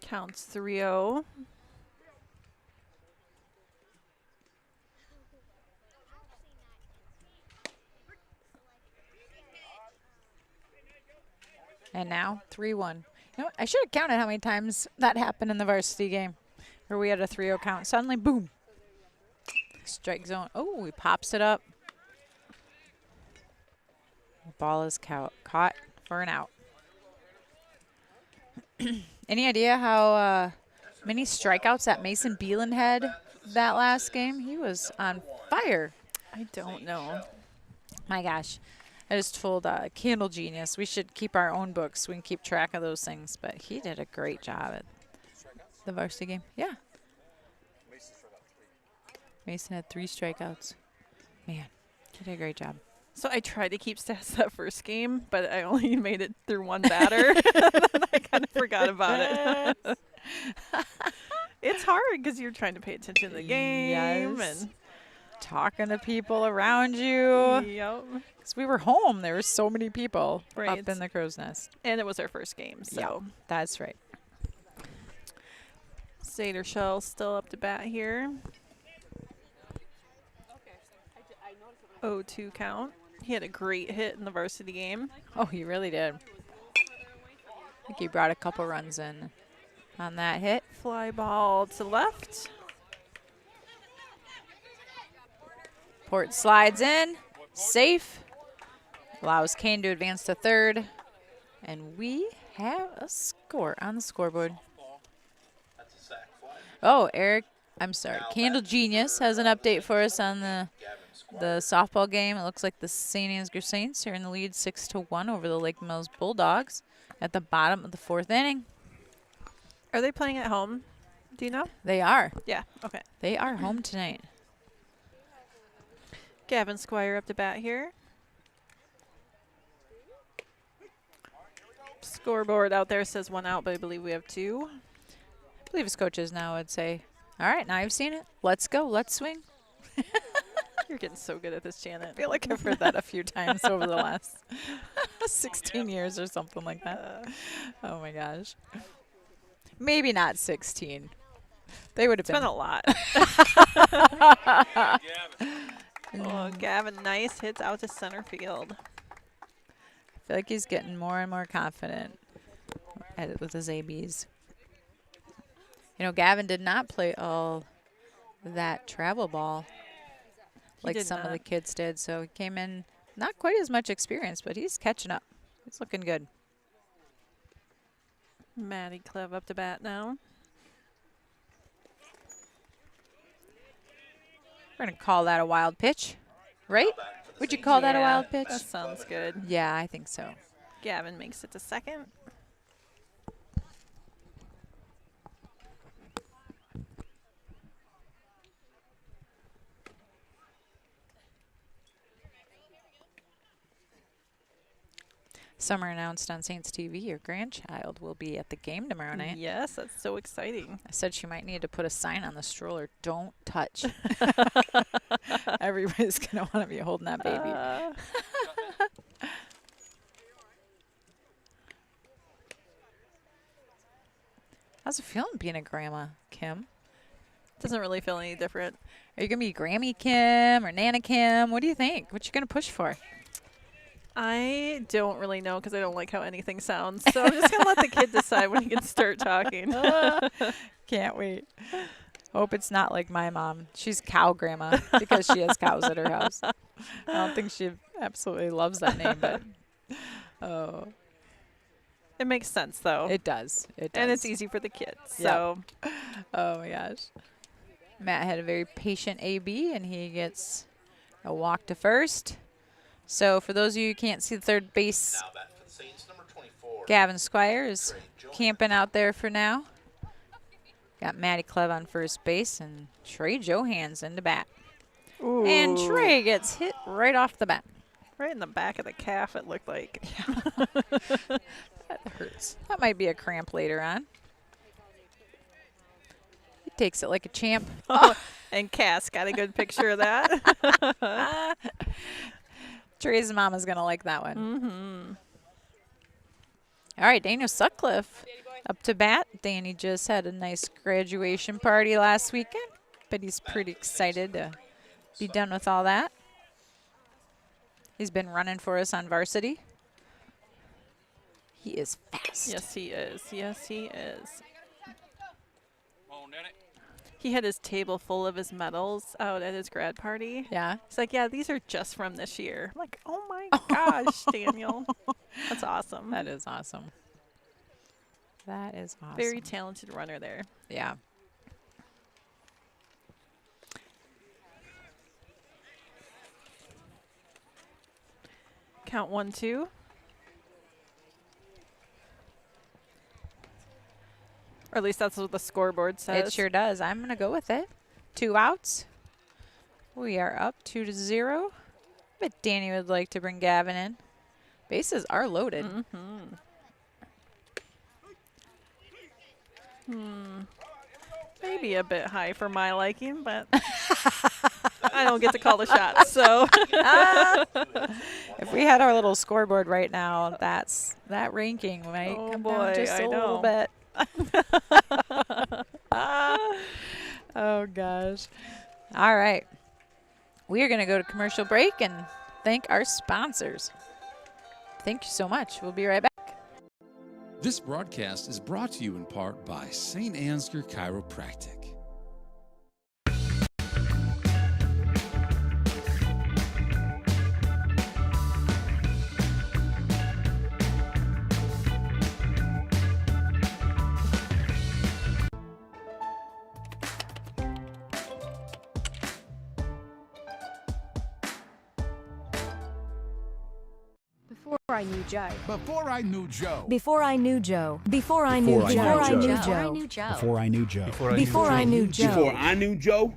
Counts 3-0. And now 3-1. You know what? I should have counted how many times that happened in the varsity game where we had a 3-0 count. Suddenly, boom. Strike zone. Oh, he pops it up. The ball is caught for an out. Any idea how many strikeouts that Mason Beelan had that last game? He was on fire. I don't know. My gosh. I just told Candle Genius we should keep our own books. We can keep track of those things. But he did a great job at the varsity game. Yeah. Mason had 3 strikeouts. Man, he did a great job. So I tried to keep stats that first game, but I only made it through one batter. I kind of forgot about it. It's hard because you're trying to pay attention to the game and talking to people around you. Yep. Because we were home. There were so many people Right. up in the crow's nest. And it was our first game, so. Yeah, that's right. Sadershell still up to bat here. 0-2 count. He had a great hit in the varsity game. Oh, he really did. I think he brought a couple runs in on that hit. Fly ball to left. Port slides in. Safe. Allows Kane to advance to third. And we have a score on the scoreboard. Oh, I'm sorry. Candle Genius has an update for us on the softball game. It looks like the St. Ansgar Saints are in the lead 6-1 over the Lake Mills Bulldogs at the bottom of the 4th inning. Are they playing at home? Do you know? They are. Yeah, okay. They are home tonight. Gavin Squire up to bat here. Scoreboard out there says 1 out, but I believe we have 2. I believe his coaches now would say, all right, now you've seen it. Let's go. Let's swing. You're getting so good at this, Janet. I feel like I've heard that a few times over the last 16 years or something like that. Oh, my gosh. Maybe not 16. They would have been. It's been a lot. Oh, Gavin, nice hits out to center field. I feel like he's getting more and more confident with his ABs. You know, Gavin did not play all that travel ball like some of the kids did, so he came in not quite as much experience, but he's catching up. He's looking good. Maddie Clev up to bat now. We're going to call that a wild pitch, right? Would you call that a wild pitch? That sounds good. Yeah, I think so. Gavin makes it to second. Summer announced on Saints TV your grandchild will be at the game tomorrow night. Yes, that's so exciting. I said she might need to put a sign on the stroller, don't touch. Everybody's going to want to be holding that baby. How's it feeling being a grandma, Kim? Doesn't really feel any different. Are you going to be Grammy Kim or Nana Kim? What do you think? What you going to push for? I don't really know because I don't like how anything sounds. So I'm just going to let the kid decide when he can start talking. Can't wait. Hope it's not like my mom. She's cow grandma because she has cows at her house. I don't think she absolutely loves that name, but oh. It makes sense, though. It does. It does. And it's easy for the kids. So, oh my gosh. Matt had a very patient AB, and he gets a walk to first. So for those of you who can't see the third base, Gavin Squire is camping out there for now. Got Maddie Clev on first base and Trey Johans in the bat. Ooh. And Trey gets hit right off the bat. Right in the back of the calf, it looked like. That hurts. That might be a cramp later on. He takes it like a champ. Oh, and Cass got a good picture of that. Trey's mama's going to like that one. Mm-hmm. All right, Daniel Sutcliffe up to bat. Danny just had a nice graduation party last weekend, but he's pretty excited to be done with all that. He's been running for us on varsity. He is fast. Yes, he is. Yes, he is. He had his table full of his medals out at his grad party. Yeah. He's like, yeah, these are just from this year. I'm like, oh my gosh, Daniel. That's awesome. That is awesome. That is awesome. Very talented runner there. Yeah. Count 1-2. Or at least that's what the scoreboard says. It sure does. I'm going to go with it. 2 outs. We are up 2-0. But Danny would like to bring Gavin in. Bases are loaded. Maybe a bit high for my liking, but I don't get to call the shots. So if we had our little scoreboard right now, that ranking might come down just a little bit. Oh gosh. All right. We are going to go to commercial break and thank our sponsors. Thank you so much. We'll be right back. This broadcast is brought to you in part by St. Ansgar Chiropractic. Before I knew Joe. Before I knew Joe. Before I knew Joe. Before I knew Joe. Before I knew Joe. Before I knew Joe. Before I knew Joe. Before I knew Joe,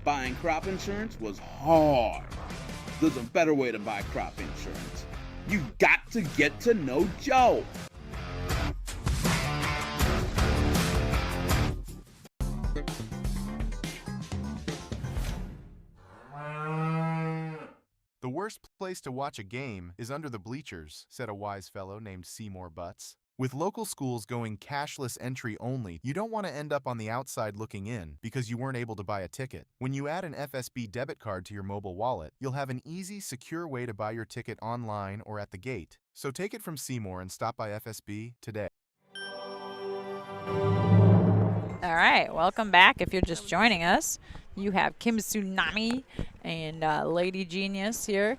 buying crop insurance was hard. There's a better way to buy crop insurance. You got to get to know Joe. The worst place to watch a game is under the bleachers, said a wise fellow named Seymour Butts. With local schools going cashless entry only, you don't want to end up on the outside looking in because you weren't able to buy a ticket. When you add an FSB debit card to your mobile wallet, you'll have an easy, secure way to buy your ticket online or at the gate. So take it from Seymour and stop by FSB today. All right, welcome back. If you're just joining us, you have Kim Tsunami and Lady Genius here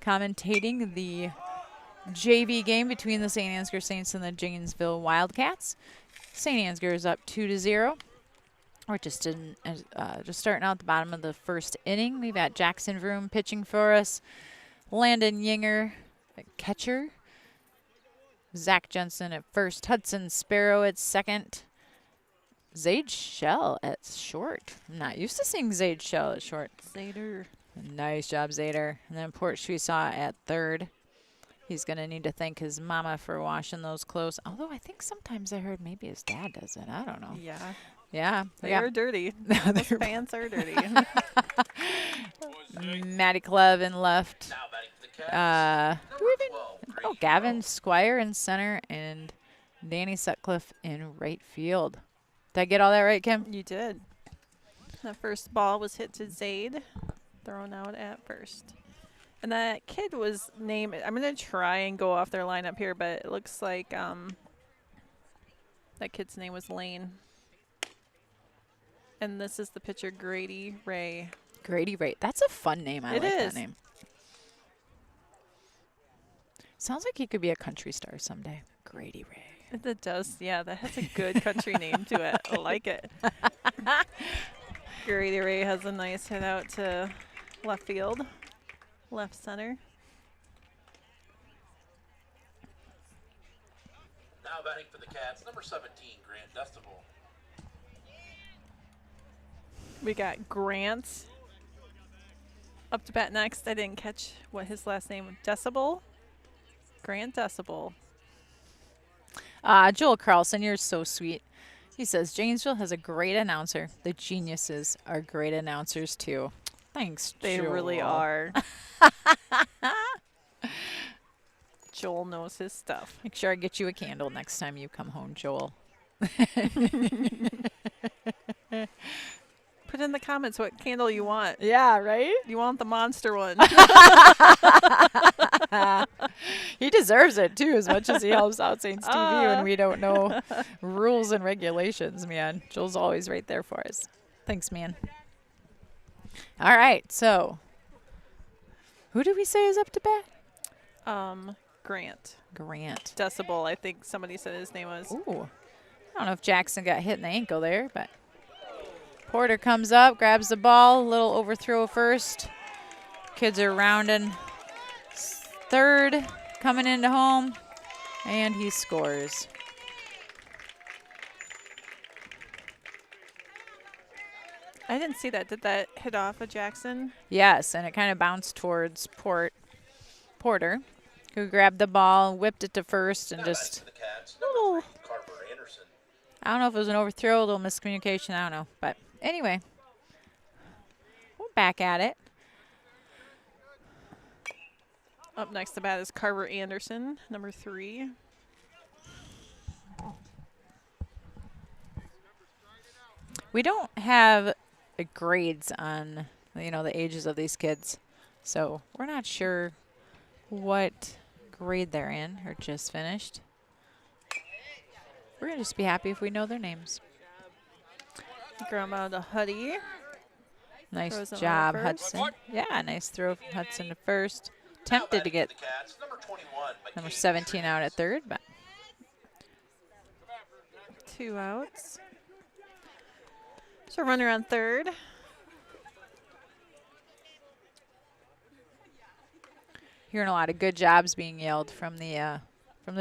commentating the JV game between the St. Ansgar Saints and the Janesville Wildcats. St. Ansgar is up 2-0. We're just starting out the bottom of the first inning. We've got Jackson Vroom pitching for us, Landon Yinger at catcher, Zach Jensen at first, Hudson Sparrow at second, Zaid Shell at short. I'm not used to seeing Zaid Shell at short. Zader. Nice job, Zader. And then Port Chuisaw at third. He's going to need to thank his mama for washing those clothes. Although I think sometimes I heard maybe his dad does it. I don't know. Yeah. Yeah. They are dirty. Those pants are dirty. Maddie Clev in left. Gavin Squire in center and Danny Sutcliffe in right field. Did I get all that right, Kim? You did. The first ball was hit to Zaid, thrown out at first. And that kid was named, I'm going to try and go off their lineup here, but it looks like that kid's name was Lane. And this is the pitcher, Grady Ray. Grady Ray. That's a fun name. I like that name. Sounds like he could be a country star someday. Grady Ray. That does. Yeah, that has a good country name to it. I like it. Grady Ray has a nice hit out to left field, left center. Now batting for the Cats, number 17, Grant Dustable. We got Grant up to bat next. I didn't catch what his last name was. Decibel? Grant Decibel. Joel Carlson, you're so sweet. He says, Janesville has a great announcer. The geniuses are great announcers, too. Thanks, They Joel. really are. Joel knows his stuff. Make sure I get you a candle next time you come home, Joel. Put in the comments what candle you want. Yeah, right? You want the monster one. He deserves it, too, as much as he helps out Saints TV when we don't know rules and regulations, man. Joel's always right there for us. Thanks, man. All right, so who did we say is up to bat? Grant. Grant. Decibel, I think somebody said his name was. Ooh. I don't know if Jackson got hit in the ankle there, but Porter comes up, grabs the ball, little overthrow first. Kids are rounding third, coming into home, and he scores. I didn't see that. Did that hit off of Jackson? Yes, and it kind of bounced towards Porter, who grabbed the ball, whipped it to first, and just little, I don't know if it was an overthrow, a little miscommunication, I don't know. But anyway, we're back at it. Up next to bat is Carver Anderson, number 3. We don't have grades on, the ages of these kids, so we're not sure what grade they're in or just finished. We're going to just be happy if we know their names. Grandma to Huddy. Nice job, Hudson. Yeah, nice throw from Hudson to first. Tempted to get number 17 out at third, but 2 outs. So runner on third. Hearing a lot of good jobs being yelled from the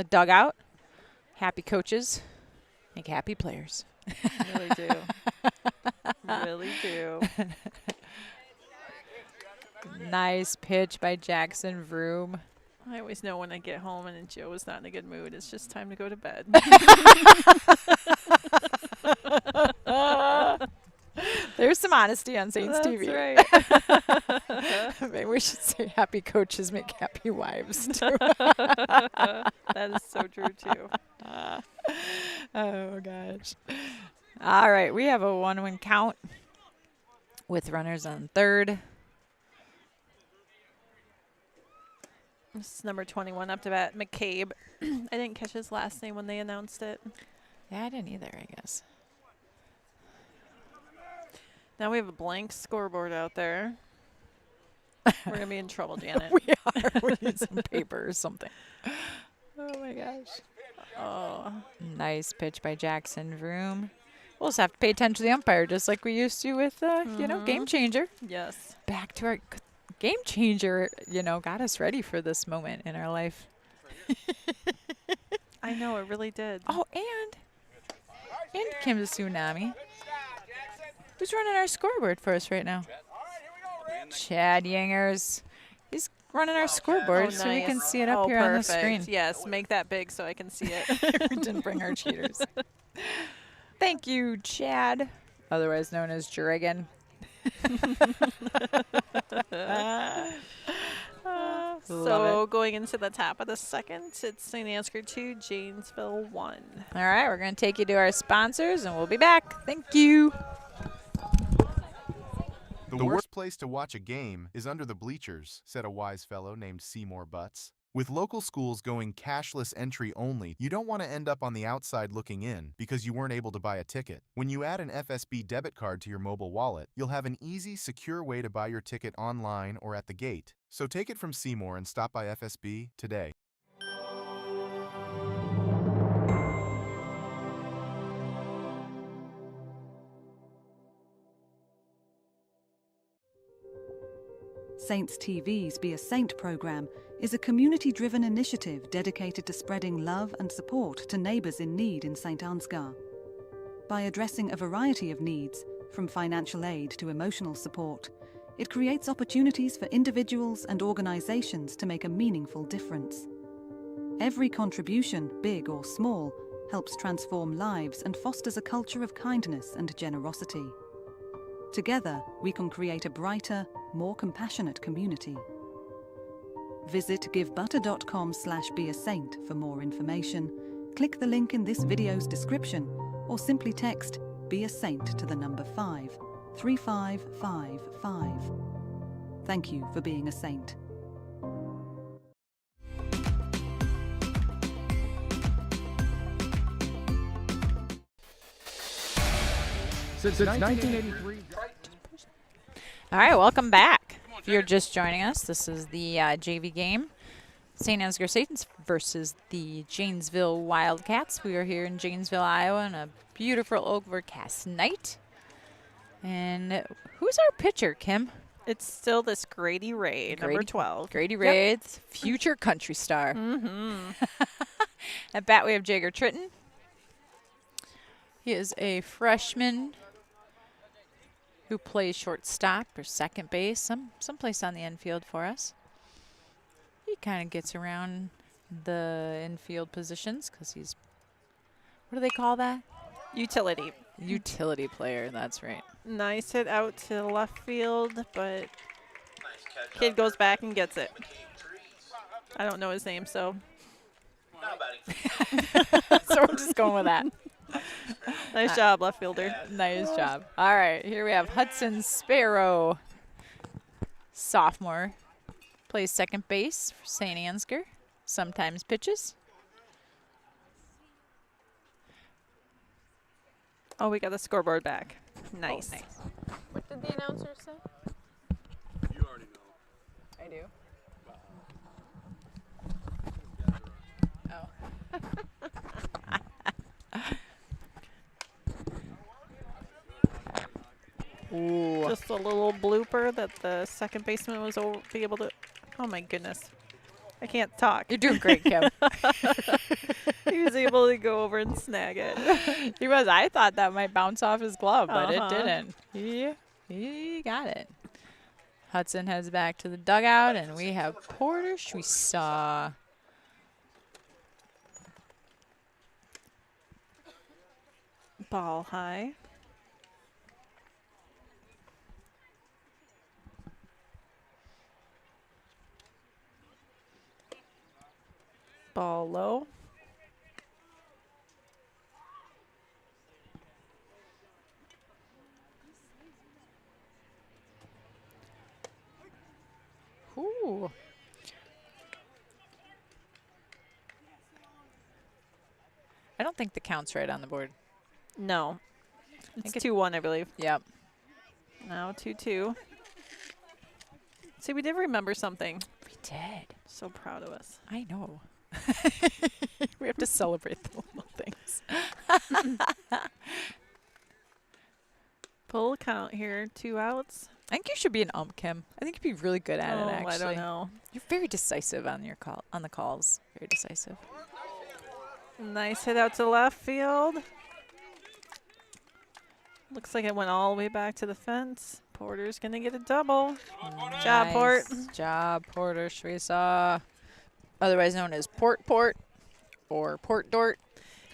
dugout. Happy coaches make happy players. Really do. Really do. Nice pitch by Jackson Vroom. I always know when I get home and Joe is not in a good mood, it's just time to go to bed. There's some honesty on Saints That's TV. Right. Maybe we should say happy coaches make happy wives, too. That is so true, too. Oh, gosh. All right, we have a 1-1 count with runners on third. This is number 21 up to bat, McCabe. I didn't catch his last name when they announced it. Yeah, I didn't either, I guess. Now we have a blank scoreboard out there. We're going to be in trouble, Janet. We are. We need some paper or something. Oh, my gosh. Oh. Nice pitch by Jackson Vroom. We'll just have to pay attention to the umpire just like we used to with, Game Changer. Yes. Back to our Game Changer, got us ready for this moment in our life. I know, it really did. Oh, and Kim Tsunami. Who's running our scoreboard for us right now? Chad Yangers. He's running our scoreboard so we can see it up here on the screen. Yes, make that big so I can see it. We didn't bring our cheaters. Thank you, Chad, otherwise known as Dragon. So going into the top of the second, it's St. Ansgar 2, Janesville 1. All right, we're going to take you to our sponsors, and we'll be back. Thank you. The worst place to watch a game is under the bleachers, said a wise fellow named Seymour Butts. With local schools going cashless entry only, you don't want to end up on the outside looking in because you weren't able to buy a ticket. When you add an FSB debit card to your mobile wallet, you'll have an easy, secure way to buy your ticket online or at the gate. So take it from Seymour and stop by FSB today. Saints TV's Be a Saint program is a community-driven initiative dedicated to spreading love and support to neighbours in need in St. Ansgar. By addressing a variety of needs, from financial aid to emotional support, it creates opportunities for individuals and organisations to make a meaningful difference. Every contribution, big or small, helps transform lives and fosters a culture of kindness and generosity. Together, we can create a brighter, more compassionate community. Visit givebutter.com/beasaint for more information, click the link in this video's description, or simply text Be a Saint to the number 53555. Thank you for being a saint. Since 1983. All right, welcome back. If you're just joining us, this is the JV game. St. Ansgar Saints versus the Janesville Wildcats. We are here in Janesville, Iowa on a beautiful overcast night. And who's our pitcher, Kim? It's still this Grady Ray, number 12. Grady Ray, future country star. At bat, we have Jagger Tritton. He is a freshman who plays shortstop or second base, someplace on the infield for us. He kind of gets around the infield positions because he's, what do they call that? Utility. Utility player, that's right. Nice hit out to left field, but kid goes back and gets it. I don't know his name, so. So we're just going with that. Nice job, left fielder. Nice job. All right, here we have Hudson Sparrow, sophomore. Plays second base for St. Ansgar. Sometimes pitches. Oh, we got the scoreboard back. Nice. Oh, nice. What did the announcer say? You already know. I do. Ooh. Just a little blooper that the second baseman was be able to. Oh my goodness, I can't talk. You're doing great, Kim. He was able to go over and snag it. He was. I thought that might bounce off his glove, but it didn't. He got it. Hudson heads back to the dugout, and we have Porter Schweisaw. Ball high. Ball low. Ooh. I don't think the count's right on the board. No. It's 2-1, I believe. Yep. Now 2-2. See, we did remember something. We did. So proud of us. I know. We have to celebrate the little things. Full count here, 2 outs. I think you should be an ump, Kim. I think you'd be really good at it, actually. I don't know. You're very decisive on your on the calls. Very decisive. Nice hit out to left field. Looks like it went all the way back to the fence. Porter's going to get a double. Nice Job, Port. Job, Porter Schweisaw. Otherwise known as Port or Port Dort.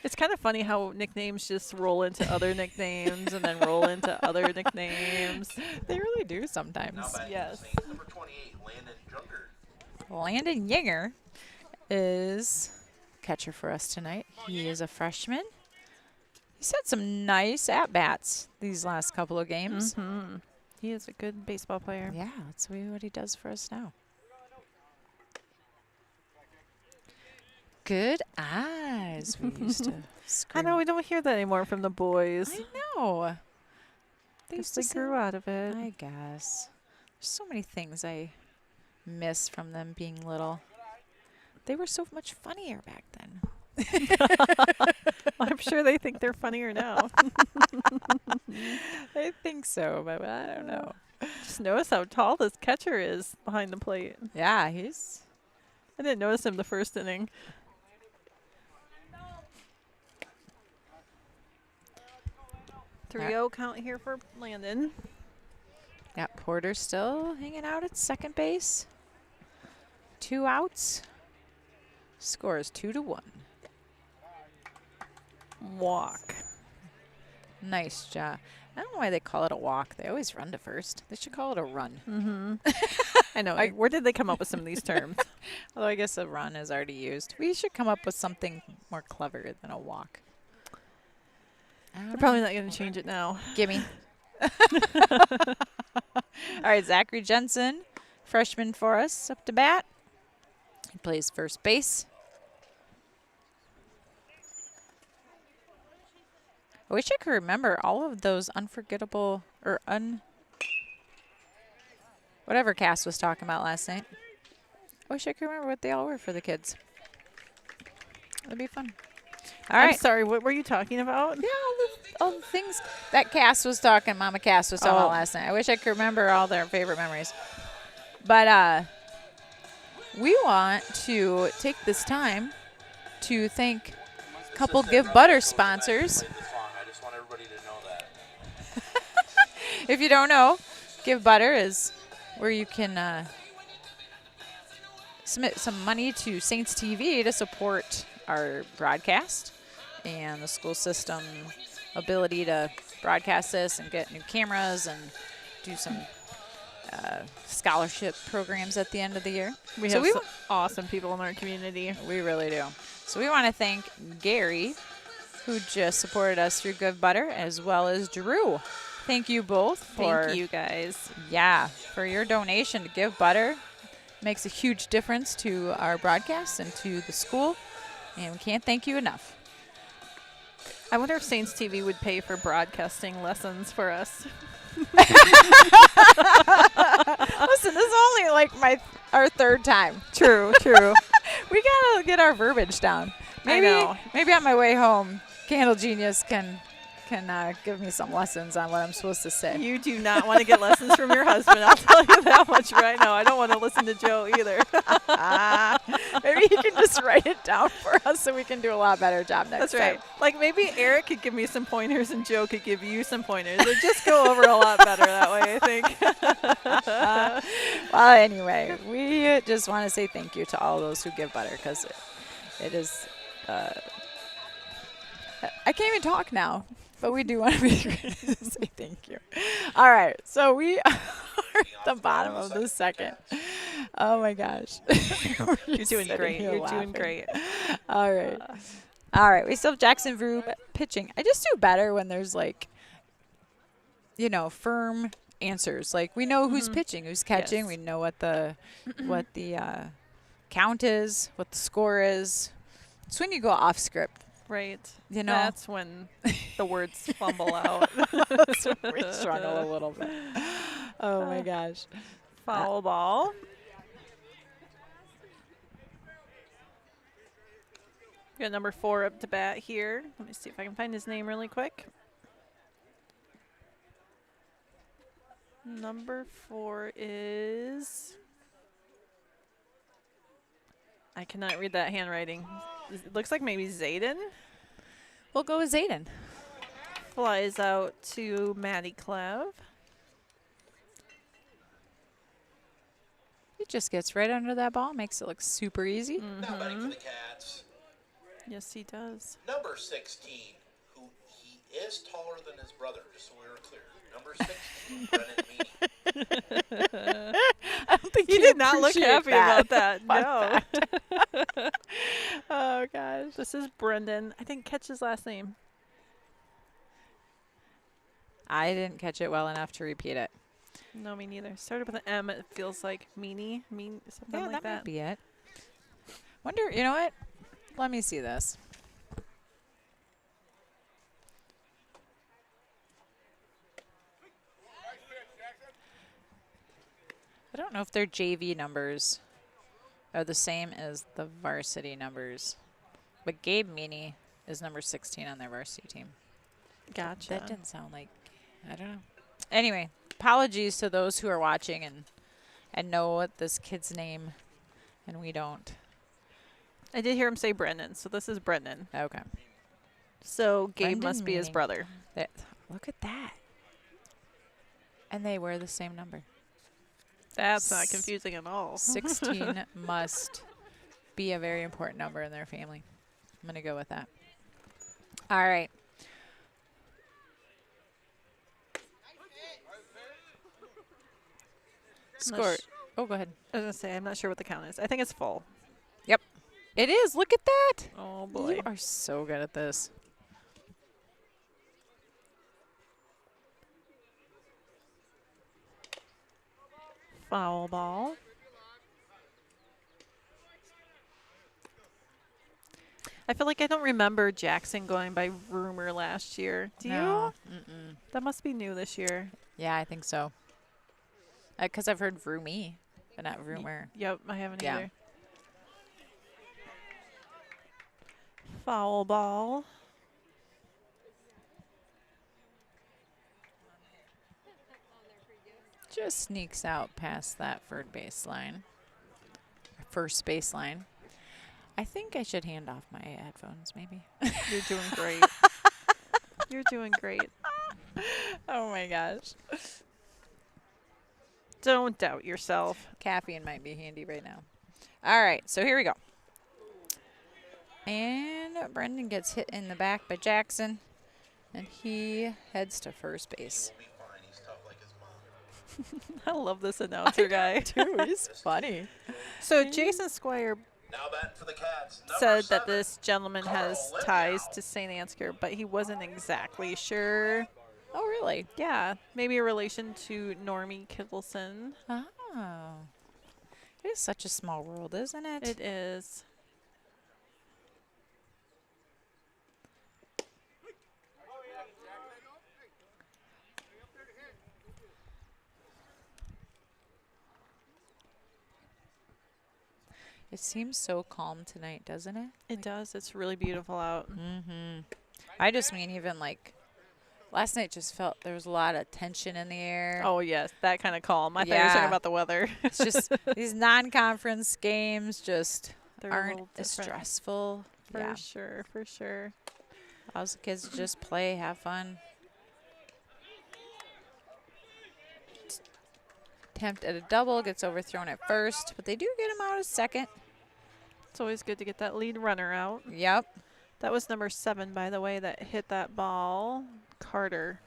It's kind of funny how nicknames just roll into other nicknames and then roll into other nicknames. They really do sometimes. Yes. Number 28, Landon Junker. Landon Yinger is catcher for us tonight. He is a freshman. He's had some nice at-bats these last couple of games. Mm-hmm. He is a good baseball player. Yeah, let's see what he does for us now. Good eyes, we used to scream. I know, we don't hear that anymore from the boys. I know. They Guess used to they sing. grew out of it. I guess. There's so many things I miss from them being little. They were so much funnier back then. I'm sure they think they're funnier now. I think so, but I don't know. Just notice how tall this catcher is behind the plate. Yeah, he's... I didn't notice him the first inning. Yeah. 3-0 count here for Landon. Yeah, Porter still hanging out at second base. 2 outs. Score is 2-1. Walk. Nice job. I don't know why they call it a walk. They always run to first. They should call it a run. Mm-hmm. I know. Where did they come up with some of these terms? Although I guess a run is already used. We should come up with something more clever than a walk. They're probably not going to change it now. Gimme. All right, Zachary Jensen, freshman for us, up to bat. He plays first base. I wish I could remember all of those unforgettable or whatever Cass was talking about last night. I wish I could remember what they all were for the kids. That'd be fun. All right. I'm sorry, what were you talking about? Yeah, all the things that Cass was talking, Mama Cass was talking about last night. I wish I could remember all their favorite memories. But we want to take this time to thank a couple Give Butter sponsors. If you don't know, Give Butter is where you can submit some money to Saints TV to support our broadcast and the school system ability to broadcast this and get new cameras and do some scholarship programs at the end of the year. We have some awesome people in our community. We really do. So we want to thank Gary, who just supported us through Give Butter, as well as Drew. Thank you both for Thank you guys. Yeah, for your donation to Give Butter. Makes a huge difference to our broadcast and to the school, and we can't thank you enough. I wonder if Saints TV would pay for broadcasting lessons for us. Listen, this is only like our third time. True, true. We gotta get our verbiage down. Maybe, I know. Maybe on my way home, Candle Genius can give me some lessons on what I'm supposed to say. You do not want to get lessons from your husband. I'll tell you that much right now. I don't want to listen to Joe either. Maybe he can just write it down for us so we can do a lot better job next That's right. time. Like maybe Eric could give me some pointers and Joe could give you some pointers. It'd just go over a lot better that way, I think. Well, anyway, we just want to say thank you to all those who give butter, because it is I can't even talk now. But we do want to say thank you. All right, so we are at the bottom of the second. Oh my gosh. You're doing great. You're doing great. All right. All right, we still have Jackson Vrew pitching. I just do better when there's firm answers. Like we know who's pitching, who's catching. Yes. We know what the count is, what the score is. It's when you go off script. Right. That's when the words fumble out. That's when we struggle a little bit. Oh, my gosh. Foul ball. We got number 4 up to bat here. Let me see if I can find his name really quick. Number 4 is... I cannot read that handwriting. It looks like maybe Zayden. We'll go with Zayden. Flies out to Maddie Clev. He just gets right under that ball, makes it look super easy. Now batting for the Cats. Yes, he does. Number 16, who he is taller than his brother, just so we were clear. Number 16, Brennan Meany. I don't think he did not look happy about that. No. Oh, gosh. This is Brendan. I didn't catch his last name. I didn't catch it well enough to repeat it. No, me neither. Started with an M. It feels like meanie, something Yeah, like that that. might be it. Wonder, you know what? Let me see this. I don't know if their JV numbers are the same as the varsity numbers, but Gabe Meany is number 16 on their varsity team. Gotcha. That didn't sound like, I don't know. Anyway, apologies to those who are watching and know what this kid's name, and we don't. I did hear him say Brendan, so this is Brendan. Okay. So Gabe Brendan must be his Meany. brother. Look at that. And they wear the same number. That's not confusing at all. 16 must be a very important number in their family. I'm going to go with that. All right. Score. Oh, go ahead. I was going to say, I'm not sure what the count is. I think it's full. Yep. It is. Look at that. Oh, boy. You are so good at this. Foul ball. I feel like I don't remember Jackson going by Rumor last year. Do No. you? That must be new this year. Yeah, I think so. Because I've heard Roomy, but not Rumor. Yep, I haven't Yeah. either. Foul ball. Just sneaks out past that first baseline. I think I should hand off my headphones, maybe. You're doing great. You're doing great. Oh, my gosh. Don't doubt yourself. Caffeine might be handy right now. All right, so here we go. And Brendan gets hit in the back by Jackson, and he heads to first base. I love this announcer guy. Too. He's funny. So Jason Squire Now batting for the Cats. said that this gentleman has ties to St. Ansgar, but he wasn't exactly sure. Oh, really? Yeah, maybe a relation to Normie Kittleson. Oh. It is such a small world, isn't it? It is. It seems so calm tonight, doesn't it? It does. It's really beautiful out. Mm-hmm. I just mean even like last night just felt there was a lot of tension in the air. Oh, yes, that kind of calm. I thought you were talking about the weather. It's just these non-conference games just They're a aren't little as different. stressful. For sure, for sure. Allows the kids to just play, have fun. Attempt at a double, gets overthrown at first, but they do get him out at second. It's always good to get that lead runner out. Yep. That was number 7, by the way, that hit that ball. Carter.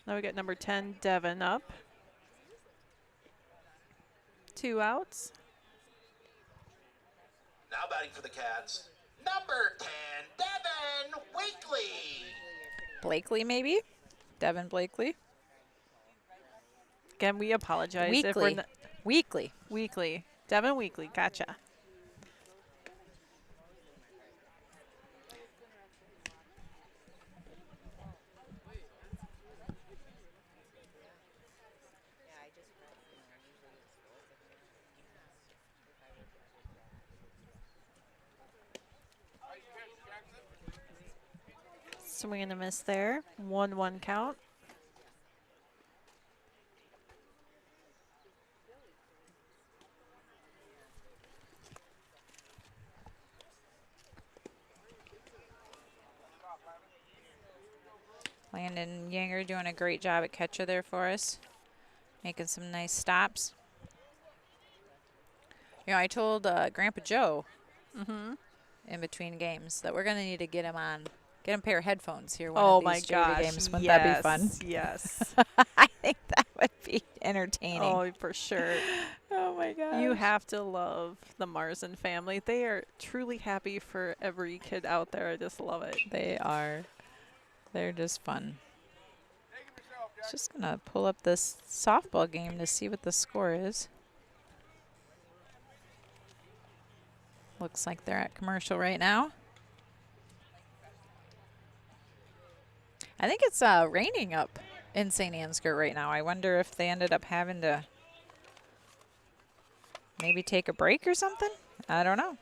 Now we got number 10, Devin, up. 2 outs. Now batting for the Cats. Number 10, Devin Wakely. Blakely, maybe? Devin Blakely. Again, we apologize. If we're Weekly. not Weekly. Weekly. Devin Weekly. Gotcha. Swing and a miss there. 1-1 count. Landon Yanger doing a great job at catcher there for us. Making some nice stops. You know, I told Grandpa Joe in between games that we're going to need to get him a pair of headphones here one Oh of my these JV gosh. games. Wouldn't that be fun? Yes. I think that would be entertaining. Oh, for sure. Oh my gosh. You have to love the Marzen family. They are truly happy for every kid out there. I just love it. They are. They're just fun. Just going to pull up this softball game to see what the score is. Looks like they're at commercial right now. I think it's raining up in St. Ansgar right now. I wonder if they ended up having to maybe take a break or something. I don't know.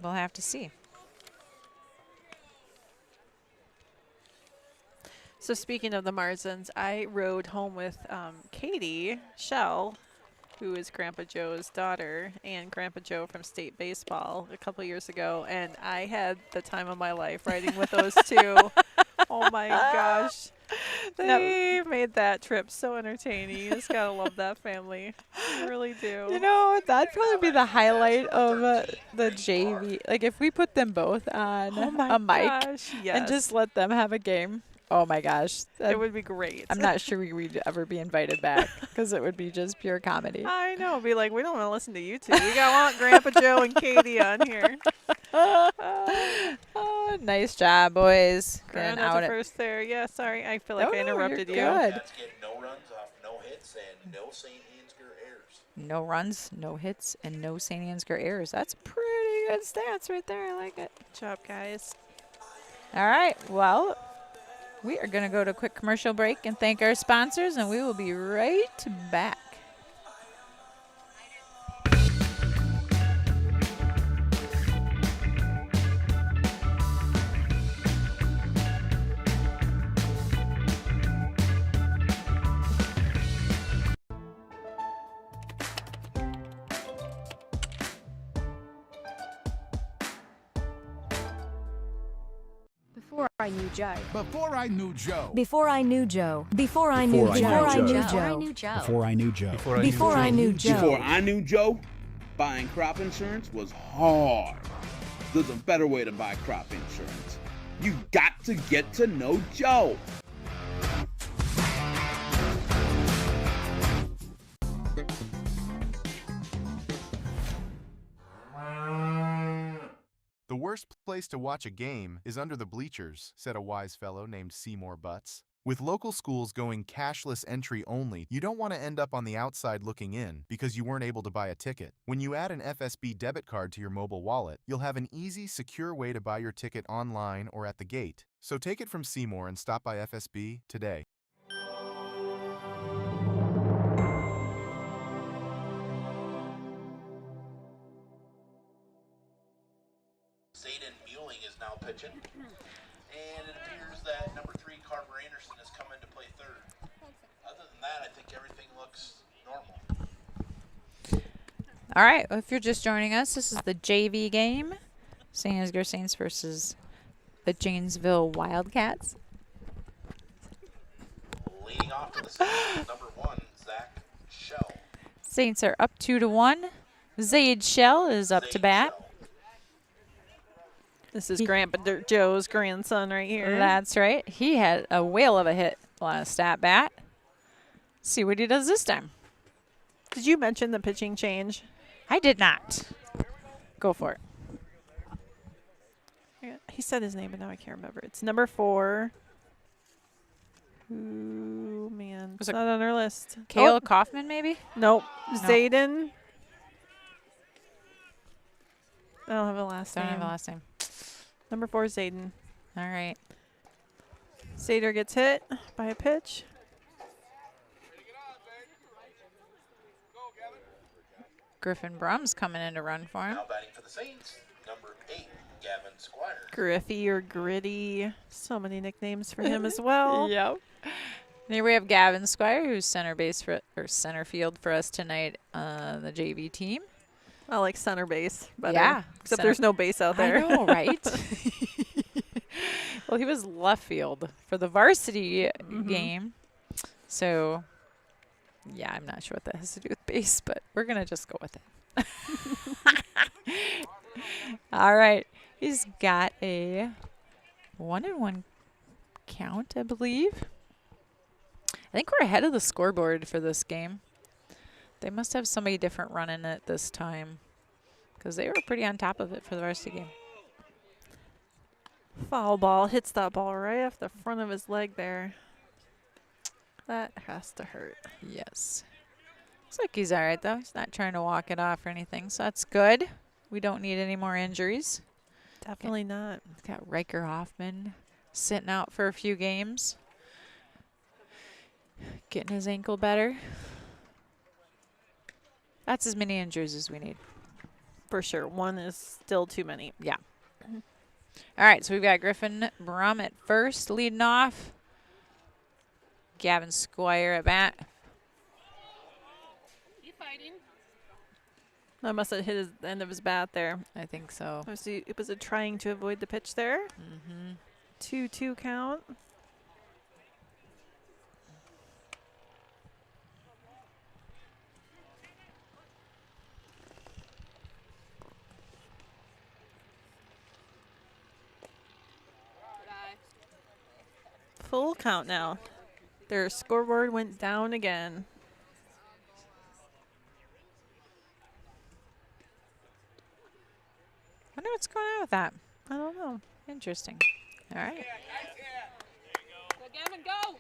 We'll have to see. So speaking of the Marzens, I rode home with Katie Shell, who is Grandpa Joe's daughter, and Grandpa Joe from state baseball a couple years ago, and I had the time of my life riding with those two. Oh my gosh. They made that trip so entertaining. You just gotta love that family. You really do. You know, that'd probably be the highlight of the JV. Like if we put them both on a mic and just let them have a game. Oh my gosh. It would be great. I'm not sure we'd ever be invited back because it would be just pure comedy. I know. Be like, we don't want to listen to you two. We want Grandpa Joe and Katie on here. Oh, nice job, boys. Getting out at first there. Yeah, sorry. I feel like I interrupted you. Good. Cats get no runs off no hits and no St. Ansgar errors. No runs, no hits, and no St. Ansgar errors. That's pretty good stats right there. I like it. Good job, guys. All right. Well, we are going to go to a quick commercial break and thank our sponsors, and we will be right back. Before I knew Joe. Before I knew Joe. Before I knew Joe. Before I knew Joe. Before I knew Joe. Before I knew Joe. Before I knew Joe. Before I knew Joe, buying crop insurance was hard. There's a better way to buy crop insurance. You got to get to know Joe. The worst place to watch a game is under the bleachers, said a wise fellow named Seymour Butts. With local schools going cashless entry only, you don't want to end up on the outside looking in because you weren't able to buy a ticket. When you add an FSB debit card to your mobile wallet, you'll have an easy, secure way to buy your ticket online or at the gate. So take it from Seymour and stop by FSB today. Zayden Muling is now pitching, and it appears that number 3, Carver Anderson, has come in to play third. Other than that, I think everything looks normal. All right, well, if you're just joining us, this is the JV game. St. Ansgar Saints versus the Janesville Wildcats. Leading off to the Saints, number 1, Zach Shell. Saints are up 2-1. Zaid Shell is up to bat. This is Grandpa Joe's grandson right here. That's right. He had a whale of a hit last at bat. See what he does this time. Did you mention the pitching change? I did not. Go for it. He said his name, but now I can't remember. It's number 4. Ooh, man. It's not on our list. Kale Kaufman, maybe? Nope. No. Zayden. I don't have a last name. Don't have a last name. Number 4, Zayden. All right. Zader gets hit by a pitch. Griffin Brum's coming in to run for him. Now batting for the Saints, number 8, Gavin Squire. Griffey or Gritty. So many nicknames for him as well. Yep. Here we have Gavin Squire, who's center field for us tonight on the JV team. I like center base better. Yeah. Except there's no base out there. I know, right? Well, he was left field for the varsity game. So, yeah, I'm not sure what that has to do with base, but we're going to just go with it. All right. He's got a 1-1 count, I believe. I think we're ahead of the scoreboard for this game. They must have somebody different running it this time because they were pretty on top of it for the varsity game. Foul ball. Hits that ball right off the front of his leg there. That has to hurt. Yes. Looks like he's all right, though. He's not trying to walk it off or anything, so that's good. We don't need any more injuries. Definitely not. We've got Riker Hoffman sitting out for a few games. Getting his ankle better. That's as many injuries as we need. For sure. One is still too many. Yeah. All right, so we've got Griffin Brum at first, leading off. Gavin Squire at bat. That must have hit the end of his bat there. I think so. Was it trying to avoid the pitch there? 2-2 count. Full count now. Their scoreboard went down again. I wonder what's going on with that. I don't know. Interesting. All right. Go, Gavin, go!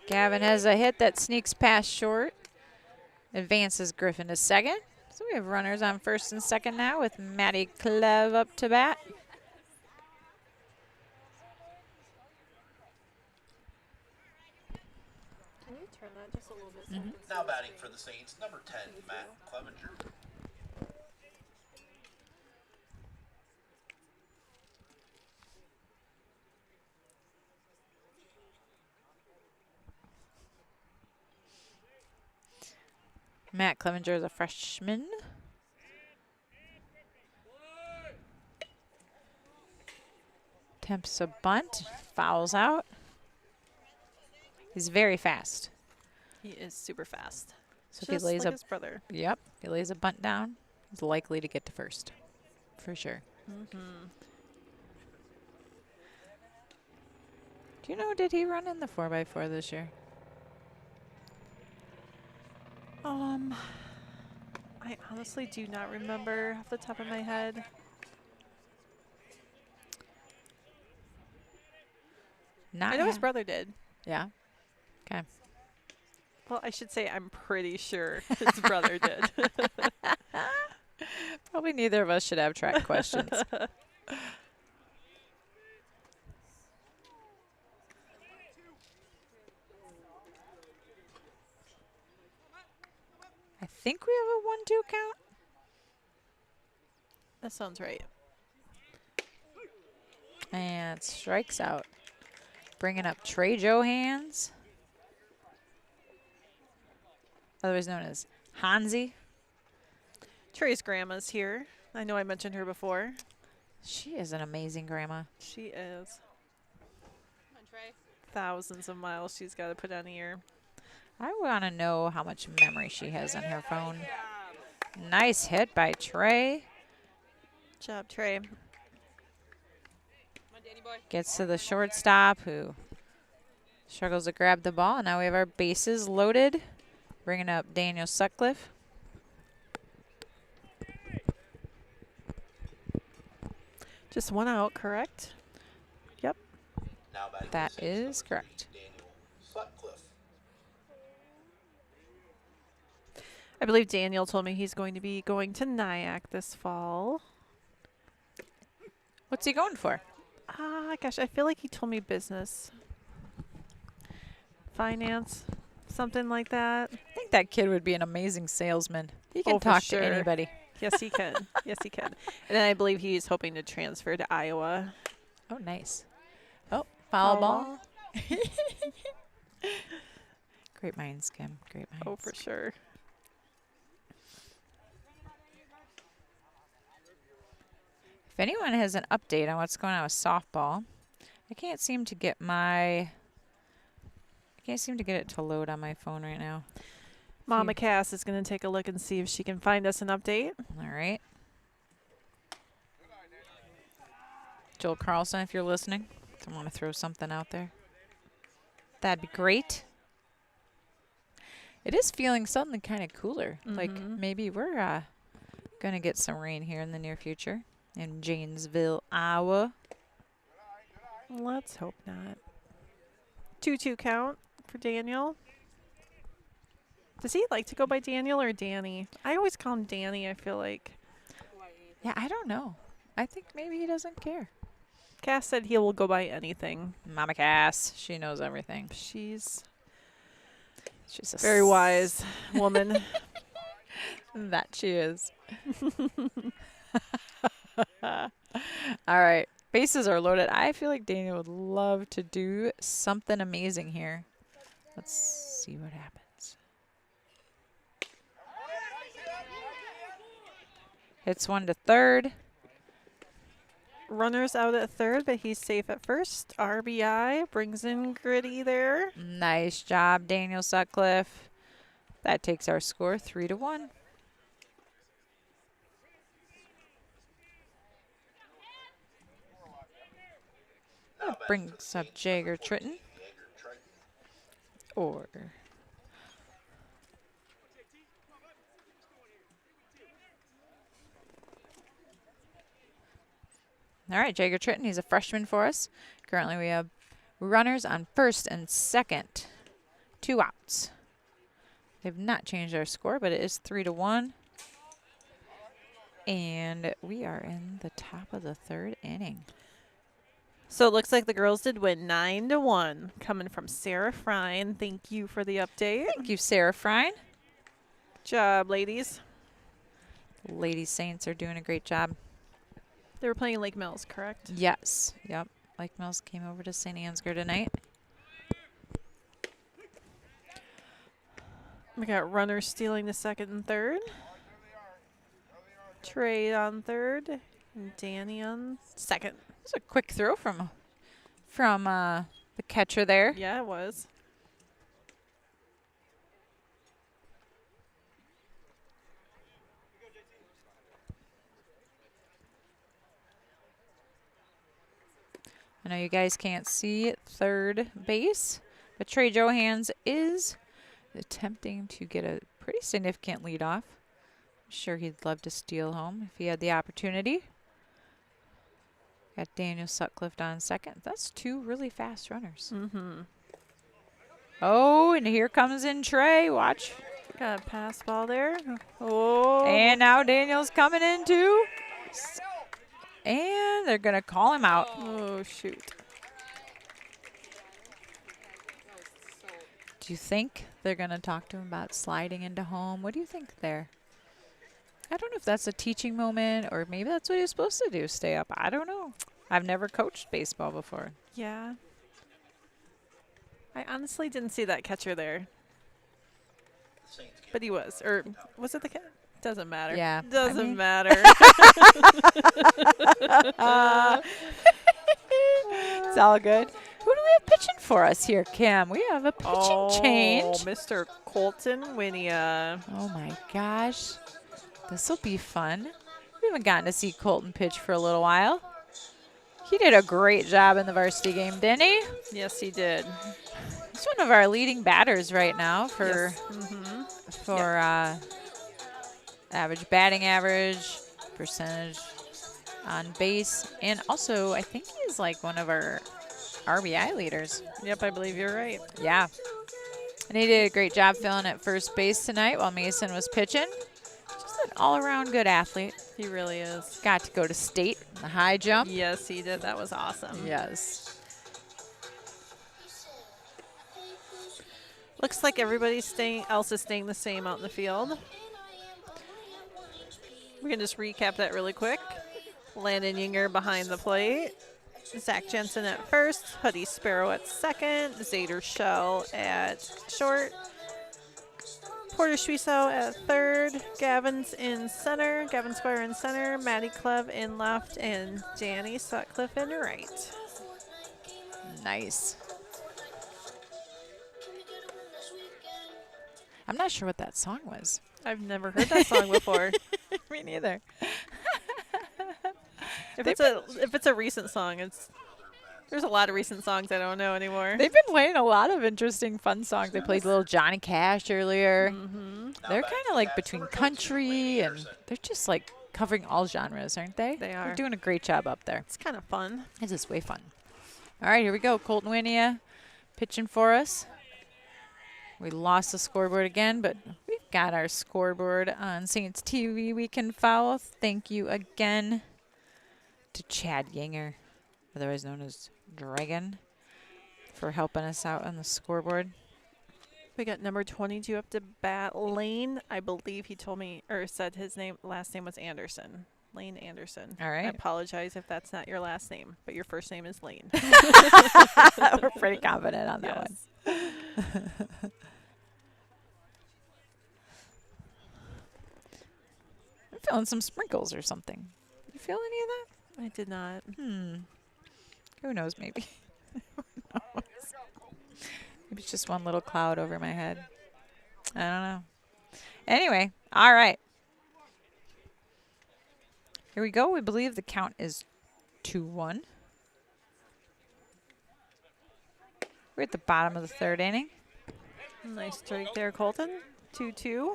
Gavin has a hit that sneaks past short. Advances Griffin to second. So we have runners on first and second now with Maddie Clev up to bat. Can you turn that just a little bit? Now batting for the Saints, number 10, Matt Clevenger. Matt Clevenger is a freshman. Attempts a bunt, fouls out. He's very fast. He is super fast. So if he Just lays like his brother. Yep, if he lays a bunt down, he's likely to get to first, for sure. Do you know, did he run in the 4x4 this year? I honestly do not remember off the top of my head. I know his brother did. Yeah. Okay. Well, I should say I'm pretty sure his brother did. Probably neither of us should have track questions. I think we have a 1-2 count. That sounds right. And strikes out. Bringing up Trey Johans, otherwise known as Hansi. Trey's grandma's here. I know I mentioned her before. She is an amazing grandma. She is. Come on, Trey. Thousands of miles she's got to put on a year. I want to know how much memory she has on her phone. Nice hit by Trey. Good job, Trey. Gets to the shortstop, who struggles to grab the ball. And now we have our bases loaded. Bringing up Daniel Sutcliffe. Just one out, correct? Yep. That is correct. Daniel Sutcliffe. I believe Daniel told me he's going to be going to Nyack this fall. What's he going for? Gosh, I feel like he told me business. Finance, something like that. I think that kid would be an amazing salesman. He can talk to anybody. Yes, he can. Yes, he can. And then I believe he's hoping to transfer to Iowa. Oh, nice. Oh, foul ball. Great minds, Kim. Great minds. Oh, for sure. If anyone has an update on what's going on with softball, I can't seem to get it to load on my phone right now. Mama Cass is going to take a look and see if she can find us an update. All right. Joel Carlson, if you're listening, I want to throw something out there. That'd be great. It is feeling suddenly kind of cooler. Like maybe we're going to get some rain here in the near future in Janesville, Iowa. Let's hope not. 2-2 count for Daniel. Does he like to go by Daniel or Danny? I always call him Danny, I feel like. Yeah, I don't know. I think maybe he doesn't care. Cass said he will go by anything. Mama Cass, she knows everything. She's a very wise woman. That she is. All right. Bases are loaded. I feel like Daniel would love to do something amazing here. Let's see what happens. Hits one to third. Runner's out at third, but he's safe at first. RBI brings in Gritty there. Nice job, Daniel Sutcliffe. That takes our score 3-1. That brings up Jagger Tritton. Or all right, Jagger Tritton, he's a freshman for us. Currently we have runners on first and second. 2 outs. They've not changed our score, but it is 3-1. And we are in the top of the third inning. So it looks like the girls did win 9-1, coming from Sarah Frine. Thank you for the update. Thank you, Sarah Frine. Good job, ladies. The Lady Saints are doing a great job. They were playing Lake Mills, correct? Yes. Yep. Lake Mills came over to St. Ansgar tonight. We got runners stealing the second and third. Trey on third. And Danny on second. It was a quick throw from the catcher there. Yeah, it was. I know you guys can't see third base, but Trey Johans is attempting to get a pretty significant lead off. I'm sure he'd love to steal home if he had the opportunity. Got Daniel Sutcliffe on second. That's 2 really fast runners. Mm-hmm. Oh, and here comes in Trey. Watch. Got a pass ball there. Oh. And now Daniel's coming in too. And they're going to call him out. Oh, shoot. Do you think they're going to talk to him about sliding into home? What do you think there? I don't know if that's a teaching moment or maybe that's what he's supposed to do, stay up. I don't know. I've never coached baseball before. Yeah. I honestly didn't see that catcher there. But he was. Or was it the catcher? Doesn't matter. Yeah. Doesn't matter. It's all good. Who do we have pitching for us here, Kim? We have a pitching change. Mr. Colton Winia. Oh, my gosh. This will be fun. We haven't gotten to see Colton pitch for a little while. He did a great job in the varsity game, didn't he? Yes, he did. He's one of our leading batters right now for average batting average, percentage on base, and also I think he's like one of our RBI leaders. Yep, I believe you're right. Yeah. And he did a great job filling at first base tonight while Mason was pitching. Just an all-around good athlete. He really is. Got to go to state in the high jump. Yes, he did. That was awesome. Yes. Looks like everybody's else is staying the same out in the field. We can just recap that really quick. Landon Yinger behind the plate. Zach Jensen at first. Huddy Sparrow at second. Zader Shell at short. Porter Schwieso at third. Gavin Squire in center. Maddie Clev in left. And Danny Sutcliffe in right. Nice. I'm not sure what that song was. I've never heard that song before. Me neither. If it's a recent song, there's a lot of recent songs I don't know anymore. They've been playing a lot of interesting, fun songs. They played a little Johnny Cash earlier. Mm-hmm. They're kind of like between country and they're just like covering all genres, aren't they? They are. They're doing a great job up there. It's kind of fun. It's just way fun. All right, here we go. Colton Winia pitching for us. We lost the scoreboard again, but we've got our scoreboard on Saints TV we can follow. Thank you again to Chad Yanger, otherwise known as Dragon, for helping us out on the scoreboard. We got number 22 up to bat, Lane. I believe he told me, or said his last name was Anderson. Lane Anderson. All right. I apologize if that's not your last name, but your first name is Lane. We're pretty confident on that one. I'm feeling some sprinkles or something. You feel any of that? I did not. Who knows, maybe. Who knows? Maybe it's just one little cloud over my head. I don't know. Anyway, all right. Here we go. We believe the count is 2-1. We're at the bottom of the third inning. Nice strike there, Colton. 2-2.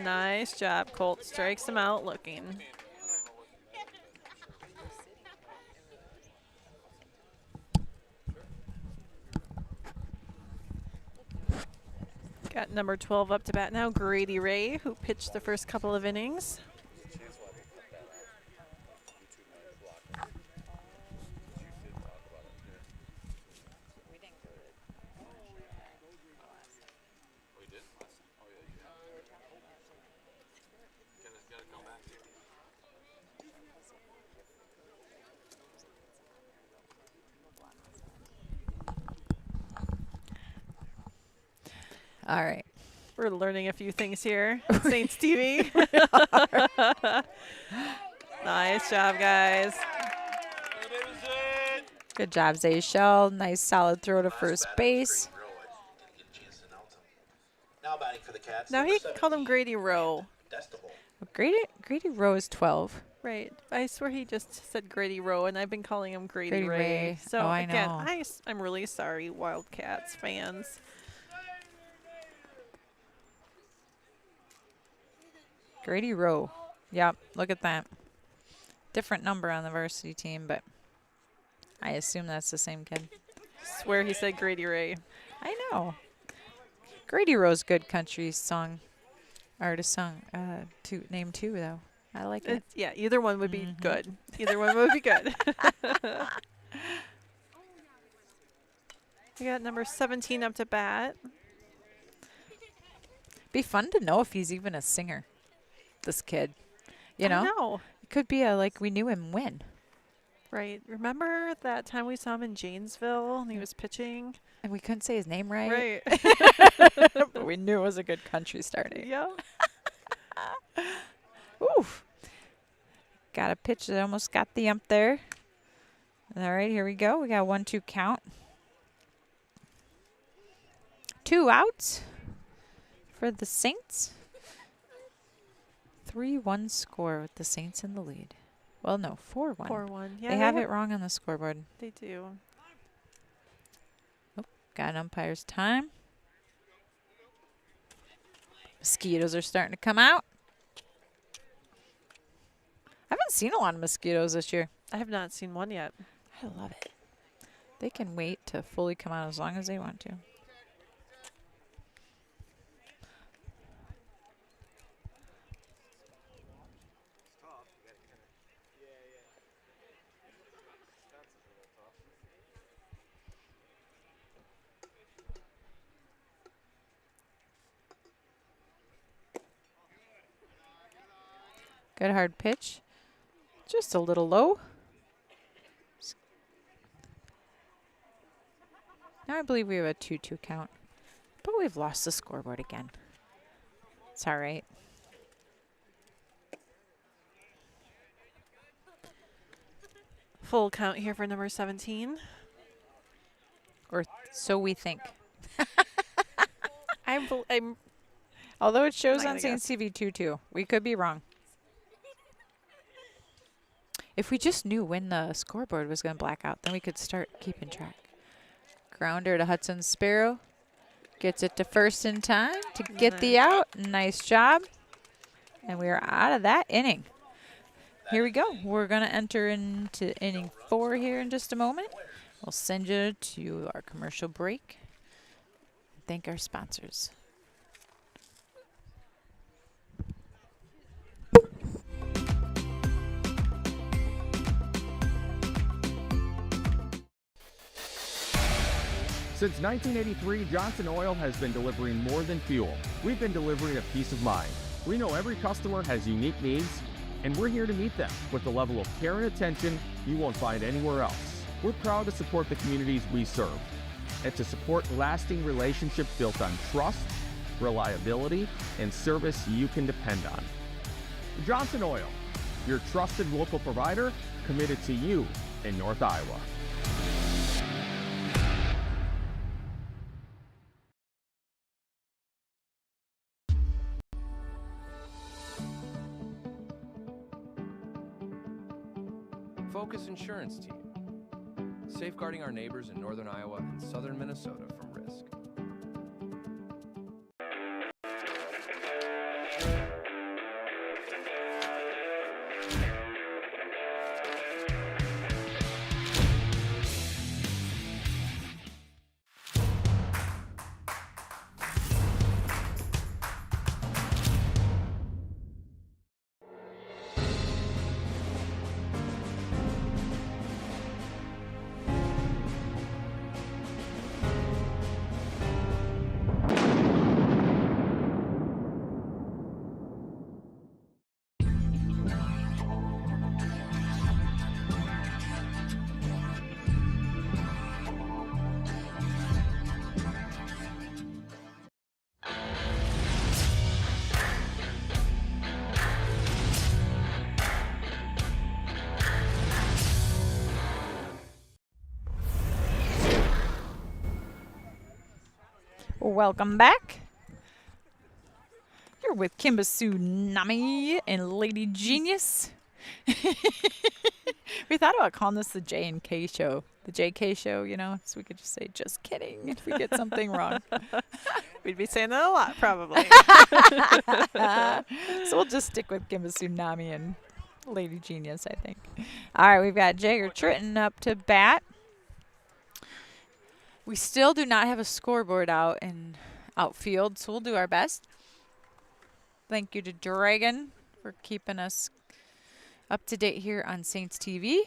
Nice job, Colt. Strikes him out looking. Got number 12 up to bat now, Grady Ray, who pitched the first couple of innings. All right. We're learning a few things here on Saints TV. Nice job, guys. Good job, Zayshell. Nice solid throw to first base. Now he called him Grady Rowe. Grady Rowe is 12. Right. I swear he just said Grady Rowe, and I've been calling him Grady Ray. Ray. So, oh, I again, know. I'm really sorry, Wildcats fans. Grady Rowe. Yep, look at that. Different number on the varsity team, but I assume that's the same kid. Swear he said Grady Ray. I know. Grady Rowe's good country song. Artist song. Name two, though. I like it. Yeah, either one would be good. Either one would be good. We got number 17 up to bat. Be fun to know if he's even a singer. This kid, you know? I know. It could be like we knew him when. Right. Remember that time we saw him in Janesville and he was pitching? And we couldn't say his name right. Right. But we knew it was a good country starting. Yeah. Oof. Got a pitch that almost got the ump there. All right, here we go. We got a 1-2 count. 2 outs for the Saints. 3-1 score with the Saints in the lead. Well, no, 4-1. 4-1. Yeah, they have it wrong on the scoreboard. They do. Oh, got an umpire's time. Mosquitoes are starting to come out. I haven't seen a lot of mosquitoes this year. I have not seen one yet. I love it. They can wait to fully come out as long as they want to. Good hard pitch. Just a little low. Now I believe we have a 2-2 count. But we've lost the scoreboard again. It's all right. Full count here for number 17. Or so we think. I'm Although it shows not on gonna Saints TV 2-2. We could be wrong. If we just knew when the scoreboard was going to black out, then we could start keeping track. Grounder to Hudson Sparrow. Gets it to first in time to get the out. Nice job. And we are out of that inning. Here we go. We're going to enter into inning 4 here in just a moment. We'll send you to our commercial break. Thank our sponsors. Since 1983, Johnson Oil has been delivering more than fuel. We've been delivering a peace of mind. We know every customer has unique needs, and we're here to meet them with the level of care and attention you won't find anywhere else. We're proud to support the communities we serve and to support lasting relationships built on trust, reliability, and service you can depend on. Johnson Oil, your trusted local provider committed to you in North Iowa. Focus Insurance Team, safeguarding our neighbors in northern Iowa and southern Minnesota from risk. Welcome back. You're with Kimba Tsunami and Lady Genius. We thought about calling this the J and K show. The JK show, you know, so we could just say, just kidding, if we get something wrong. We'd be saying that a lot, probably. So we'll just stick with Kimba Tsunami and Lady Genius, I think. All right, we've got Jagger Tritton up to bat. We still do not have a scoreboard out in outfield, so we'll do our best. Thank you to Dragon for keeping us up to date here on Saints TV.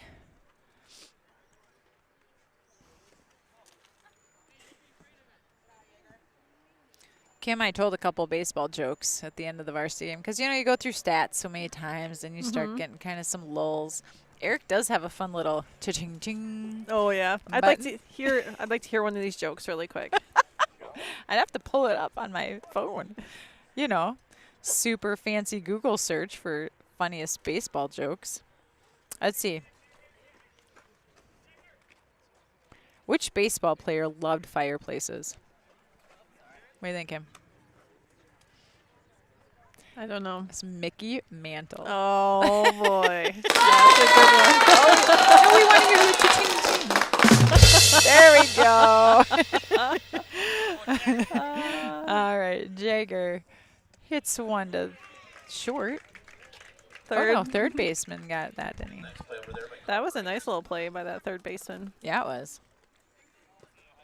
Kim, I told a couple baseball jokes at the end of the varsity game because, you know, you go through stats so many times and you start getting kind of some lulls. Eric does have a fun little cha-ching-ching. Oh yeah, I'd like to hear one of these jokes really quick. I'd have to pull it up on my phone. You know, super fancy Google search for funniest baseball jokes. Let's see. Which baseball player loved fireplaces? What do you think, Kim? I don't know. It's Mickey Mantle. Oh, boy. That's a good one. Oh, we want to hear the ching-ching. There we go. All right, Jagger hits one to short. Third. Oh, no, third baseman got that, didn't he? That was a nice little play by that third baseman. Yeah, it was.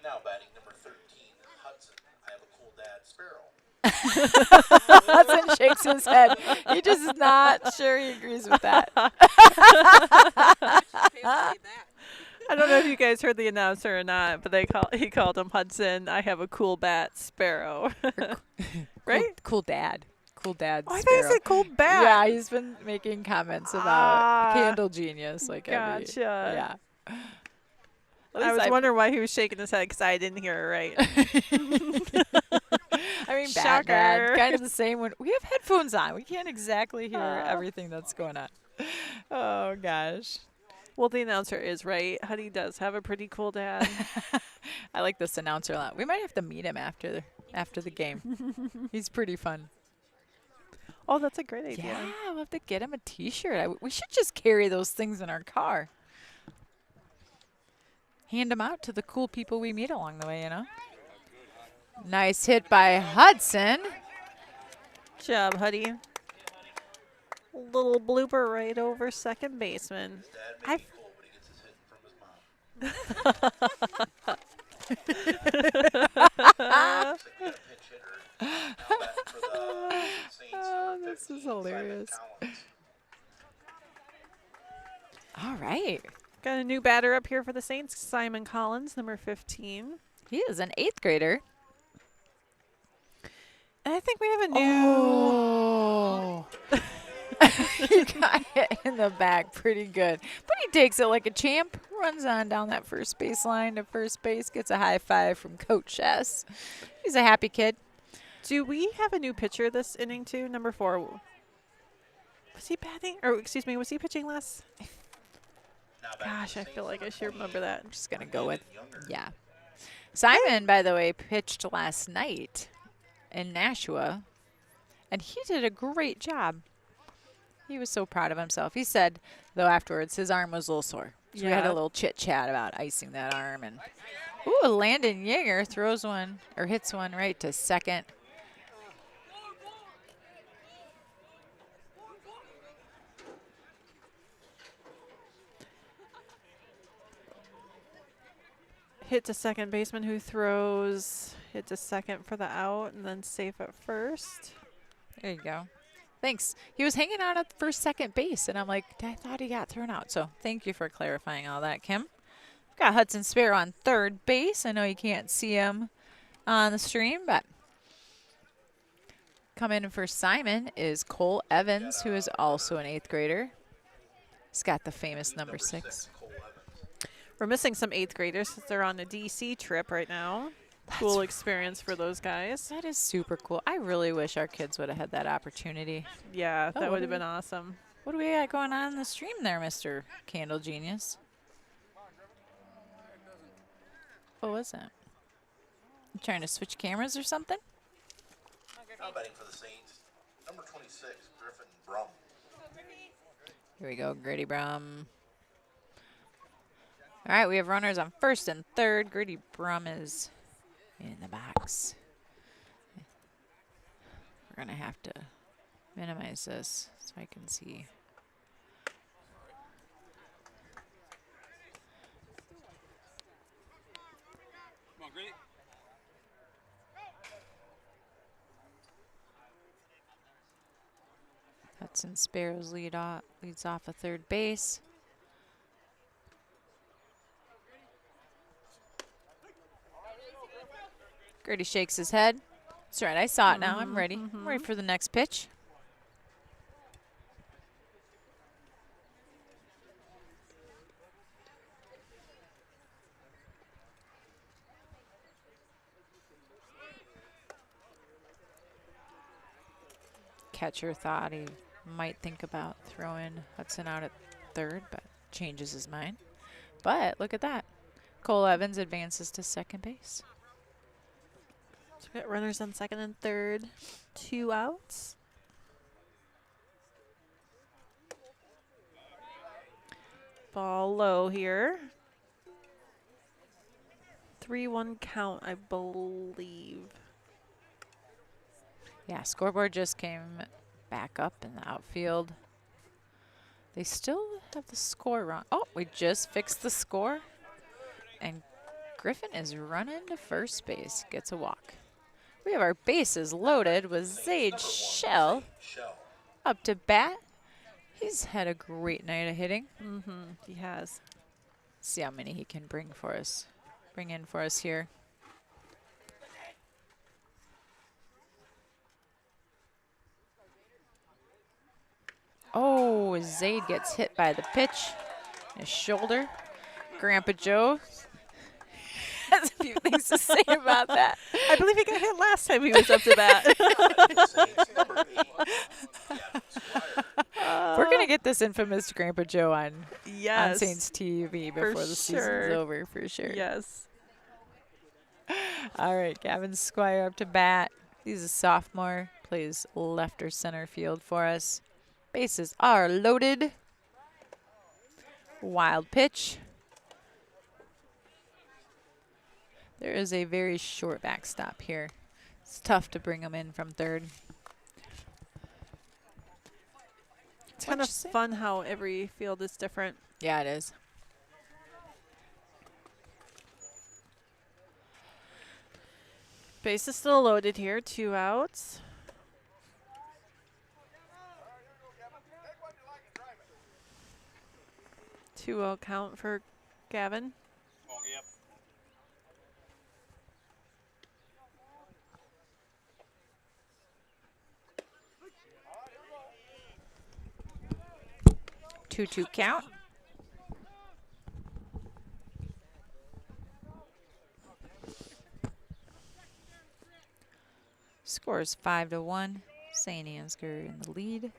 Now batting number 13, Hudson. I have a cool dad, Sparrow. Hudson shakes his head. He just is not sure he agrees with that. I don't know if you guys heard the announcer or not, but he called him Hudson. I have a cool bat, Sparrow. Right? Cool dad. Cool dad. Oh, I thought you said cool bat. Yeah, he's been making comments about Candle Genius. Like gotcha. Yeah. I was wondering why he was shaking his head because I didn't hear it right. I mean, bad. Kind of the same when we have headphones on. We can't exactly hear everything that's going on. Oh, gosh. Well, the announcer is right. Huddy does have a pretty cool dad. I like this announcer a lot. We might have to meet him after the game. He's pretty fun. Oh, that's a great idea. Yeah, we'll have to get him a T-shirt. We should just carry those things in our car. Hand them out to the cool people we meet along the way, you know. Nice hit by Hudson. Good job, Huddy. Little blooper right over second baseman. Oh, this is hilarious. All right. Got a new batter up here for the Saints, Simon Collins, number 15. He is an 8th grader. And I think we have a new... Oh. He got it in the back pretty good. But he takes it like a champ, runs on down that first base line to first base, gets a high five from Coach S. He's a happy kid. Do we have a new pitcher this inning too? Number 4. Was he batting? Or excuse me, was he pitching last? Gosh, I feel like I should remember that. I'm just going to go with, yeah. Simon, by the way, pitched last night in Nashua, and he did a great job. He was so proud of himself. He said, though, afterwards, his arm was a little sore. So we had a little chit-chat about icing that arm. And ooh, Landon Yeager throws one, or hits one right to second. Hit to second baseman who throws, hit to second for the out, and then safe at first. There you go. Thanks. He was hanging out at first, second base, and I'm like, I thought he got thrown out. So thank you for clarifying all that, Kim. We've got Hudson Sparrow on third base. I know you can't see him on the stream, but coming in for Simon is Cole Evans, who is also an 8th grader. He's got the famous number 6. We're missing some 8th graders. They're on a DC trip right now. Cool experience for those guys. That is super cool. I really wish our kids would have had that opportunity. Yeah, that would have been awesome. What do we got going on in the stream there, Mr. Candle Genius? What was that? You trying to switch cameras or something? I'm betting for the Saints. Number 26, Griffin Brum. Here we go, Grady Brum. All right, we have runners on first and third. Grady Brum is in the box. We're going to have to minimize this so I can see. Come on, Grady. Hudson Sparrows leads off a third base. Grady shakes his head. That's right, I saw it now. I'm ready. I'm ready for the next pitch. Catcher thought he might think about throwing Hudson out at third, but changes his mind. But look at that. Cole Evans advances to second base. So we got runners on second and third. 2 outs. Ball low here. 3-1 count, I believe. Yeah, scoreboard just came back up in the outfield. They still have the score wrong. Oh, we just fixed the score. And Griffin is running to first base, gets a walk. We have our bases loaded with Zaid Shell up to bat. He's had a great night of hitting. He has. See how many he can bring in for us here. Oh, Zaid gets hit by the pitch. His shoulder. Grandpa Joe has a few things to say about that. I believe he got hit last time he was up to bat. We're going to get this infamous Grandpa Joe on Yes. Saints TV before the season's over, for sure. Yes. All right, Gavin Squire up to bat. He's a sophomore, plays left or center field for us. Bases are loaded. Wild pitch. There is a very short backstop here. It's tough to bring him in from third. It's kind of fun how every field is different. Yeah, it is. Base is still loaded here. 2 outs. Two-out count for Gavin. Two count. Score is 5-1. St. Ansgar in the lead.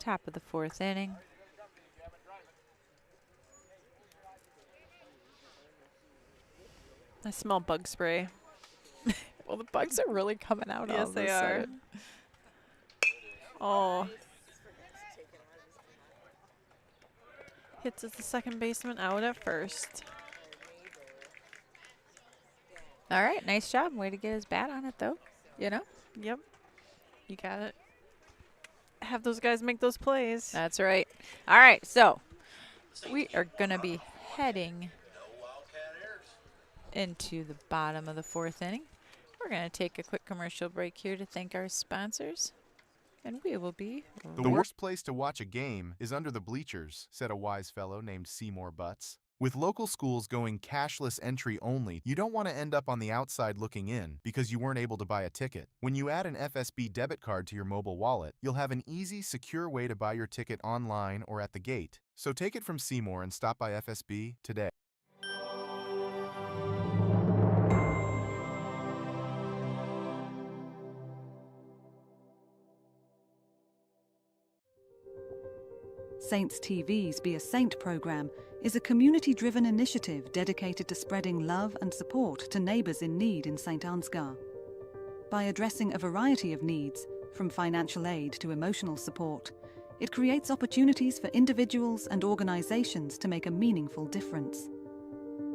Top of the 4th inning. I smell bug spray. Well, the bugs are really coming out. Yes, they are. Oh. Hits as the second baseman out at first. All right, nice job. Way to get his bat on it, though. You know? Yep. You got it. Have those guys make those plays. That's right. All right, so we are going to be heading into the bottom of the 4th inning. We're going to take a quick commercial break here to thank our sponsors, and we will be The worst place to watch a game is under the bleachers, said a wise fellow named Seymour Butts. With local schools going cashless entry only, you don't want to end up on the outside looking in because you weren't able to buy a ticket. When you add an FSB debit card to your mobile wallet, you'll have an easy, secure way to buy your ticket online or at the gate. So take it from Seymour and stop by FSB today. Saints TV's Be a Saint program is a community-driven initiative dedicated to spreading love and support to neighbours in need in St. Ansgar. By addressing a variety of needs, from financial aid to emotional support, it creates opportunities for individuals and organisations to make a meaningful difference.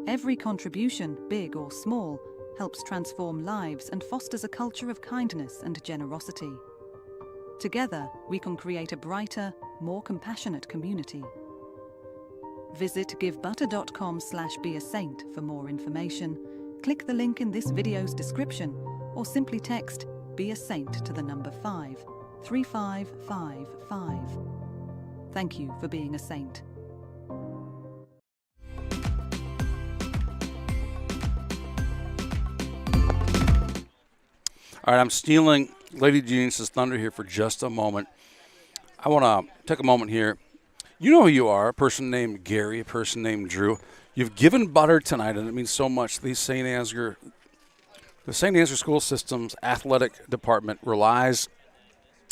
Every contribution, big or small, helps transform lives and fosters a culture of kindness and generosity. Together, we can create a brighter, more compassionate community. Visit givebutter.com/beasaint for more information. Click the link in this video's description or simply text Be a Saint to the number 53555. Thank you for being a saint. All right, I'm stealing Lady Genius's thunder here for just a moment. I want to take a moment here. You know who you are, a person named Gary, a person named Drew. You've given butter tonight, and it means so much. The St. Ansgar School System's athletic department relies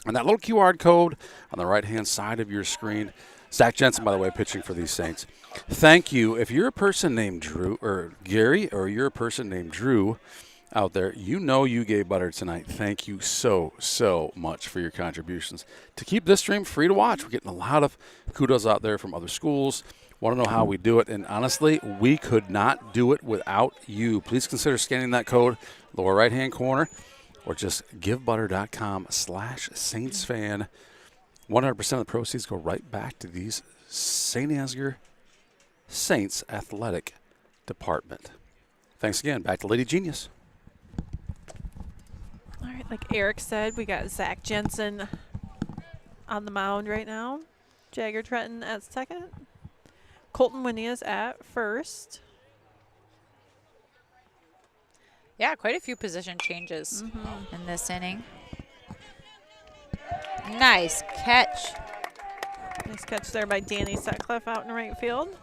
on that little QR code on the right-hand side of your screen. Zach Jensen, by the way, pitching for these Saints. Thank you. If you're a person named Drew or Gary, or you're a person named Drew out there, you know you gave butter tonight. Thank you so, so much for your contributions to keep this stream free to watch. We're getting a lot of kudos out there from other schools. Want to know how we do it, and honestly, we could not do it without you. Please consider scanning that code, lower right-hand corner, or just givebutter.com/SaintsFan. 100% of the proceeds go right back to these St. Ansgar Saints athletic department. Thanks again. Back to Lady Genius. All right, like Eric said, we got Zach Jensen on the mound right now. Jagger Trenton at second. Colton Winnias at first. Yeah, quite a few position changes in this inning. Nice catch. Nice catch there by Danny Sutcliffe out in right field.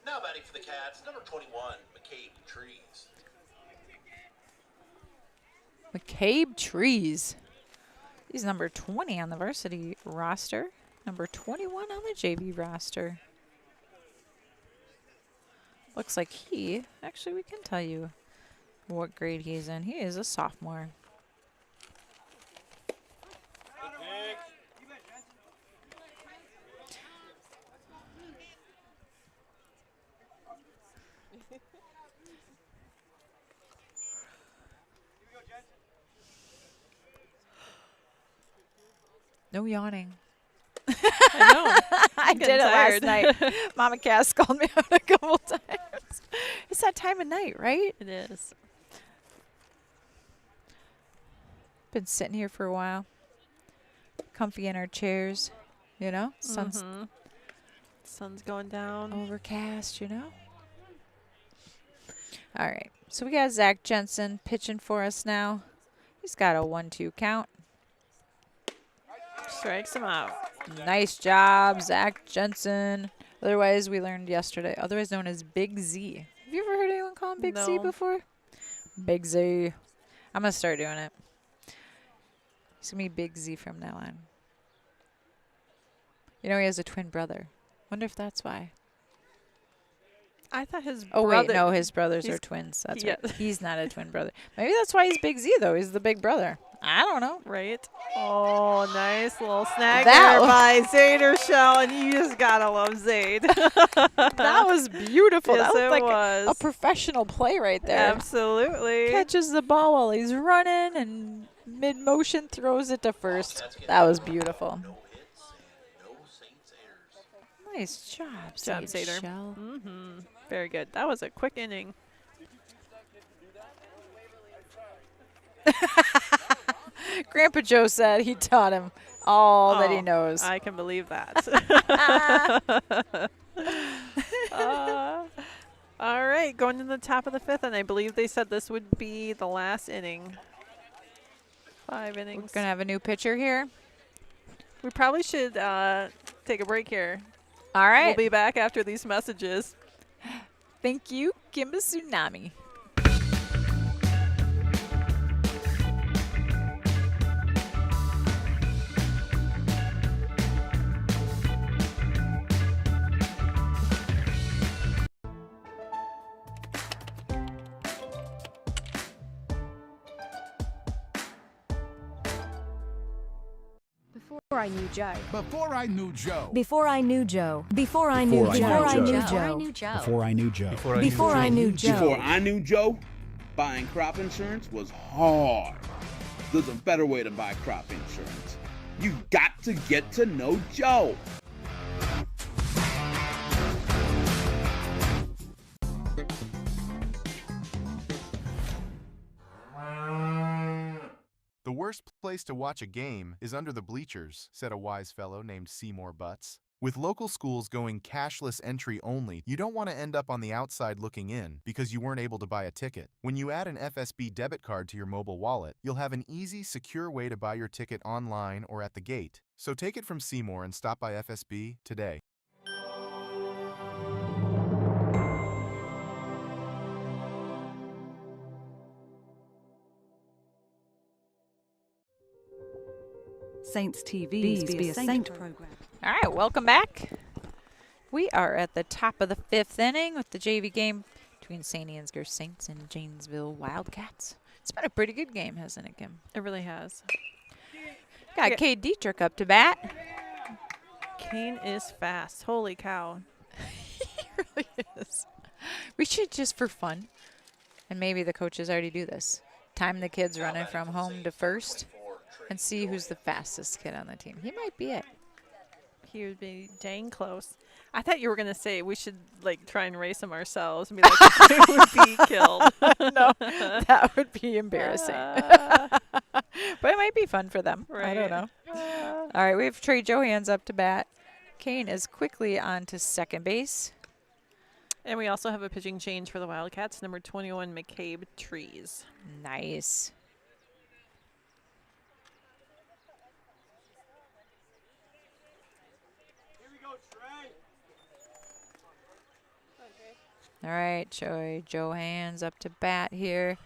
Now batting for the Cats, number 21, McCabe Trees. McCabe Trees. He's number 20 on the varsity roster. Number 21 on the JV roster. Looks like actually we can tell you what grade he's in. He is a sophomore. No yawning. I know. I did it last night. Mama Cass called me out a couple times. It's that time of night, right? It is. Been sitting here for a while. Comfy in our chairs, you know? Sun's Sun's going down. Overcast, you know? All right. So we got Zach Jensen pitching for us now. He's got a 1-2 count. Strikes him out. Nice job, Zach Jensen. Otherwise, we learned yesterday, otherwise known as Big Z. Have you ever heard anyone call him Big Z No. before? Big Z. I'm going to start doing it. He's going to be Big Z from now on. You know, he has a twin brother. Wonder if that's why. I thought his Oh, brother. wait, no, his brothers are twins. That's right. He's not a twin brother. Maybe that's why he's Big Z, though. He's the big brother. I don't know. Right. Oh, nice little snag That there was- by Zaid Urshel, and you just gotta love Zaid. That was beautiful. Yes, that was it like was. a professional play right there. Absolutely. Catches the ball while he's running and mid-motion throws it to first. That was beautiful. Nice job, Job, Zaid Zader. Urshel. Very good. That was a quick inning. Grandpa Joe said he taught him all that he knows. I can believe that. All right, going to the top of the fifth, and I believe they said this would be the last inning. 5 innings. We're going to have a new pitcher here. We probably should take a break here. All right. We'll be back after these messages. Thank you, Kimba Tsunami. Before I knew Joe. Before I knew Joe. Before I knew Joe. Before I knew Joe. Before I knew Joe. Before I knew Joe. Before I knew Joe. Before I knew Joe, buying crop insurance was hard. There's a better way to buy crop insurance. You got to get to know Joe. The worst place to watch a game is under the bleachers, said a wise fellow named Seymour Butts. With local schools going cashless entry only, you don't want to end up on the outside looking in because you weren't able to buy a ticket. When you add an FSB debit card to your mobile wallet, you'll have an easy, secure way to buy your ticket online or at the gate. So take it from Seymour and stop by FSB today. Saints TV's Be a Saint program. All right, welcome back. We are at the top of the fifth inning with the JV game between St. Ansgar Saints and Janesville Wildcats. It's been a pretty good game, hasn't it, Kim? It really has. Got Cade Dietrich up to bat. Kane is fast. Holy cow. He really is. We should, just for fun, and maybe the coaches already do this, time the kids running from home to first and see who's the fastest kid on the team. He might be it. He would be dang close. I thought you were going to say we should like try and race him ourselves and be like, we would be killed. No, that would be embarrassing. But it might be fun for them. I don't know. All right, we have Trey Johans up to bat. Kane is quickly on to second base. And we also have a pitching change for the Wildcats, number 21, McCabe Trees. Nice. All right, Johans up to bat here.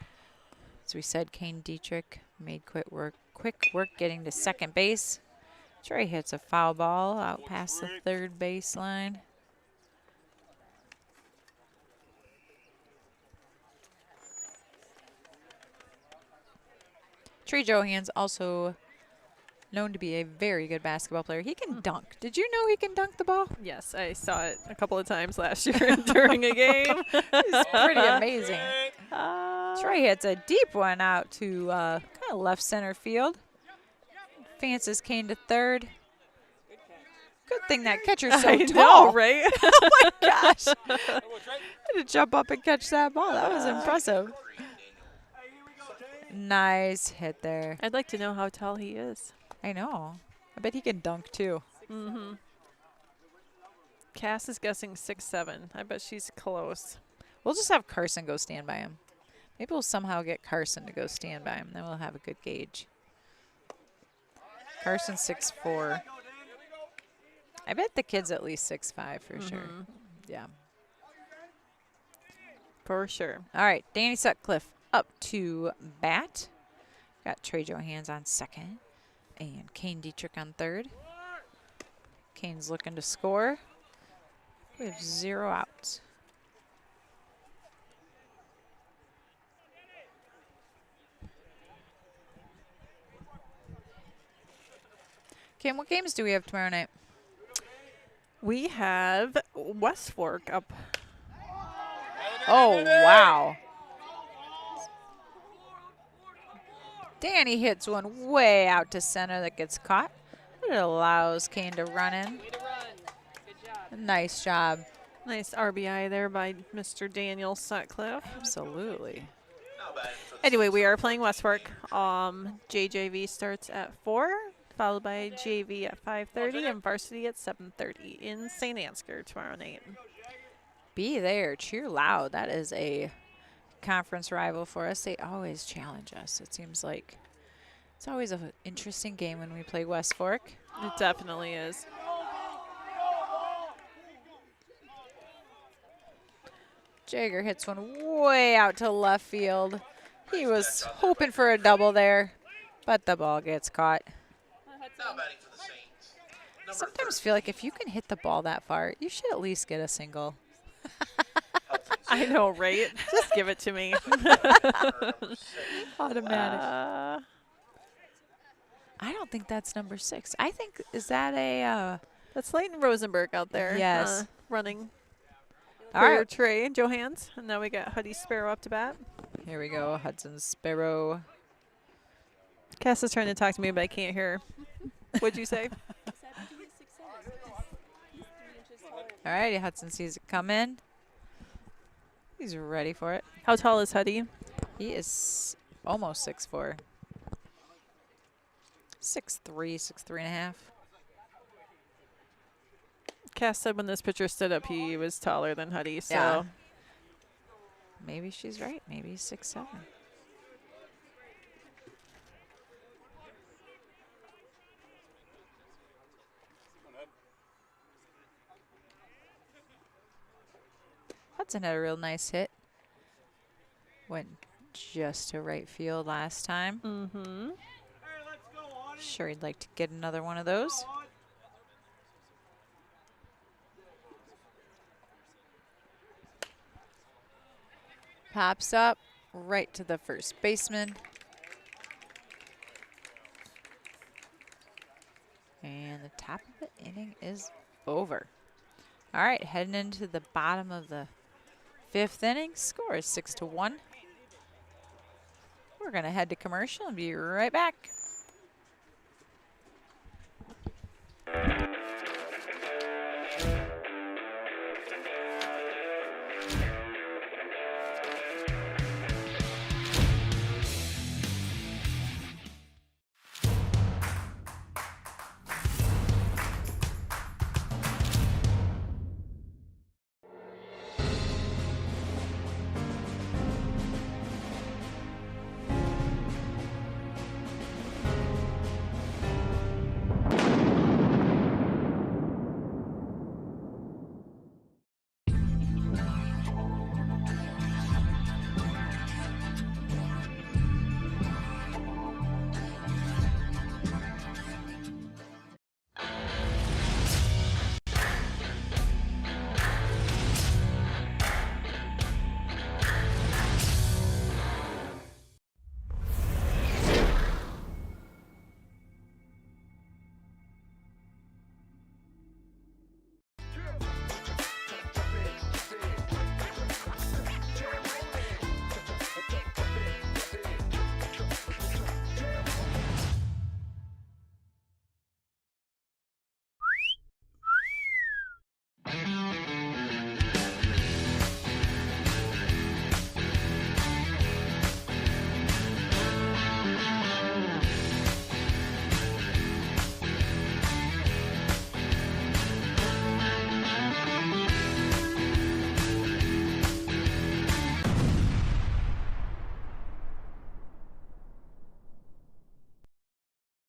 As we said, Kane Dietrich made quick work getting to second base. Trey hits a foul ball out past the third baseline. Trey Johans also known to be a very good basketball player. He can dunk. Did you know he can dunk the ball? Yes, I saw it a couple of times last year during a game. It's pretty amazing. Trey hits a deep one out to kind of left center field. Advances Kane to third. Good thing that catcher's so I tall. know, right? Oh my gosh. I had to jump up and catch that ball. That was impressive. Nice hit there. I'd like to know how tall he is. I know. I bet he can dunk too. Mm-hmm. Cass is guessing 6'7". I bet she's close. We'll just have Carson go stand by him. Maybe we'll somehow get Carson to go stand by him. Then we'll have a good gauge. Carson's 6'4". I bet the kid's at least 6'5" for sure. Yeah. For sure. All right, Danny Sutcliffe up to bat. Got Trey Johans on second and Kane Dietrich on third. Kane's looking to score. We have 0 outs. Kane, what games do we have tomorrow night? We have West Fork up. Oh, wow. Danny hits one way out to center that gets caught. But it allows Kane to run in. Nice job. Nice RBI there by Mr. Daniel Sutcliffe. Absolutely. Anyway, we are playing West Fork. JJV starts at 4, followed by JV at 5:30 and Varsity at 7:30 in St. Ansgar tomorrow night. Be there. Cheer loud. That is a conference rival for us. They always challenge us. It seems like it's always an interesting game when we play West Fork. It definitely is. Jager hits one way out to left field. He was hoping for a double there, but the ball gets caught. Sometimes feel like if you can hit the ball that far, you should at least get a single. I know, right? Just give it to me. Automatic. I don't think that's number 6. I think, is that a... That's Leighton Rosenberg out there. Yes. Running All for right. Trey Johans. And now we got Huddy Sparrow up to bat. Here we go, Hudson Sparrow. Cass is trying to talk to me, but I can't hear her. What'd you say? All righty, Hudson sees it come in. He's ready for it. How tall is Huddy? He is almost 6'4". 6'3", 6'3.5". Cass said when this pitcher stood up, he was taller than Huddy, so. Yeah. Maybe she's right. Maybe he's 6'7". Hudson had a real nice hit. Went just to right field last time. Mm-hmm. Sure he'd like to get another one of those. Pops up right to the first baseman. And the top of the inning is over. All right, heading into the bottom of the 5th inning. Score is 6-1. We're going to head to commercial and be right back.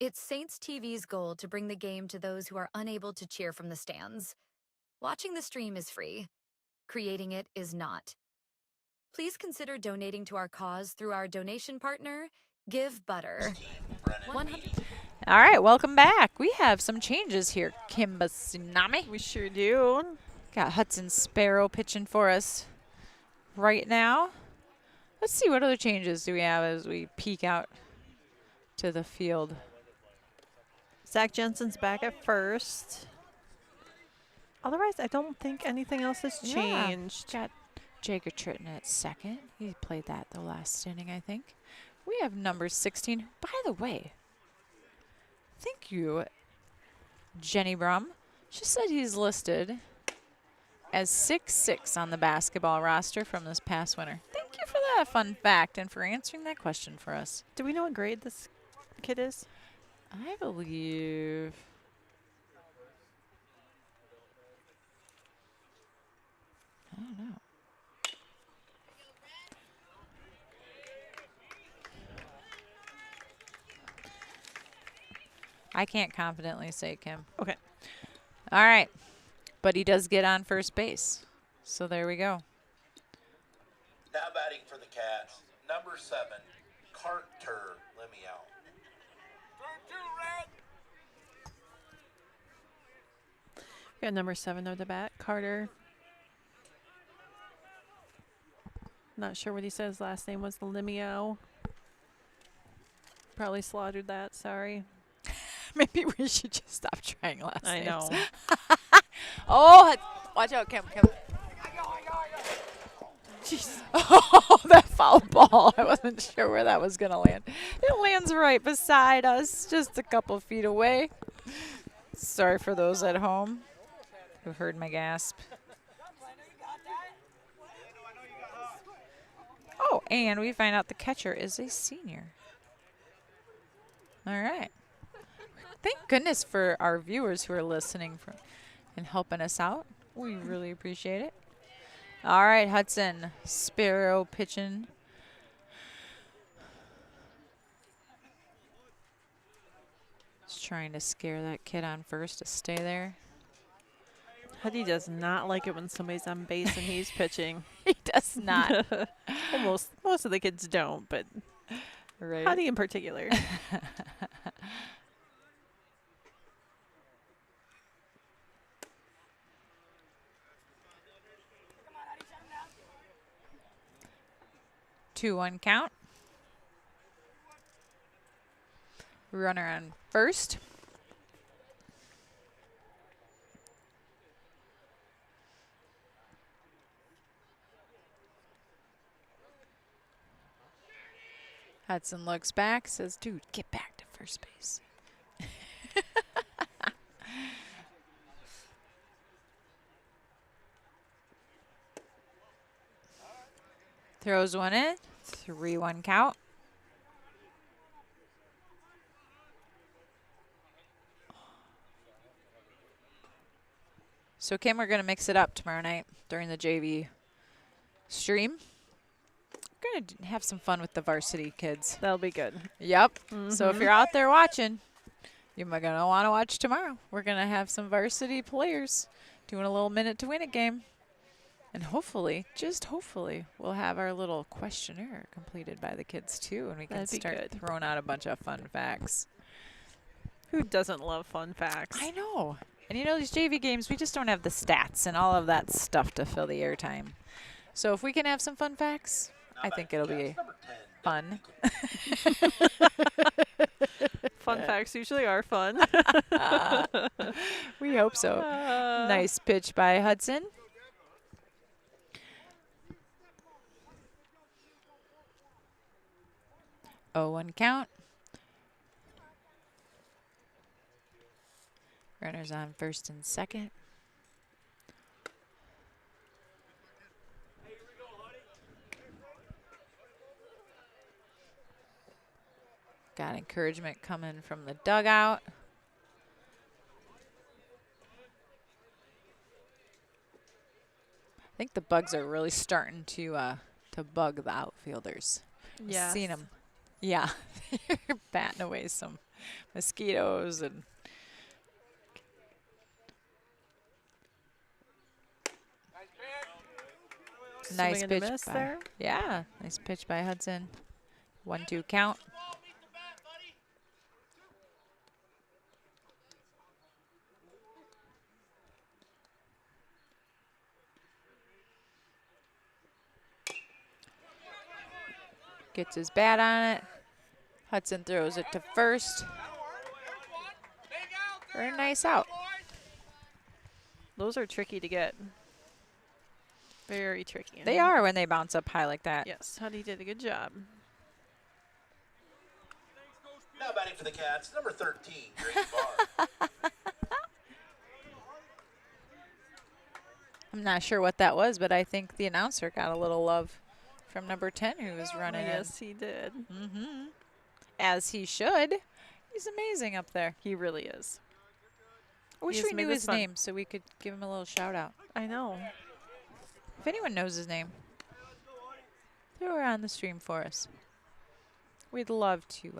It's Saints TV's goal to bring the game to those who are unable to cheer from the stands. Watching the stream is free. Creating it is not. Please consider donating to our cause through our donation partner, Give Butter. 100 All right, welcome back. We have some changes here, Kimba Tsunami. We sure do. Got Hudson Sparrow pitching for us right now. Let's see, what other changes do we have as we peek out to the field? Zach Jensen's back at first. Otherwise, I don't think anything else has changed. Got Jager Tritton at second. He played that the last inning, I think. We have number 16. By the way, thank you, Jenny Brum. She said he's listed as 6'6" on the basketball roster from this past winter. Thank you for that fun fact and for answering that question for us. Do we know what grade this kid is? I believe... I don't know. I can't confidently say, Kim. Okay. All right. But he does get on first base. So there we go. Now batting for the Cats, number 7, Carter Lemieux. We got number 7 at the bat, Carter. Not sure what he says. Last name was Lemieux. Probably slaughtered that. Sorry. Maybe we should just stop trying last names. I know. Oh, watch out, Kim. Jeez. Oh, that foul ball. I wasn't sure where that was going to land. It lands right beside us, just a couple feet away. Sorry for those at home who heard my gasp. Oh, and we find out the catcher is a senior. All right. Thank goodness for our viewers who are listening and helping us out. We really appreciate it. All right, Hudson Sparrow pitching. Just trying to scare that kid on first to stay there. Huddy does not like it when somebody's on base and he's pitching. He does not. Most of the kids don't, but right. Huddy in particular. 2-1 count. Runner on first. Hudson looks back, says, dude, get back to first base. Throws one in. 3-1 count. So, Kim, we're going to mix it up tomorrow night during the JV stream. We're going to have some fun with the varsity kids. That'll be good. Yep. So if you're out there watching, you're going to want to watch tomorrow. We're going to have some varsity players doing a little minute to win it game. And hopefully, just hopefully, we'll have our little questionnaire completed by the kids too, and we can start throwing out a bunch of fun facts. Who doesn't love fun facts? I know. And you know, these JV games, we just don't have the stats and all of that stuff to fill the airtime. So if we can have some fun facts, I think it'll be fun. Fun facts usually are fun. We hope so. Nice pitch by Hudson. Oh, 1 count. Runners on first and second. Got encouragement coming from the dugout. I think the bugs are really starting to bug the outfielders. Yeah. I've seen them. Yeah, batting away some mosquitoes and nice Swing and a pitch miss by, there. yeah, nice pitch by Hudson. 1-2 count. Gets his bat on it. Hudson throws it to first. Very nice out. Those are tricky to get. Very tricky. They are when they bounce up high like that. Yes, Huddy did a good job. Now batting for the Cats, number 13, Grady Barr. I'm not sure what that was, but I think the announcer got a little love from number 10 who was running Yes, he did. Mm-hmm. As he should. He's amazing up there. He really is. I wish He we has made knew this his fun. name so we could give him a little shout out. I know. If anyone knows his name, throw her on the stream for us. We'd love to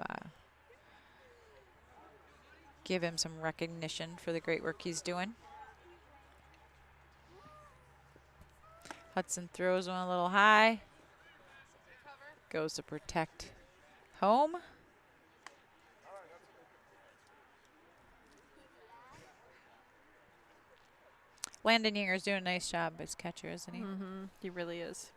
give him some recognition for the great work he's doing. Hudson throws one a little high. Goes to protect home. Landon Yinger's doing a nice job as catcher, isn't he? Mm-hmm. He really is.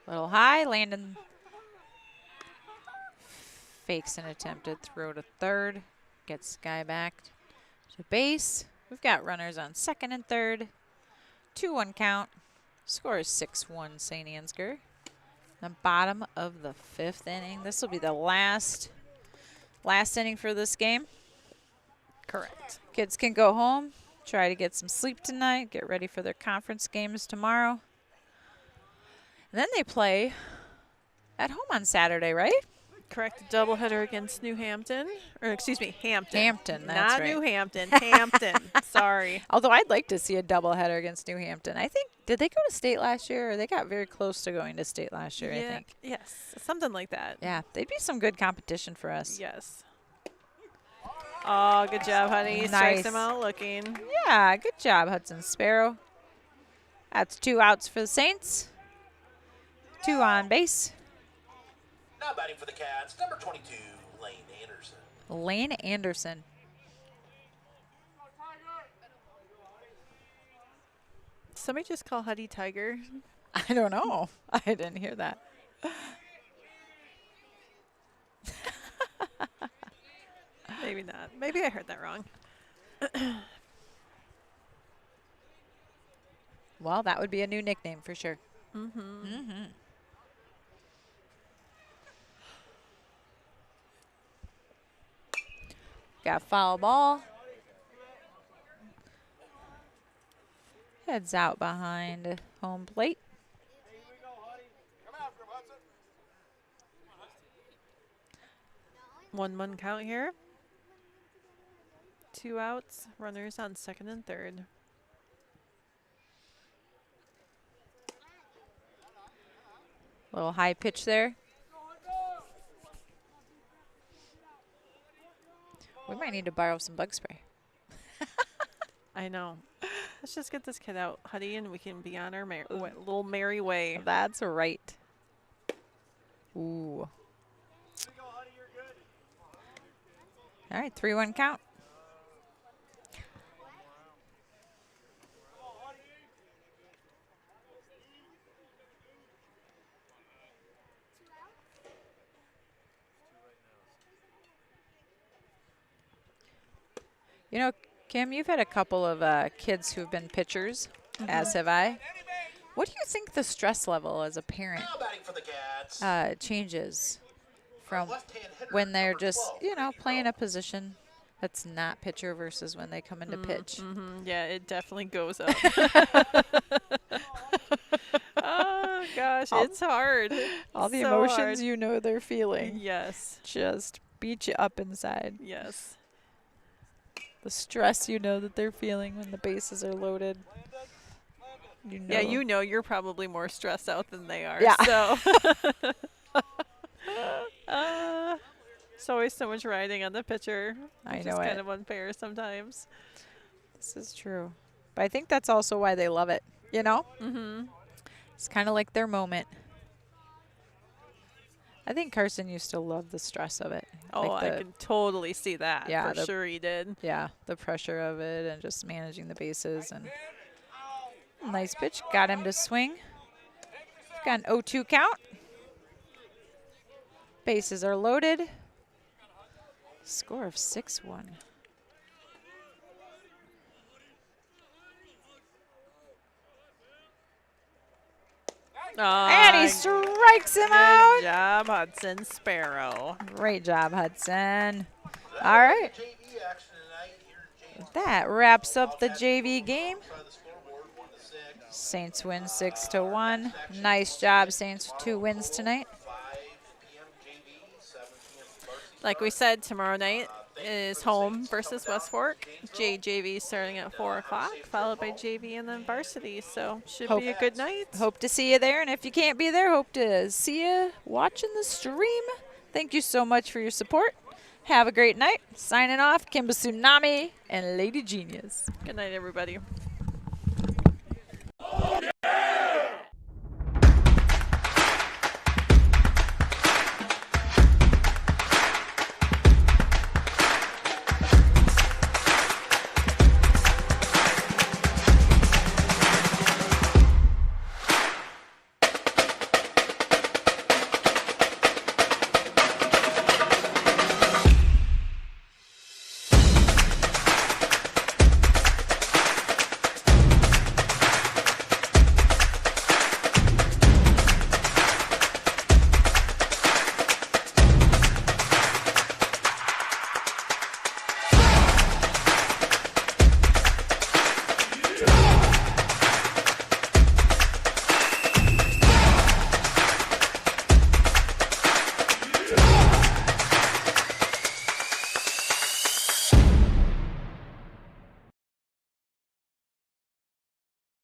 Little high. Landon fakes an attempted throw to third. Gets Sky back to base. We've got runners on second and third. 2-1 count. Score is 6-1 St. Ansgar. The bottom of the 5th inning. This will be the last inning for this game. Correct. Kids can go home, try to get some sleep tonight, get ready for their conference games tomorrow. And then they play at home on Saturday, right? Correct. Doubleheader against New Hampton. Or excuse me, Hampton. Hampton, that's Not right. New Hampton, Hampton. Sorry. Although I'd like to see a doubleheader against New Hampton. I think, did they go to state last year? Or they got very close to going to state last year, I think. Yes, something like that. Yeah, they'd be some good competition for us. Yes. Oh, good job, honey. Nice. Strikes him out looking. Yeah, good job, Hudson Sparrow. That's 2 outs for the Saints. 2 on base. Now batting for the Cats, number 22, Lane Anderson. Lane Anderson. Somebody just call Huddy Tiger. I don't know. I didn't hear that. Maybe not. Maybe I heard that wrong. Well, that would be a new nickname for sure. Mm-hmm. Mm-hmm. Got foul ball. Heads out behind home plate. One count here. 2 outs. Runners on second and third. Little high pitch there. We might need to borrow some bug spray. I know. Let's just get this kid out, Huddy, and we can be on our little merry way. That's right. Ooh. All right, 3-1 count. You know, Kim, you've had a couple of kids who've been pitchers, as have I. What do you think the stress level as a parent changes from when they're just, playing a position that's not pitcher versus when they come into pitch? Mm-hmm. Yeah, it definitely goes up. Oh, gosh, it's hard. All the so emotions hard. they're feeling. Yes. Just beat you up inside. Yes. The stress you know that they're feeling when the bases are loaded. You know. Yeah, you know you're probably more stressed out than they are. Yeah. So. It's always so much riding on the pitcher. I Which know is it. kind of unfair sometimes. This is true. But I think that's also why they love it, you know? Mm-hmm. It's kind of like their moment. I think Carson used to love the stress of it. Oh, like I can totally see that. Yeah, for sure he did. Yeah, the pressure of it and just managing the bases. And nice pitch. Got him to swing. Got an 0-2 count. Bases are loaded. Score of 6-1. And he strikes him out. Good job, Hudson Sparrow. Great job, Hudson. All right. That wraps up the JV game. Saints win 6-1. Nice job, Saints. 2 wins tonight. Like we said, tomorrow night is home versus West Fork. JV starting at 4 o'clock, followed by JV and then Varsity. So should be a good night. Hope to see you there. And if you can't be there, hope to see you watching the stream. Thank you so much for your support. Have a great night. Signing off, Kimba Tsunami and Lady Genius. Good night, everybody. Yeah!